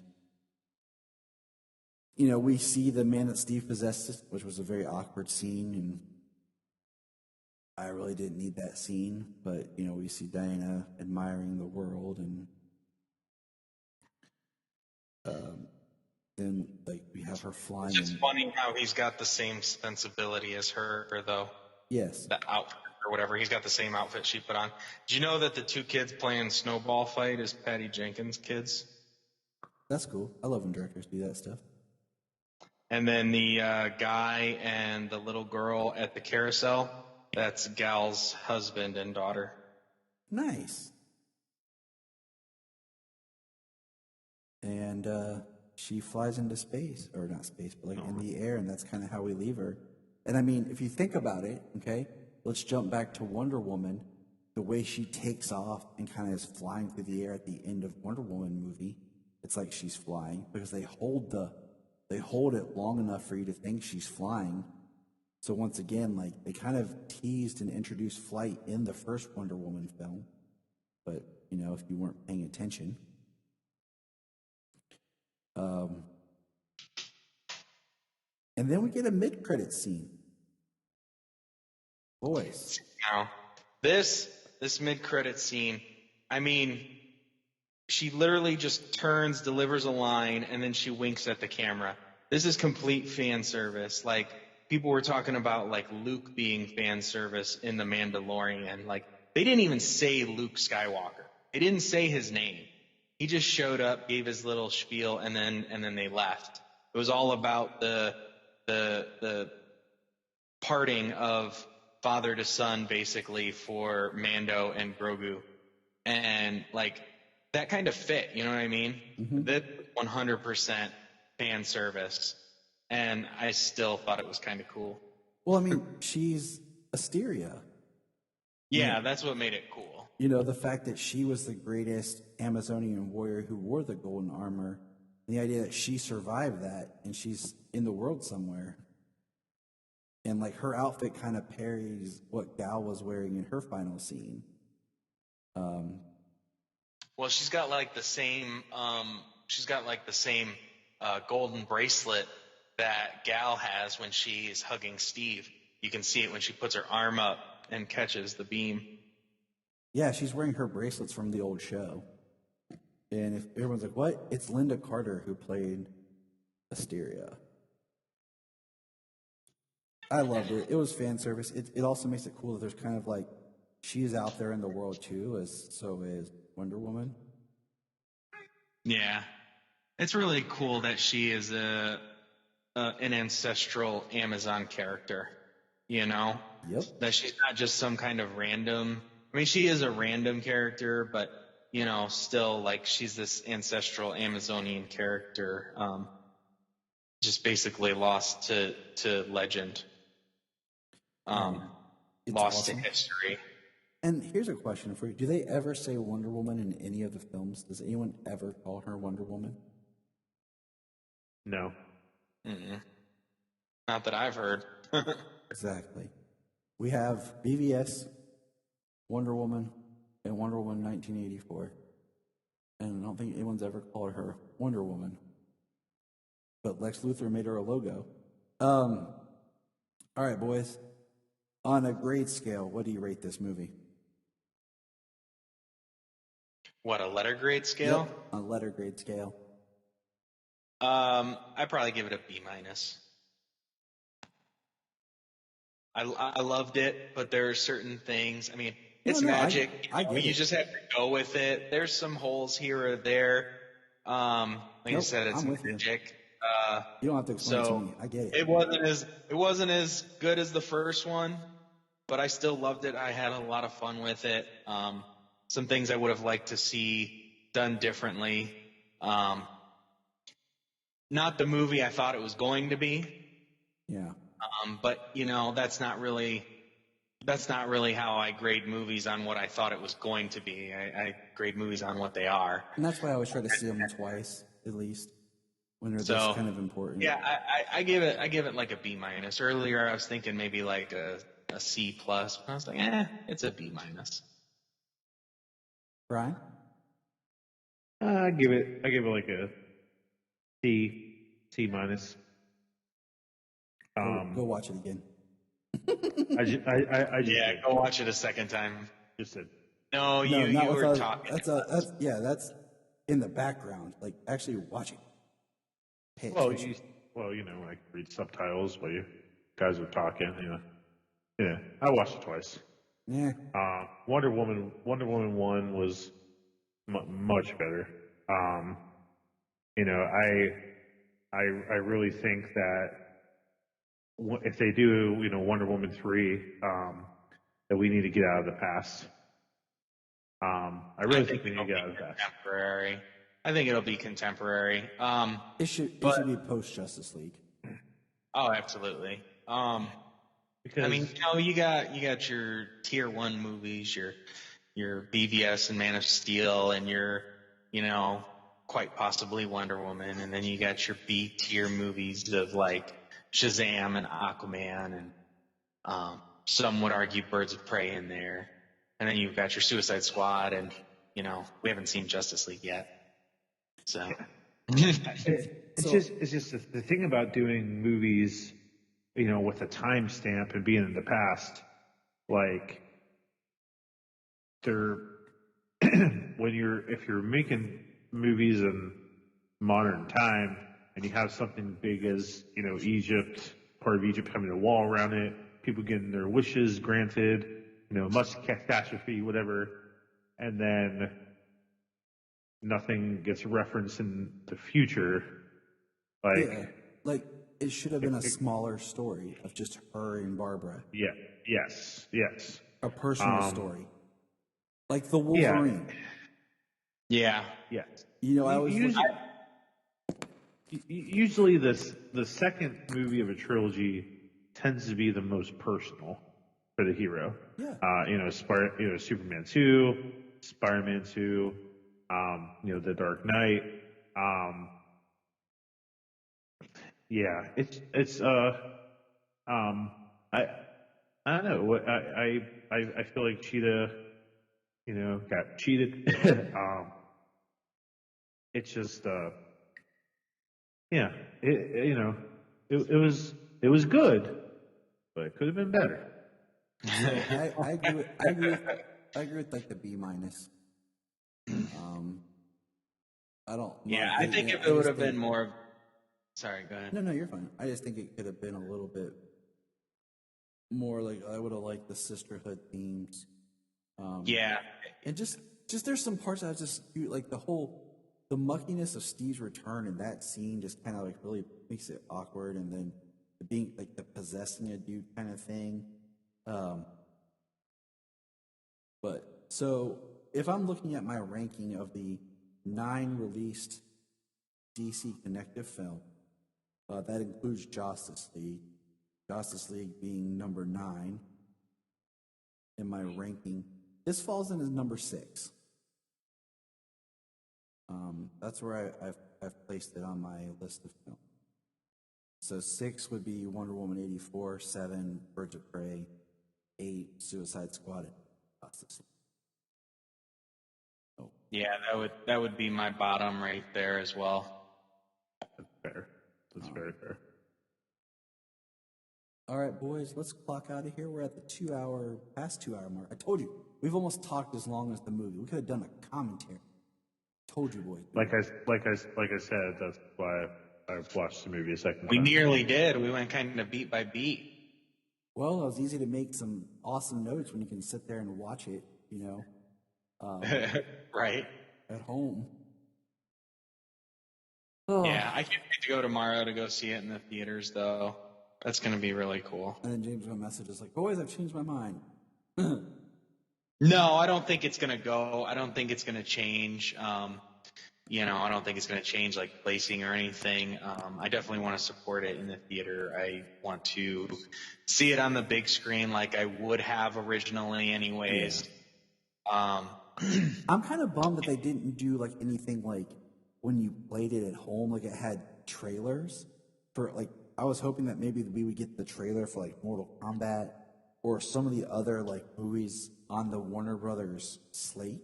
we see the man that Steve possessed, which was a very awkward scene, and I really didn't need that scene, but we see Diana admiring the world, and then we have her flying. It's funny how he's got the same sensibility as her, though. Yes. The outfit or whatever. He's got the same outfit she put on. Did you know that the two kids playing Snowball Fight is Patty Jenkins' kids? That's cool. I love when directors do that stuff. And then the guy and the little girl at the carousel, that's Gal's husband and daughter. Nice. And she flies into space, or not space, but in the air, and that's kind of how we leave her. And I mean, if you think about it, okay, let's jump back to Wonder Woman. The way she takes off and kind of is flying through the air at the end of Wonder Woman movie, it's like she's flying because they hold it long enough for you to think she's flying. So once again, they kind of teased and introduced flight in the first Wonder Woman film, but if you weren't paying attention. And then we get a mid-credit scene. Boys. Now, this mid-credit scene, I mean, she literally just turns, delivers a line, and then she winks at the camera. This is complete fan service. People were talking about, Luke being fan service in The Mandalorian. They didn't even say Luke Skywalker. They didn't say his name. He just showed up, gave his little spiel, and then they left. It was all about the parting of father to son, basically, for Mando and Grogu. And, that kind of fit, you know what I mean? Mm-hmm. That 100% fan service. And I still thought it was kind of cool. Well, I mean, she's Asteria. Yeah, that's what made it cool. The fact that she was the greatest Amazonian warrior who wore the golden armor, and the idea that she survived that and she's in the world somewhere. And her outfit kind of parries what Gal was wearing in her final scene. Well, she's got the same golden bracelet that Gal has when she's hugging Steve. You can see it when she puts her arm up and catches the beam. Yeah, she's wearing her bracelets from the old show. And if everyone's like, what? It's Linda Carter who played Asteria. I loved it. It was fan service. It also makes it cool that there's kind of she's out there in the world too, so is Wonder Woman. Yeah. It's really cool that she is an ancestral Amazon character, Yep. That she's not just some kind of random. I mean, she is a random character, but, still, she's this ancestral Amazonian character, just basically lost to legend, lost awesome. to history. And here's a question for you. Do they ever say Wonder Woman in any of the films? Does anyone ever call her Wonder Woman? No. Mm-mm. Not that I've heard. Exactly. We have BVS, Wonder Woman, and Wonder Woman 1984. And I don't think anyone's ever called her Wonder Woman. But Lex Luthor made her a logo. All right, boys. On a grade scale, what do you rate this movie? What, a letter grade scale? Yep, on a letter grade scale. I probably give it a B minus. I loved it, but there are certain things. I mean, it's magic. I get You it. just have to go with it. There's some holes here or there. Like I Nope, said, it's I'm with you. magic. You don't have to explain it to me. I get it. It wasn't as good as the first one, but I still loved it. I had a lot of fun with it. Some things I would have liked to see done differently. Not the movie I thought it was going to be. Yeah. But that's not really how I grade movies on what I thought it was going to be. I grade movies on what they are. And that's why I always try to see them twice, at least, when they're this kind of important. Yeah, I give it like a B minus. Earlier I was thinking maybe like a C plus, but I was like, it's a B minus. Bryan? I give it like a C minus. Go watch it again. I just go watch it a second time. Just said no, you were talking. That's in the background, like actually watching. Well, I read subtitles while you guys are talking. Yeah, I watched it twice. Yeah. Wonder Woman 1 was much better. I really think that if they do, Wonder Woman 3, that we need to get out of the past. I really think we need to get out of the past. Contemporary. I think it'll be contemporary. It should be post Justice League. Oh, absolutely. Because I mean, you got your tier 1 movies, your BVS and Man of Steel, and your quite possibly Wonder Woman, and then you got your B tier movies of like Shazam and Aquaman, and some would argue Birds of Prey in there, and then you've got your Suicide Squad, and we haven't seen Justice League yet, so. It's just the thing about doing movies, with a timestamp and being in the past, like they're if you're making movies in modern time and you have something big as Egypt, part of Egypt having a wall around it, people getting their wishes granted, much catastrophe, whatever, and then nothing gets referenced in the future. Like it should have been a smaller story of just her and Barbara. Yeah. Yes. A personal story, like the Wolverine. Yeah. Yes. I was usually the second movie of a trilogy tends to be the most personal for the hero. Yeah. Superman 2, Spider-Man 2, The Dark Knight. Yeah, it's I don't know. I feel like Cheetah, got cheated. It's just it was good, but it could have been better. I agree with like the B minus. I don't. Yeah, I think if it would have been more. Sorry, go ahead. No, you're fine. I just think it could have been a little bit more like I would have liked the sisterhood themes. Yeah, and just there's some parts that I just like the muckiness of Steve's return in that scene just kind of like really makes it awkward, and then being like the possessing a dude kind of thing. But so if I'm looking at my ranking of the 9 released DC connective film, that includes Justice League being number 9 in my ranking. This falls in as number 6. That's where I've placed it on my list of films. So 6 would be Wonder Woman 84, 7 Birds of Prey, 8 Suicide Squad, and Justice League. Oh. Yeah, that would be my bottom right there as well. That's fair. That's very fair. All right, boys, let's clock out of here. We're at the past 2 hour mark. I told you, we've almost talked as long as the movie. We could have done a commentary. Told you, boys. Like I said, that's why I watched the movie a second We time. nearly did. We went kind of beat by beat. Well, it was easy to make some awesome notes when you can sit there and watch it, Right. at home. Yeah, I can't wait to go tomorrow to go see it in the theaters, though. That's going to be really cool. And then James' message is like, boys, I've changed my mind. No, I don't think it's going to go. I don't think it's going to change. I don't think it's going to change like placing or anything. I definitely want to support it in the theater. I want to see it on the big screen like I would have originally anyways. Yeah. I'm kind of bummed that they didn't do like anything like when you played it at home, like it had trailers for like, I was hoping that maybe we would get the trailer for like Mortal Kombat or some of the other like movies on the Warner Brothers slate.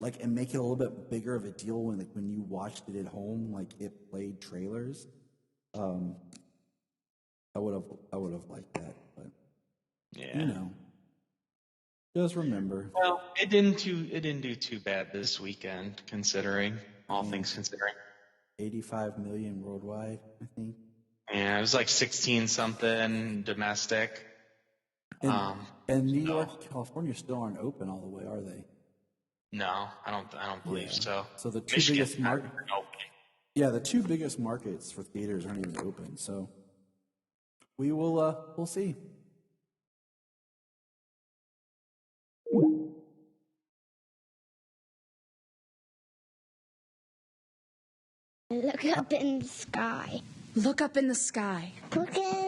Like, and make it a little bit bigger of a deal when you watched it at home, like it played trailers. I would have liked that, but Yeah. Just remember. Well, it didn't do too bad this weekend, considering all things considering. 85 million worldwide, I think. Yeah, it was like 16 something domestic. And New York and California still aren't open all the way, are they? No, I don't believe so. So the two Michigan, biggest markets. The two biggest markets for theaters aren't even open. So we will we'll see. Look up in the sky. Look up in the sky. Look at